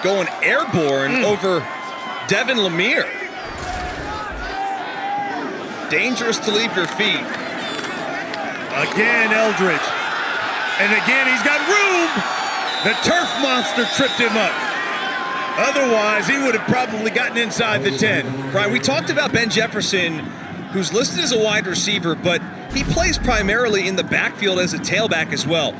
Going airborne over Devin Lemire. Dangerous to leave your feet. Again, Eldridge. And again, he's got room. The turf monster tripped him up. Otherwise, he would have probably gotten inside the 10. Brian, we talked about Ben Jefferson, who's listed as a wide receiver, but he plays primarily in the backfield as a tailback as well.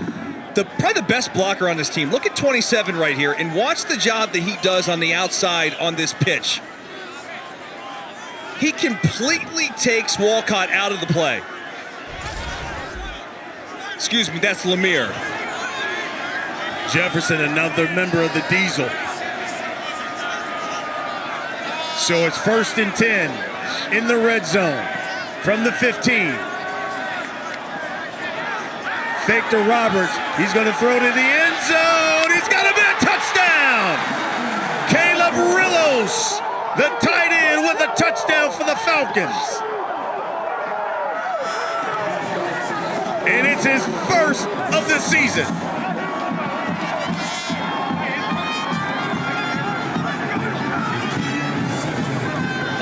Probably the best blocker on this team. Look at 27 right here and watch the job that he does on the outside on this pitch. He completely takes Walcott out of the play. Excuse me, that's Lemire. Jefferson, another member of the Diesel. So it's 1st and 10 in the red zone from the 15. Fake to Roberts. He's going to throw to the end zone. He's got a big touchdown. Caleb Rillos, the tight end, with a touchdown for the Falcons. And it's his first of the season.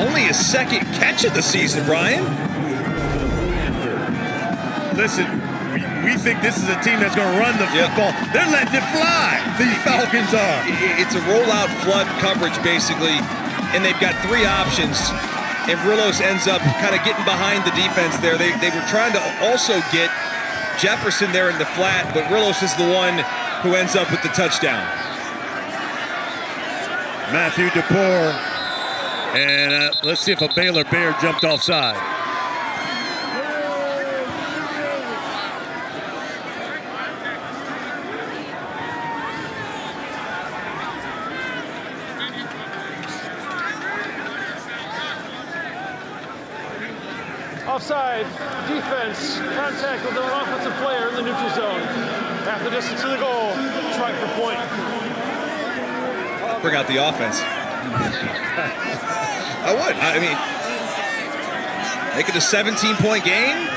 Only his second catch of the season, Brian. Listen, we think this is a team that's going to run the football. They're letting it fly. The Falcons are. It's a rollout flood coverage, basically, and they've got 3 options. And Rillos ends up kind of getting behind the defense there. They were trying to also get Jefferson there in the flat, but Rillos is the one who ends up with the touchdown. Matthew DePore. And let's see if a Baylor Bear jumped offside. Offside, defense, contact with an offensive player in the neutral zone. Half the distance to the goal, try for point. Bring out the offense. I would. I mean, make it a 17-point game.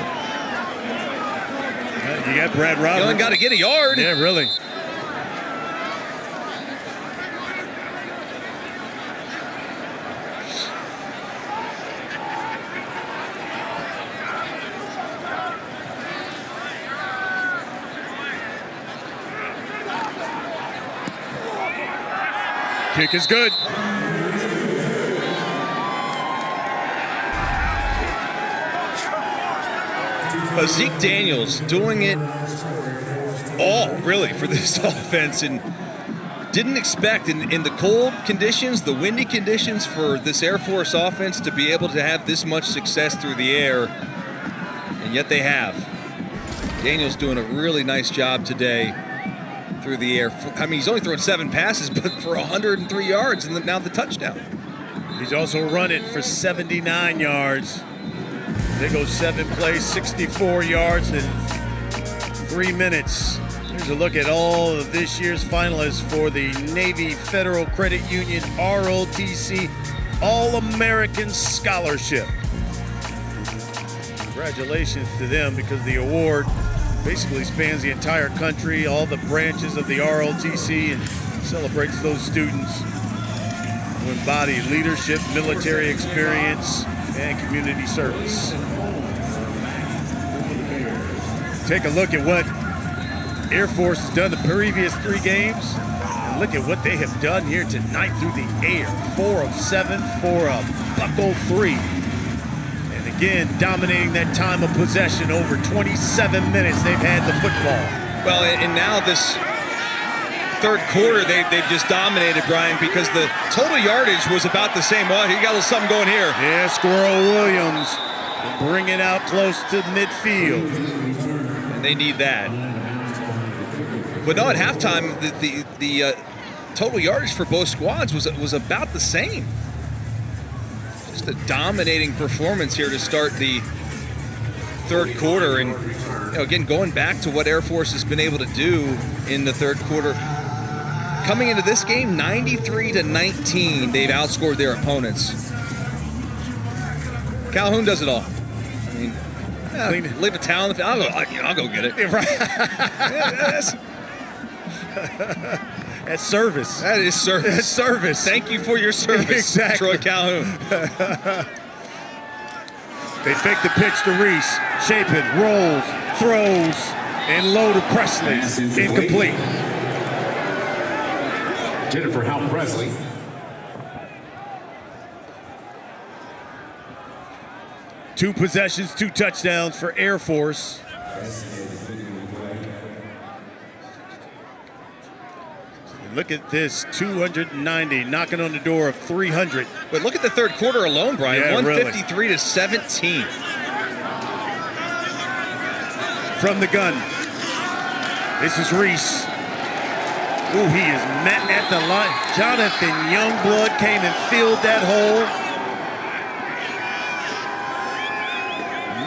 You got Brad Roberts. You only got to get a yard. Yeah, really. Kick is good. Haaziq Daniels doing it all, really, for this offense, and didn't expect in the cold conditions, the windy conditions, for this Air Force offense to be able to have this much success through the air, and yet they have. Daniels doing a really nice job today through the air. I mean, he's only thrown 7 passes, but for 103 yards, and now the touchdown. He's also run it for 79 yards. They go 7 plays, 64 yards in 3 minutes. Here's a look at all of this year's finalists for the Navy Federal Credit Union ROTC All-American Scholarship. Congratulations to them, because the award basically spans the entire country, all the branches of the ROTC, and celebrates those students who embody leadership, military experience, and community service. Take a look at what Air Force has done the previous 3 games. And look at what they have done here tonight through the air. 4 of 7 for a buckle 3. And again, dominating that time of possession. Over 27 minutes they've had the football. Well, and now this third quarter, they've just dominated, Brian, because the total yardage was about the same. Well, he got a little something going here. Yeah, Squirrel Williams bring it out close to midfield. And they need that. But no, at halftime, the total yardage for both squads was about the same. Just a dominating performance here to start the third quarter. And again, going back to what Air Force has been able to do in the third quarter. Coming into this game, 93-19, they've outscored their opponents. Calhoun does it all. I mean, leave a towel in the field. I'll go get it. Right. That's service. That is service. That's service. Thank you for your service, Exactly. Troy Calhoun. They fake the pitch to Reese. Chapin rolls, throws, and low to Presley. Incomplete. Jennifer Hal Presley. Two possessions, 2 touchdowns for Air Force. And look at this, 290, knocking on the door of 300. But look at the third quarter alone, Brian. Yeah, 153-17. From the gun. This is Reese. Ooh, he is met at the line. Jonathan Youngblood came and filled that hole.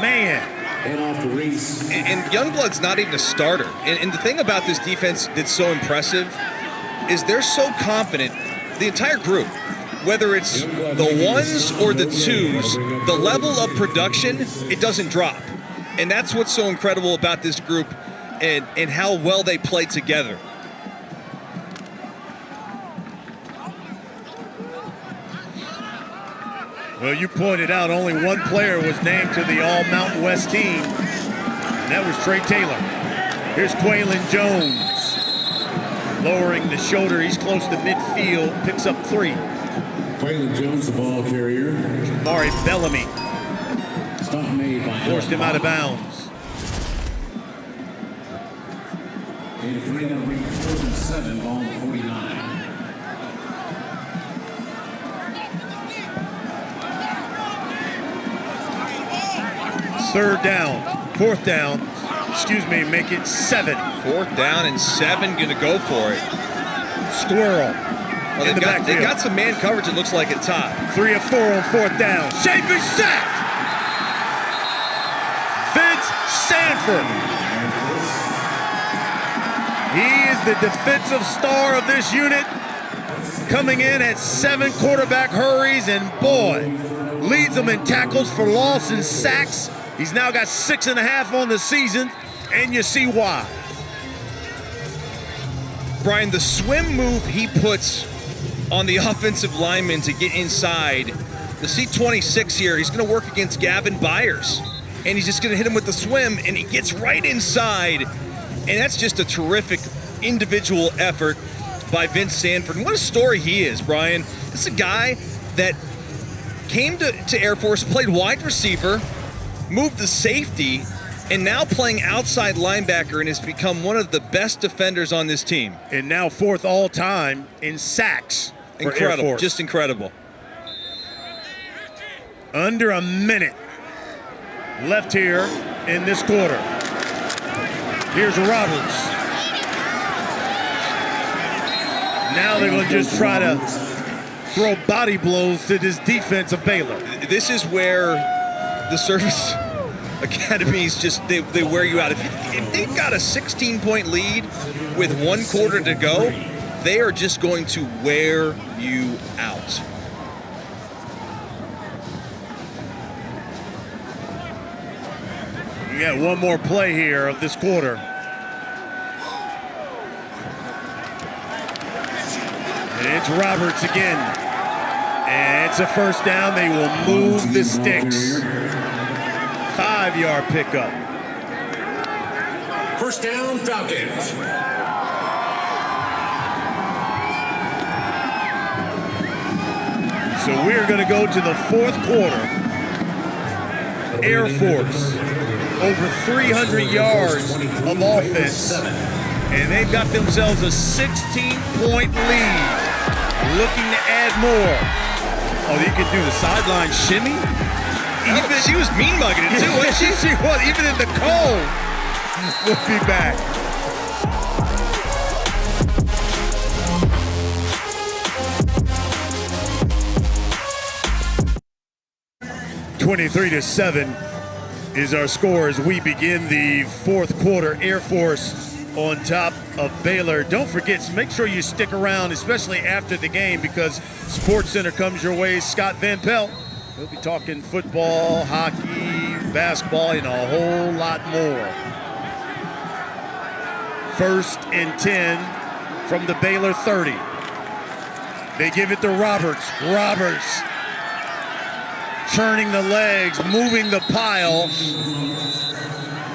Man. And off to Reese. And Youngblood's not even a starter. And the thing about this defense that's so impressive is they're so confident, the entire group, whether it's the 1s or the 2s, the level of production, it doesn't drop. And that's what's so incredible about this group and how well they play together. Well, you pointed out only one player was named to the All-Mountain West team, and that was Trey Taylor. Here's Quaylen Jones. Lowering the shoulder, he's close to midfield, picks up 3. Quaylen Jones, the ball carrier. Mari Bellamy Stop made by forced him out of bounds. And it's going to bring 7, ball 49. Third down, 4th down, make it 7. 4th down and 7, going to go for it. Squirrel Well, in the backfield. they got some man coverage, it looks like, at top. 3 of 4 on 4th down. Chapin sacked! Vince Sanford. He is the defensive star of this unit, coming in at 7 quarterback hurries, and boy, leads them in tackles for loss and sacks. He's now got 6.5 on the season, and you see why. Brian, the swim move he puts on the offensive lineman to get inside, the C26 here, he's going to work against Gavin Byers, and he's just going to hit him with the swim, and he gets right inside, and that's just a terrific individual effort by Vince Sanford. And what a story he is, Brian. This is a guy that came to Air Force, played wide receiver, moved to safety, and now playing outside linebacker, and has become one of the best defenders on this team. And now 4th all-time in sacks for Air Incredible, Force. just incredible. Under a minute left here in this quarter. Here's Roberts. Now they're going to just try to throw body blows to this defense of Baylor. This is where the service academies just, they wear you out. If they've got a 16-point lead with 1 quarter to go, they are just going to wear you out. We got one more play here of this quarter. And it's Roberts again. And it's a 1st down. They will move the sticks. 5-yard pickup. First down, Falcons. So we're going to go to the fourth quarter. Air Force, over 300 yards of offense. And they've got themselves a 16-point lead. Looking to add more. Oh, you could do the sideline shimmy. Even she was mean mugging it too, wasn't she? She was, even in the cold. We'll be back. (23-7) is our score as we begin the fourth quarter. Air Force on top of Baylor. Don't forget, make sure you stick around, especially after the game, because Sports Center comes your way. Scott Van Pelt. We'll be talking football, hockey, basketball, and a whole lot more. 1st and 10 from the Baylor 30. They give it to Roberts. Roberts churning the legs, moving the pile.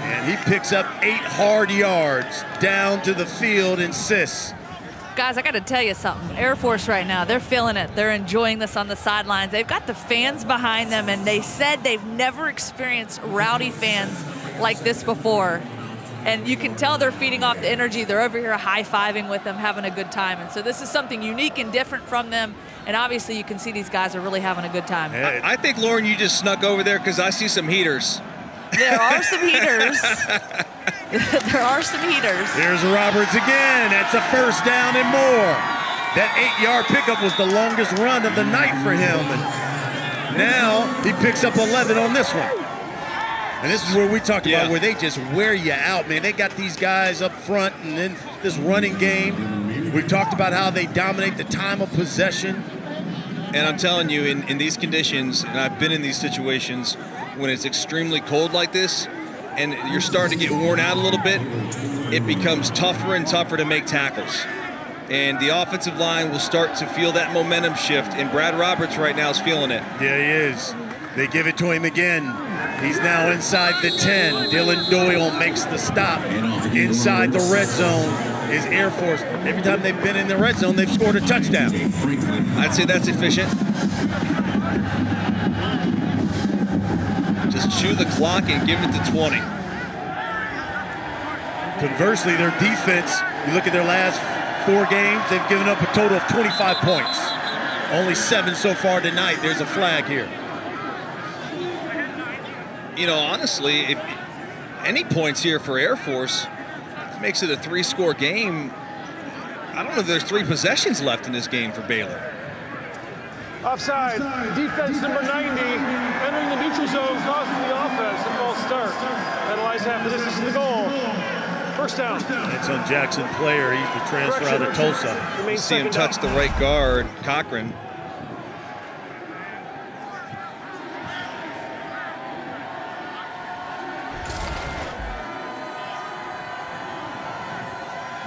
And he picks up 8 hard yards down to the field, insists. Guys, I got to tell you something. Air Force right now, they're feeling it. They're enjoying this on the sidelines. They've got the fans behind them, and they said they've never experienced rowdy fans like this before. And you can tell they're feeding off the energy. They're over here high-fiving with them, having a good time. And so this is something unique and different from them. And obviously you can see these guys are really having a good time. I think, Lauren, you just snuck over there because I see some heaters. There are some heaters. There are some heaters. Here's Roberts again. That's a first down and more. That 8-yard pickup was the longest run of the night for him. And now he picks up 11 on this one. And this is where we talk about where they just wear you out, man. They got these guys up front, and then this running game. We've talked about how they dominate the time of possession. And I'm telling you, in these conditions, and I've been in these situations, when it's extremely cold like this and you're starting to get worn out a little bit, it becomes tougher and tougher to make tackles. And the offensive line will start to feel that momentum shift, and Brad Roberts right now is feeling it. Yeah, he is. They give it to him again. He's now inside the 10. Dylan Doyle makes the stop. Inside the red zone is Air Force. Every time they've been in the red zone, they've scored a touchdown. I'd say that's efficient. Just chew the clock and give it to 20. Conversely, their defense, you look at their last 4 games, they've given up a total of 25 points. Only 7 so far tonight. There's a flag here. You know, honestly, if any points here for Air Force, it makes it a 3-score game. I don't know if there's 3 possessions left in this game for Baylor. Offside. Defense number 90 entering the neutral zone, causing the offense. The false start. Penalize half the distance to the goal. First down. It's on Jackson Player. He's the transfer out of Tulsa. See him touch the right guard, Cochran.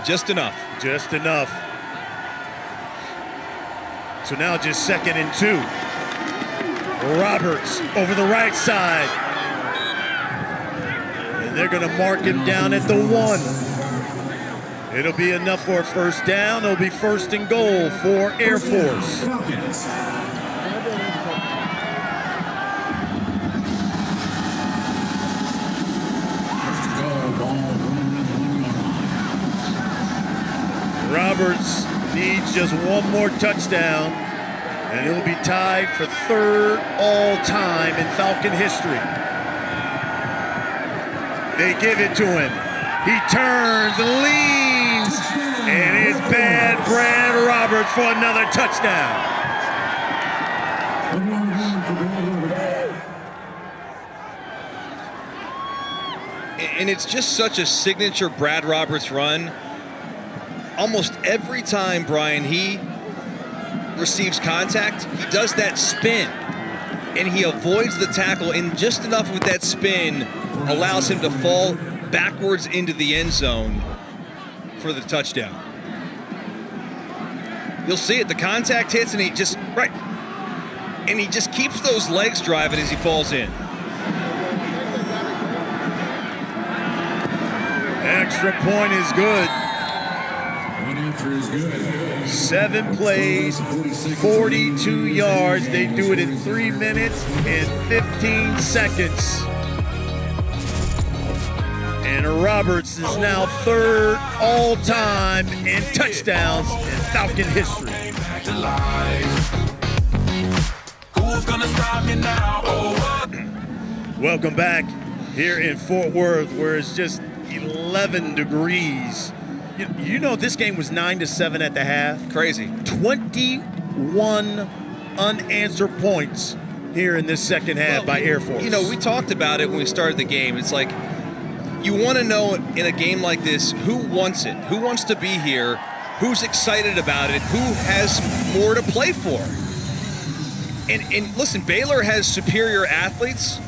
Just enough. Just enough. So now just 2nd and 2. Roberts over the right side. And they're going to mark him down at the 1. It'll be enough for a first down. It'll be 1st and goal for Air Force. Roberts needs just one more touchdown, and he'll be tied for 3rd all-time in Falcon history. They give it to him. He turns, leans, and it's bad Brad Roberts for another touchdown. And it's just such a signature Brad Roberts run. Almost every time, Brian, he receives contact, he does that spin, and he avoids the tackle, and just enough with that spin allows him to fall backwards into the end zone for the touchdown. You'll see it, the contact hits, and he just, and he just keeps those legs driving as he falls in. Extra point is good. 7 plays, 42 yards. They do it in 3 minutes and 15 seconds. And Roberts is now 3rd all-time in touchdowns in Falcon history. Welcome back here in Fort Worth, where it's just 11 degrees. You know this game was 9-7 at the half. Crazy. 21 unanswered points here in this second half by Air Force. You know, we talked about it when we started the game. It's like you want to know in a game like this who wants it, who wants to be here, who's excited about it, who has more to play for. And listen, Baylor has superior athletes,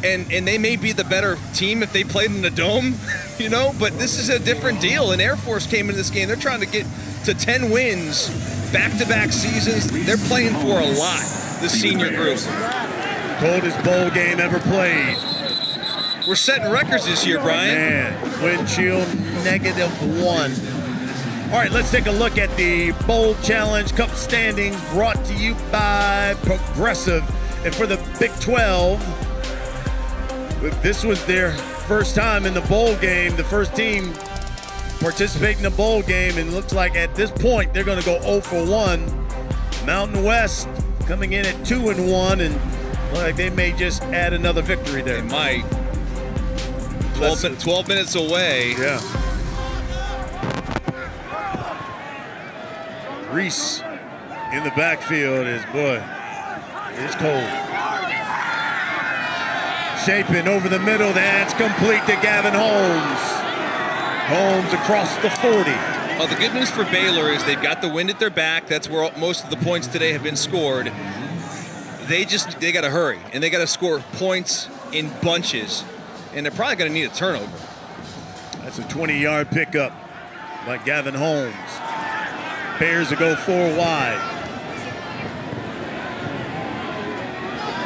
and they may be the better team if they played in the dome, you know, but this is a different deal. And Air Force came into this game. They're trying to get to 10 wins, back-to-back seasons. They're playing for a lot, the senior group. Coldest bowl game ever played. We're setting records this year, Brian. Man, wind chill -1. All right, let's take a look at the Bowl Challenge Cup standings brought to you by Progressive. And for the Big 12, this was their first time in the bowl game, the first team participating in the bowl game, and it looks like at this point they're going to go 0 for 1. Mountain West coming in at 2-1, and look like they may just add another victory there. They might. 12 minutes away. Yeah. Reese in the backfield is, boy, it's cold. Shaping over the middle, that's complete to Gavin Holmes. Holmes across the 40. Well, the good news for Baylor is they've got the wind at their back. That's where most of the points today have been scored. They got to hurry, and they got to score points in bunches, and they're probably going to need a turnover. That's a 20-yard pickup by Gavin Holmes. Bears will go 4 wide.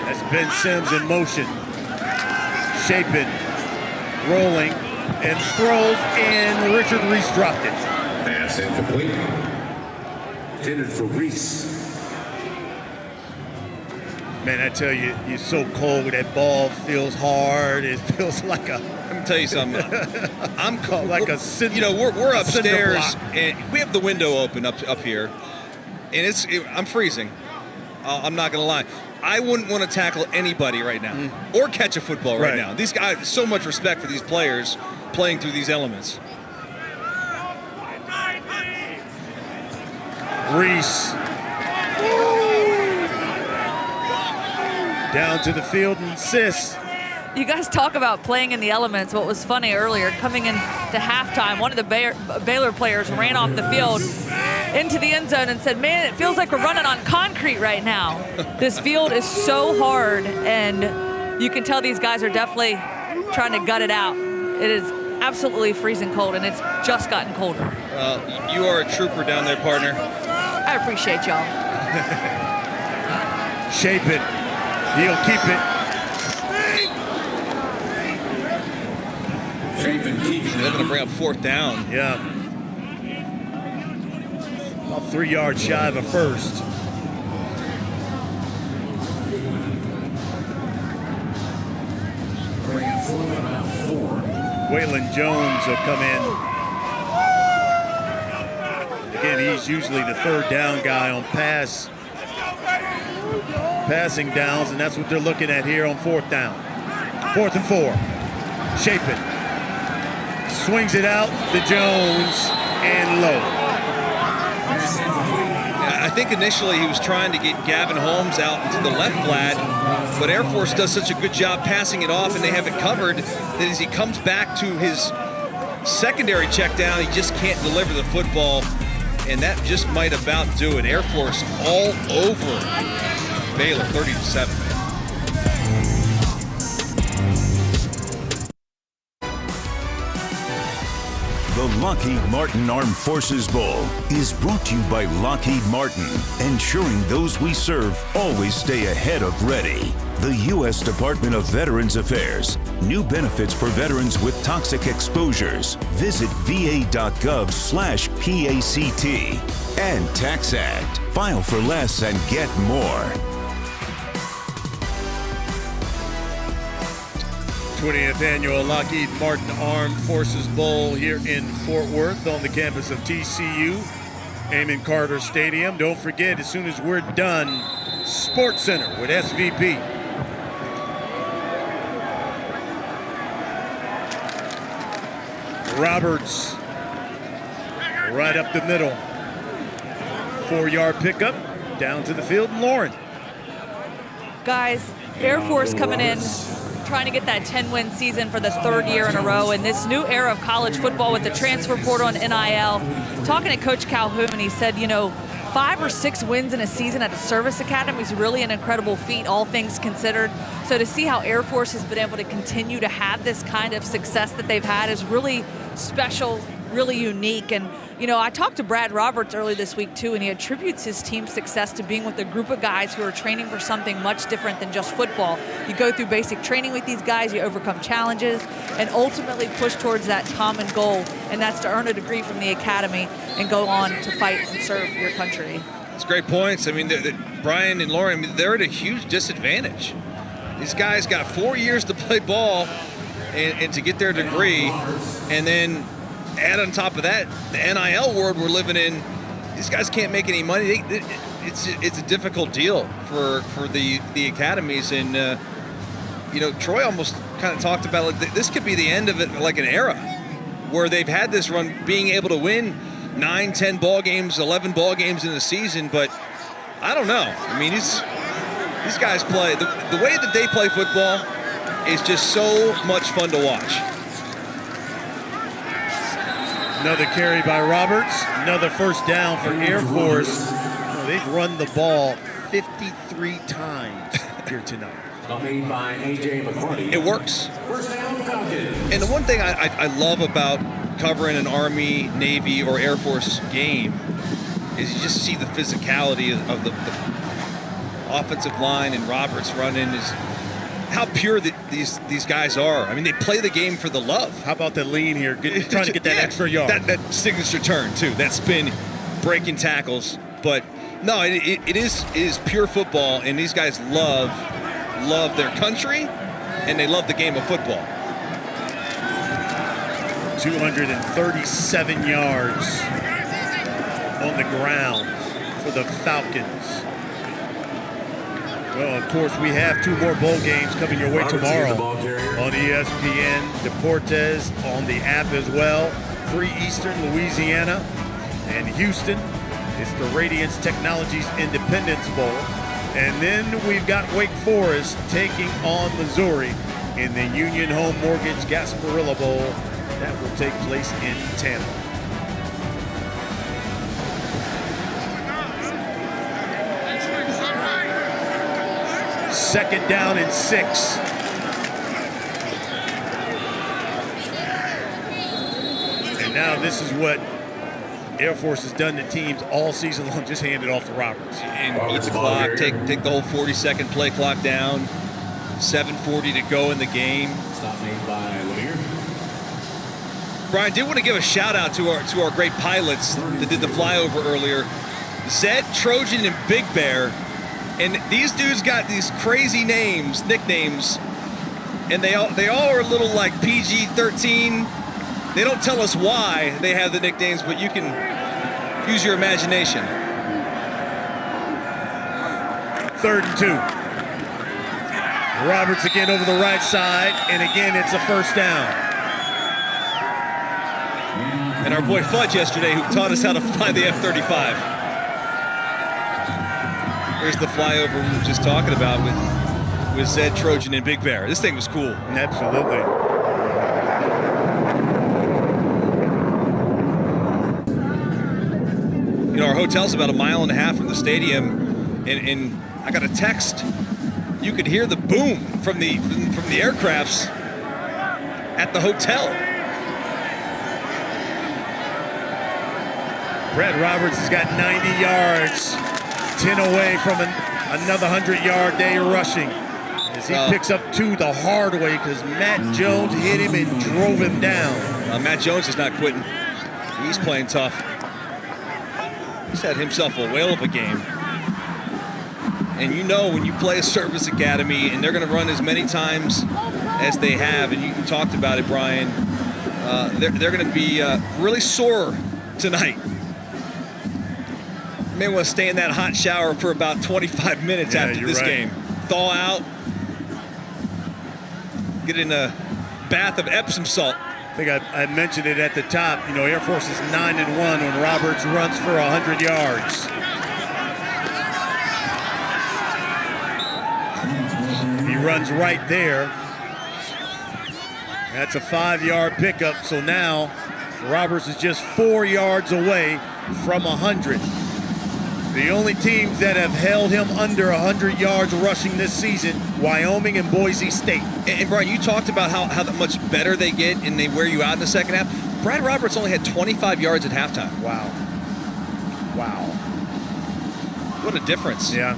That's Ben Sims in motion. Shaping, rolling, and throws, and Richard Reese dropped it. Pass incomplete. Intended for Reese. Man, I tell you, you're so cold. That ball feels hard. It feels like a. Let me tell you something. I'm cold. Like a cinder. You know, we're upstairs, and we have the window open up here, and I'm freezing. I'm not gonna lie. I wouldn't want to tackle anybody right now or catch a football right now. These guys, so much respect for these players playing through these elements. Reese. Down to the field and assists. You guys talk about playing in the elements. What was funny earlier, coming into halftime, one of the Baylor players ran off the field into the end zone and said, man, it feels like we're running on concrete right now. This field is so hard, and you can tell these guys are definitely trying to gut it out. It is absolutely freezing cold, and it's just gotten colder. You are a trooper down there, partner. I appreciate y'all. Shape it. He'll keep it. They're going to bring up 4th down. Yeah. About 3 yards shy of a first. Waylon Jones will come in. Again, he's usually the 3rd down guy on passing downs, and that's what they're looking at here on 4th down. 4th and 4. Shape it. Swings it out to Jones and low. I think initially he was trying to get Gavin Holmes out into the left flat, but Air Force does such a good job passing it off, and they have it covered that as he comes back to his secondary check down, he just can't deliver the football, and that just might about do it. Air Force all over Baylor, 30-7. The The Lockheed Martin Armed Forces Bowl is brought to you by Lockheed Martin, ensuring those we serve always stay ahead of ready. The U.S. Department of Veterans Affairs. New benefits for veterans with toxic exposures. Visit va.gov/PACT. And Tax Act. File for less and get more. 20th Annual Lockheed Martin Armed Forces Bowl here in Fort Worth on the campus of TCU, Amon Carter Stadium. Don't forget, as soon as we're done, Sports Center with SVP. Roberts, right up the middle. 4-yard pickup, down to the field, and Lauren. Guys, Air Force coming in, trying to get that 10-win season for the 3rd year in a row, and this new era of college football with the transfer portal and NIL. Talking to Coach Calhoun, he said, 5 or 6 wins in a season at a service academy is really an incredible feat, all things considered. So to see how Air Force has been able to continue to have this kind of success that they've had is really special, really unique. And, I talked to Brad Roberts early this week, too, and he attributes his team's success to being with a group of guys who are training for something much different than just football. You go through basic training with these guys, you overcome challenges, and ultimately push towards that common goal, and that's to earn a degree from the academy and go on to fight and serve your country. That's great points. I mean, Brian and Lauren, they're at a huge disadvantage. These guys got 4 years to play ball and to get their degree, and then add on top of that the NIL world we're living in. These guys can't make any money. It's a difficult deal for the academies, and Troy almost kind of talked about this could be the end of it, like an era where they've had this run, being able to win 9, 10 ball games, 11 ball games in the season. But I don't know. I mean, these guys play the way that they play football is just so much fun to watch. Another carry by Roberts. Another first down for Air Force. They've run the ball 53 times here tonight. It works. And the one thing I love about covering an Army, Navy, or Air Force game is you just see the physicality of the offensive line, and Roberts running is how pure these guys are. I mean, they play the game for the love. How about the lean here, trying to get that extra yard? That signature turn, too. That spin, breaking tackles. But, no, it is pure football, and these guys love their country, and they love the game of football. 237 yards on the ground for the Falcons. Well, of course, we have 2 more bowl games coming your way tomorrow on ESPN, Deportes, on the app as well. 3 Eastern, Louisiana, and Houston. It's the Radiance Technologies Independence Bowl. And then we've got Wake Forest taking on Missouri in the Union Home Mortgage Gasparilla Bowl. That will take place in Tampa. Second down and 6. And now this is what Air Force has done to teams all season long, just hand it off to Roberts. And eat the clock, take the whole 40-second play clock down, 7:40 to go in the game. Stop made by Lemire. Brian, did want to give a shout out to our great pilots that did the flyover earlier. Zed, Trojan, and Big Bear. And these dudes got these crazy nicknames, and they all are a little like PG-13. They don't tell us why they have the nicknames, but you can use your imagination. 3rd and 2. Roberts again over the right side, and again it's a first down. And our boy Fudge yesterday, who taught us how to fly the F-35. Here's the flyover we were just talking about with Zed, Trojan, and Big Bear. This thing was cool. Absolutely. Our hotel's about 1.5 miles from the stadium, and I got a text. You could hear the boom from the aircrafts at the hotel. Brad Roberts has got 90 yards, 10 away from another 100-yard day rushing. As he picks up 2 the hard way because Matt Jones hit him and drove him down. Matt Jones is not quitting. He's playing tough. He's had himself a whale of a game. And you know when you play a service academy and they're going to run as many times as they have, and you talked about it, Brian, they're going to be really sore tonight. You may want to stay in that hot shower for about 25 minutes after this game. Thaw out. Get in a bath of Epsom salt. I think I mentioned it at the top. You know, Air Force is 9-1 when Roberts runs for 100 yards. He runs right there. That's a 5-yard pickup. So now Roberts is just 4 yards away from 100. The only teams that have held him under 100 yards rushing this season, Wyoming and Boise State. And Brian, you talked about how much better they get and they wear you out in the second half. Brad Roberts only had 25 yards at halftime. Wow. Wow. What a difference. Yeah.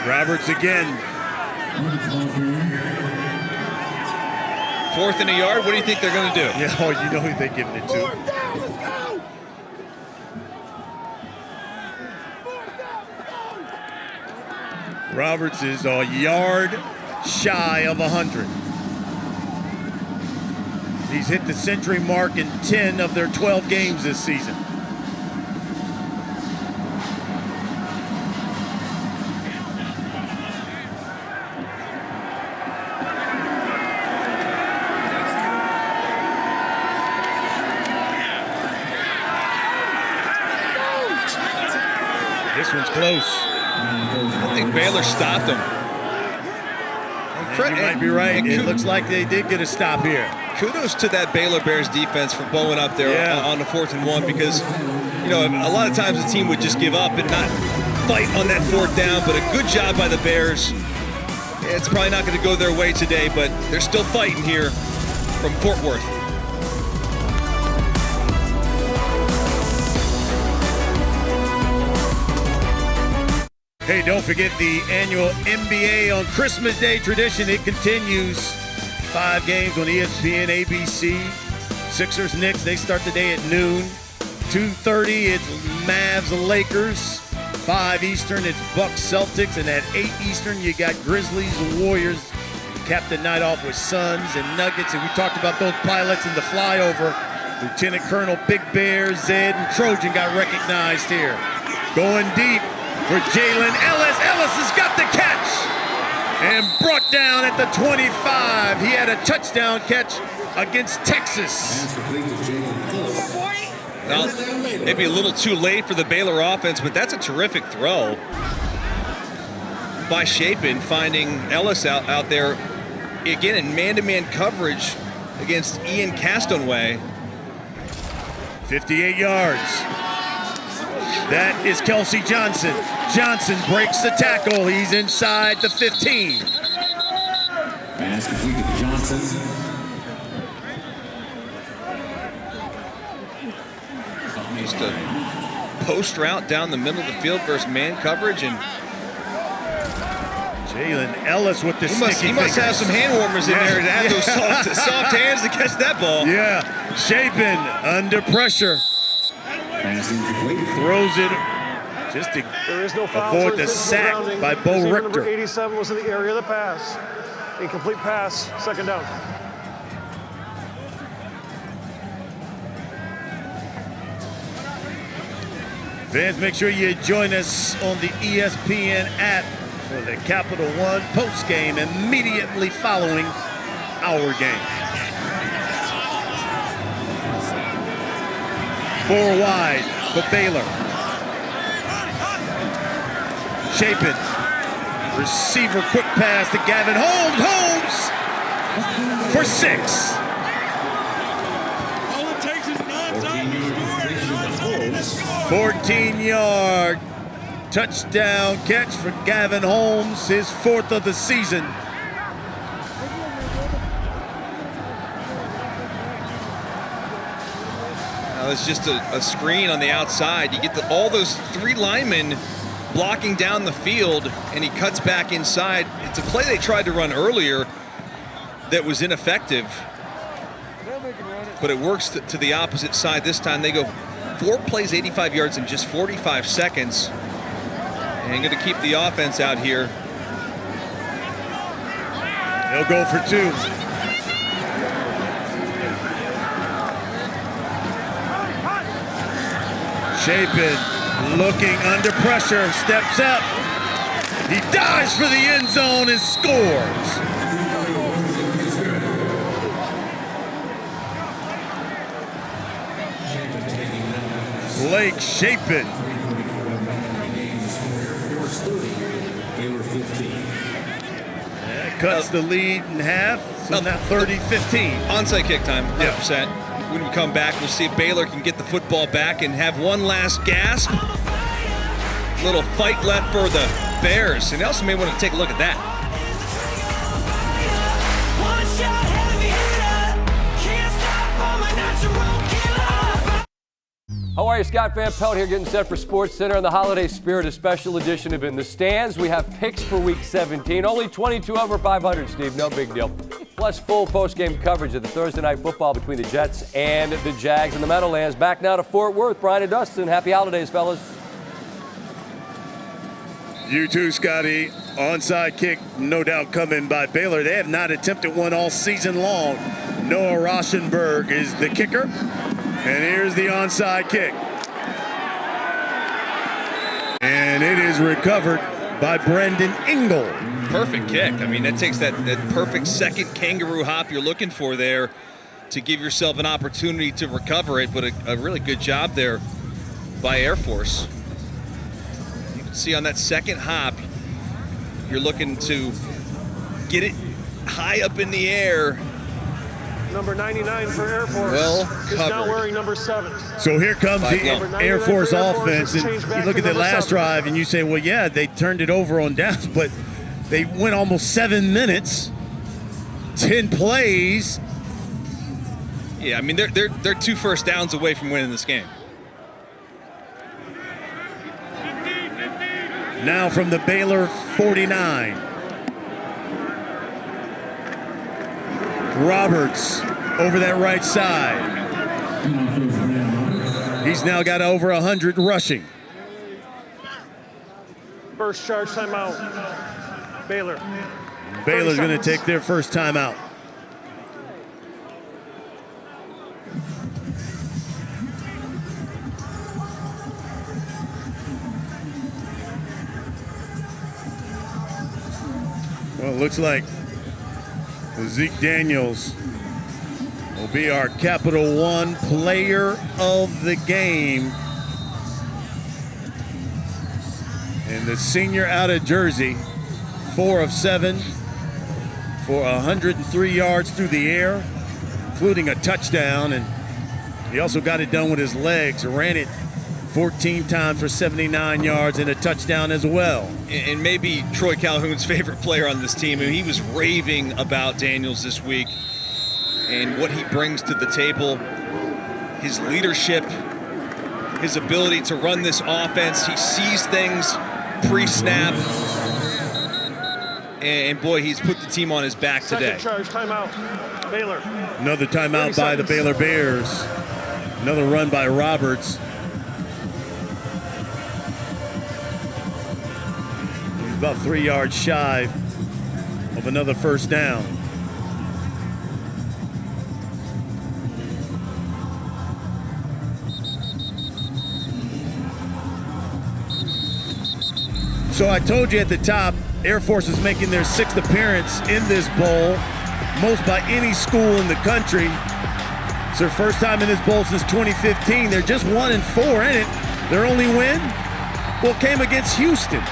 Roberts again. 4th and a yard. What do you think they're going to do? Yeah, oh, you know who they're giving it to. Roberts is a yard shy of 100. He's hit the century mark in 10 of their 12 games this season. This one's close. I think Baylor stopped him. You might be right. It looks like they did get a stop here. Kudos to that Baylor Bears defense for bowling up there on the 4th and 1, because, you know, a lot of times the team would just give up and not fight on that 4th down, but a good job by the Bears. It's probably not going to go their way today, but they're still fighting here from Fort Worth. Hey, don't forget the annual NBA on Christmas Day tradition. It continues. 5 games on ESPN, ABC. Sixers, Knicks, they start the day at noon. 2:30, it's Mavs, Lakers. 5 Eastern, it's Bucks, Celtics. And at 8 Eastern, you got Grizzlies, Warriors. Cap the night off with Suns and Nuggets. And we talked about those pilots in the flyover. Lieutenant Colonel Big Bear, Zed, and Trojan got recognized here. Going deep for Jalen Ellis. Ellis has got the catch and brought down at the 25. He had a touchdown catch against Texas. Well, maybe a little too late for the Baylor offense, but that's a terrific throw by Chapin, finding Ellis out there again in man-to-man coverage against Ian Castonway. 58 yards. That is Kelsey Johnson. Johnson breaks the tackle. He's inside the 15. Pass completed to Johnson. Just a post route down the middle of the field versus man coverage, and Jalen Ellis with the he must have some hand warmers in there to have those soft hands to catch that ball. Yeah, Chapin under pressure. Throws it just to avoid the sack by Bo Richter. Number 87 was in the area of the pass. Incomplete pass, 2nd down. Fans, make sure you join us on the ESPN app for the Capital One post game immediately following our game. 4 wide for Baylor. Chapin. Receiver quick pass to Gavin Holmes. Holmes for 6. All it takes is nonstop. 14-yard touchdown catch for Gavin Holmes, his 4th of the season. Now it's just a screen on the outside. You get all those 3 linemen blocking down the field, and he cuts back inside. It's a play they tried to run earlier that was ineffective, but it works to the opposite side this time. They go 4 plays, 85 yards in just 45 seconds. And going to keep the offense out here. They'll go for 2. Chapin looking under pressure, steps up. He dives for the end zone and scores. Blake Chapin. That cuts the lead in half, so now 30-15. Onside kick time, 100%. When we come back, we'll see if Baylor can get the football back and have one last gasp. Little fight left for the Bears, and also may want to take a look at that. How are you? Scott Van Pelt here, getting set for Sports Center on the holiday spirit, a special edition of In the Stands. We have picks for Week 17. Only 22 over 500, Steve. No big deal. Plus full post-game coverage of the Thursday night football between the Jets and the Jags in the Meadowlands. Back now to Fort Worth. Brian and Dustin, happy holidays, fellas. You too, Scotty. Onside kick, no doubt, coming by Baylor. They have not attempted one all season long. Noah Rauschenberg is the kicker. And here's the onside kick. And it is recovered by Brendan Ingle. Perfect kick. I mean, that takes that perfect second kangaroo hop you're looking for there to give yourself an opportunity to recover it, but a really good job there by Air Force. You can see on that second hop, you're looking to get it high up in the air. Number 99 for Air Force is now wearing number 7. So here comes the Air Force offense. And you look at the last drive and you say, well, yeah, they turned it over on downs, but they went almost 7 minutes, 10 plays. Yeah, I mean, they're 2 first downs away from winning this game. Now from the Baylor 49. Roberts over that right side. He's now got over 100 rushing. First charge timeout. Baylor. Baylor's going to take their first timeout. Well, it looks like Haaziq Daniels will be our Capital One player of the game. And the senior out of Jersey, 4 of 7 for 103 yards through the air, including a touchdown. And he also got it done with his legs, ran it 14 times for 79 yards and a touchdown as well. And maybe Troy Calhoun's favorite player on this team. I mean, he was raving about Daniels this week and what he brings to the table, his leadership, his ability to run this offense. He sees things pre-snap. And boy, he's put the team on his back today. Second charge timeout. Baylor. Another timeout by the Baylor Bears. Another run by Roberts. About 3 yards shy of another first down. So I told you at the top, Air Force is making their 6th appearance in this bowl, most by any school in the country. It's their first time in this bowl since 2015. They're just 1-4 in it. Their only win, well, came against Houston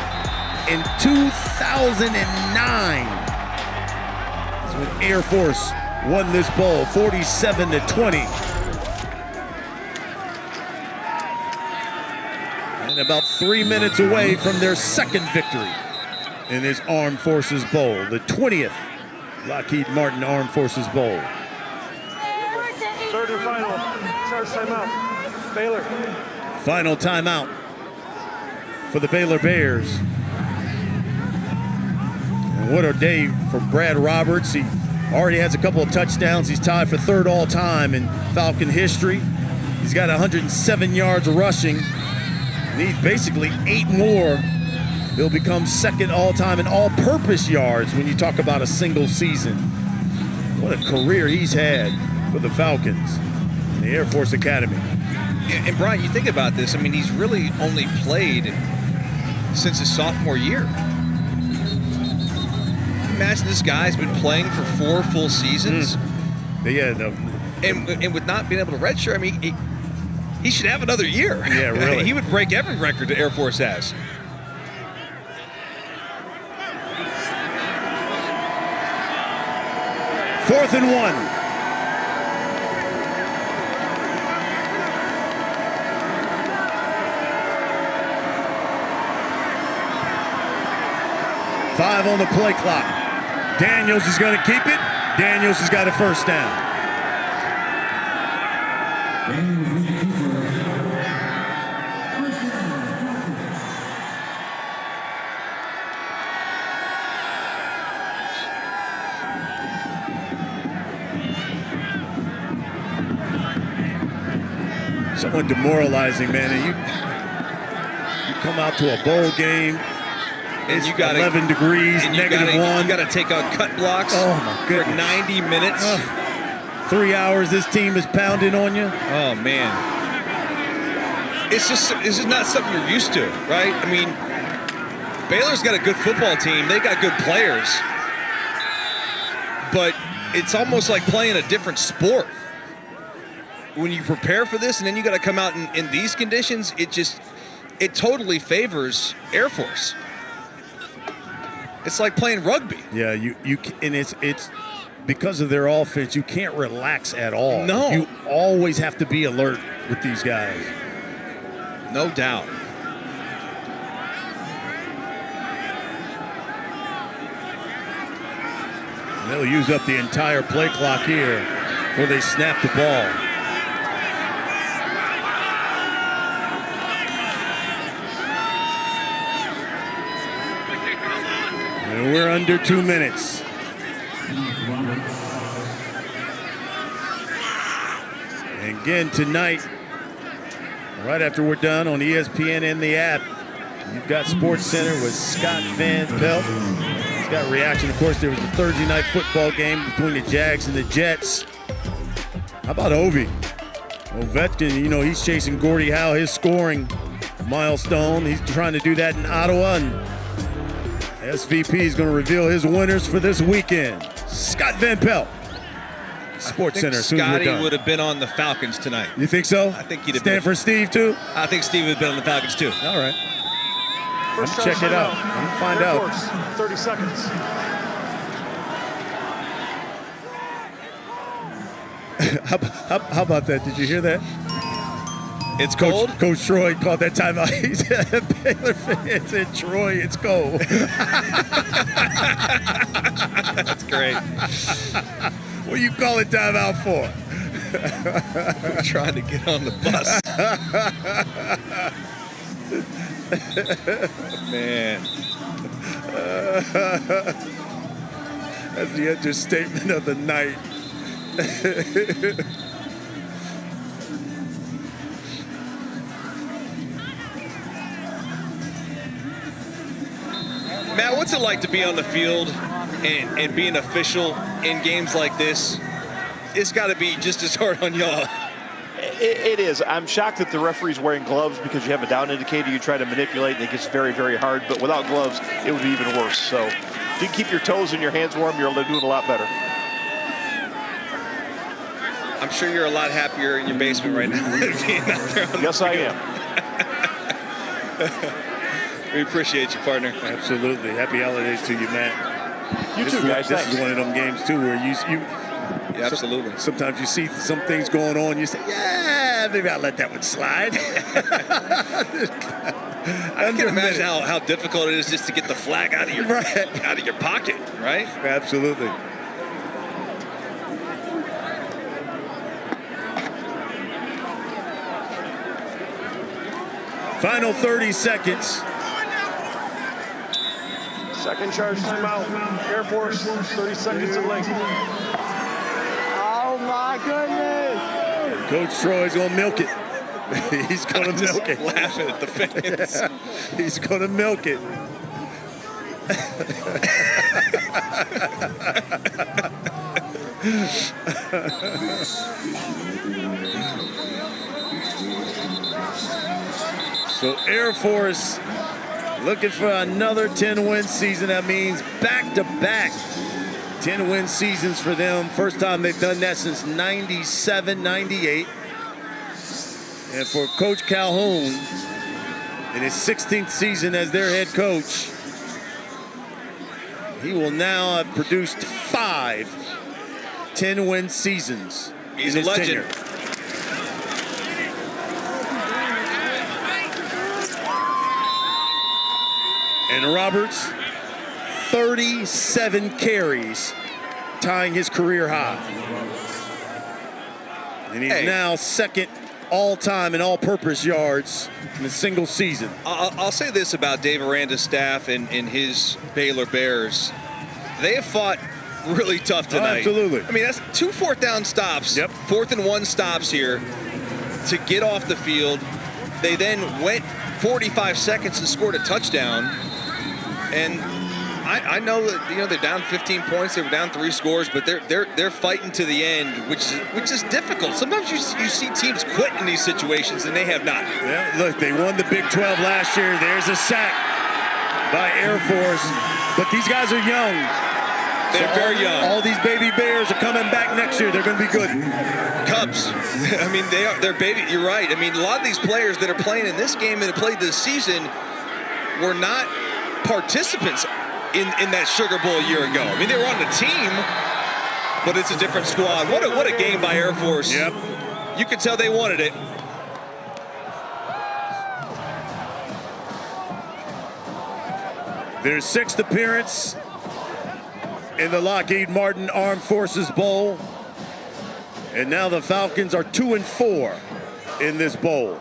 in 2009. That's when Air Force won this bowl, 47-20. about 3 minutes away from their second victory in this Armed Forces Bowl, the 20th Lockheed Martin Armed Forces Bowl. Third and final. Charge timeout. Baylor. Final timeout for the Baylor Bears. And what a day for Brad Roberts. He already has a couple of touchdowns. He's tied for third all-time in Falcon history. He's got 107 yards rushing. Needs basically 8 more. He'll become second all-time in all-purpose yards when you talk about a single season. What a career he's had for the Falcons in the Air Force Academy. And Brian, you think about this, I mean, he's really only played since his sophomore year. Imagine this guy's been playing for 4 full seasons. And with not being able to redshirt, I mean, he should have another year. Yeah, really. He would break every record the Air Force has. Fourth and 1. Five on the play clock. Daniels is going to keep it. Daniels has got a first down. Somewhat demoralizing, man. And you come out to a bowl game. It's 11 degrees, -1. You got to take on cut blocks for 90 minutes. 3 hours this team is pounding on you. Oh, man. It's just not something you're used to, right? I mean, Baylor's got a good football team. They got good players. But it's almost like playing a different sport. When you prepare for this and then you got to come out in these conditions, it totally favors Air Force. It's like playing rugby. Yeah, and it's because of their offense, you can't relax at all. No. You always have to be alert with these guys. No doubt. And they'll use up the entire play clock here before they snap the ball. And we're under 2 minutes. And again tonight, right after we're done on ESPN and the app, you've got Sports Center with Scott Van Pelt. He's got reaction. Of course, there was the Thursday night football game between the Jags and the Jets. How about Ovi? Ovechkin, you know, he's chasing Gordie Howe, his scoring milestone. He's trying to do that in Ottawa, and SVP is going to reveal his winners for this weekend. Scott Van Pelt, Sports Center. Scotty would have been on the Falcons tonight. You think so? I think he'd have Stand for Steve too? I think Steve would have been on the Falcons too. All right. Let's check it out. I'm going to find out. 30 seconds. How about that? Did you hear that? It's cold? Coach Troy called that timeout. He said, Baylor fans in Troy, it's cold. That's great. What are you calling timeout for? We're trying to get on the bus. Man. That's the understatement of the night. Matt, what's it like to be on the field and be an official in games like this? It's got to be just as hard on y'all. It is. I'm shocked that the referee's wearing gloves because you have a down indicator you try to manipulate and it gets very, very hard. But without gloves, it would be even worse. So if you keep your toes and your hands warm, you're doing a lot better. I'm sure you're a lot happier in your basement right now than being out there on the Yes, field. I am. We appreciate you, partner. Absolutely. Happy holidays to you, Matt. You too, guys. This Thanks. is one of them games, too, where you Yeah, absolutely. Sometimes you see some things going on, you say, yeah, maybe I'll let that one slide. I can imagine how difficult it is just to get the flag out of your pocket, right? Absolutely. Final 30 seconds. Second charge timeout. Air Force, 30 seconds of length. Oh my goodness. Coach Troy's going to milk it. He's going to milk it. Laughing at the fans. He's going to milk it. So Air Force looking for another 10-win season. That means back-to-back 10-win seasons for them. First time they've done that since 97, 98. And for Coach Calhoun, in his 16th season as their head coach, he will now have produced 5 10-win seasons. He's in a his legend. tenure. And Roberts, 37 carries, tying his career high. And he's now second all-time in all-purpose yards in a single season. I'll say this about Dave Aranda's staff and his Baylor Bears. They have fought really tough tonight. Absolutely. I mean, that's 2 4th down stops. Yep. 4th and 1 stops here to get off the field. They then went 45 seconds and scored a touchdown. And I know that they're down 15 points. They were down 3 scores, but they're fighting to the end, which is difficult. Sometimes you see teams quit in these situations, and they have not. Yeah, look, they won the Big 12 last year. There's a sack by Air Force, but these guys are young. They're very young. All these baby Bears are coming back next year. They're going to be good. Cubs. I mean, they're baby. You're right. I mean, a lot of these players that are playing in this game and have played this season were not participants in that Sugar Bowl a year ago. I mean, they were on the team, but it's a different squad. What a game by Air Force. Yep. You could tell they wanted it. Their 6th appearance in the Lockheed Martin Armed Forces Bowl. And now the Falcons are 2-4 in this bowl.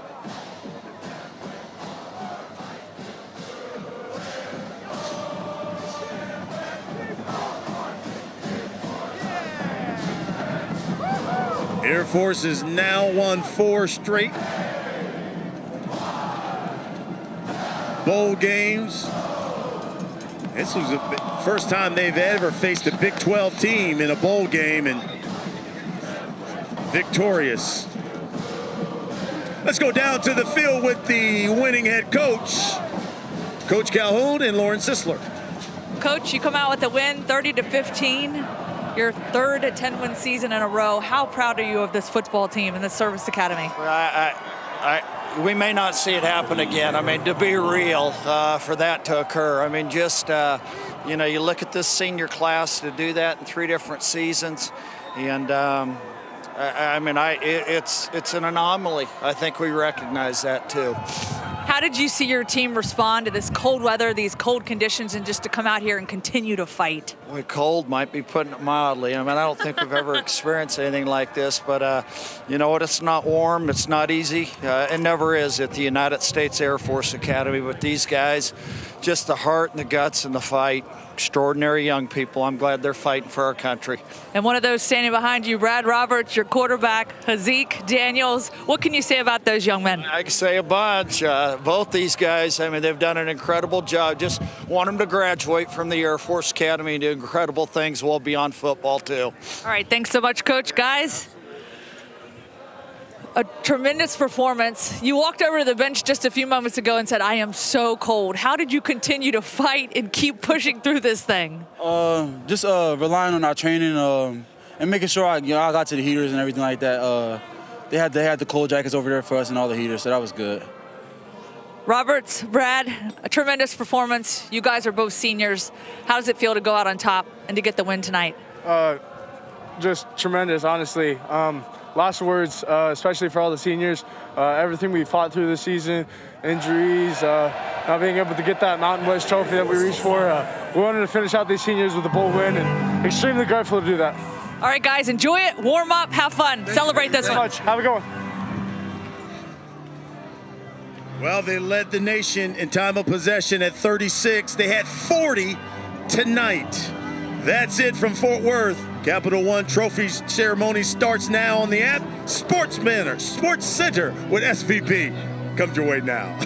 Air Force has now won 4 straight bowl games. This was the first time they've ever faced a Big 12 team in a bowl game and victorious. Let's go down to the field with the winning head coach, Coach Calhoun and Lauren Sisler. Coach, you come out with a win, 30-15. Your 3rd 10-win season in a row. How proud are you of this football team and this service academy? We may not see it happen again. I mean, to be real, for that to occur. I mean, just, you look at this senior class to do that in 3 different seasons. And, it's an anomaly. I think we recognize that, too. How did you see your team respond to this cold weather, these cold conditions, and just to come out here and continue to fight? Well, cold might be putting it mildly. I mean, I don't think we've ever experienced anything like this, but you know what? It's not warm. It's not easy. It never is at the United States Air Force Academy. But these guys, just the heart and the guts and the fight. Extraordinary young people. I'm glad they're fighting for our country. And one of those standing behind you, Brad Roberts, your quarterback, Haaziq Daniels. What can you say about those young men? I can say a bunch. Both these guys, I mean, they've done an incredible job. Just want them to graduate from the Air Force Academy and do incredible things well beyond football, too. All right, thanks so much, Coach. Guys, a tremendous performance. You walked over to the bench just a few moments ago and said, I am so cold. How did you continue to fight and keep pushing through this thing? Just relying on our training and making sure I got to the heaters and everything like that. They had the cold jackets over there for us and all the heaters, so that was good. Roberts, Brad, a tremendous performance. You guys are both seniors. How does it feel to go out on top and to get the win tonight? Just tremendous, honestly. Last words, especially for all the seniors. Everything we fought through this season, injuries, not being able to get that Mountain West trophy that we reached for. We wanted to finish out these seniors with a bowl win, and extremely grateful to do that. All right, guys, enjoy it, warm up, have fun, celebrate this one. Much. Have a good one. Well, they led the nation in time of possession at 36. They had 40 tonight. That's it from Fort Worth. Capital One Trophy ceremony starts now on the app. Sports Center with SVP comes your way now.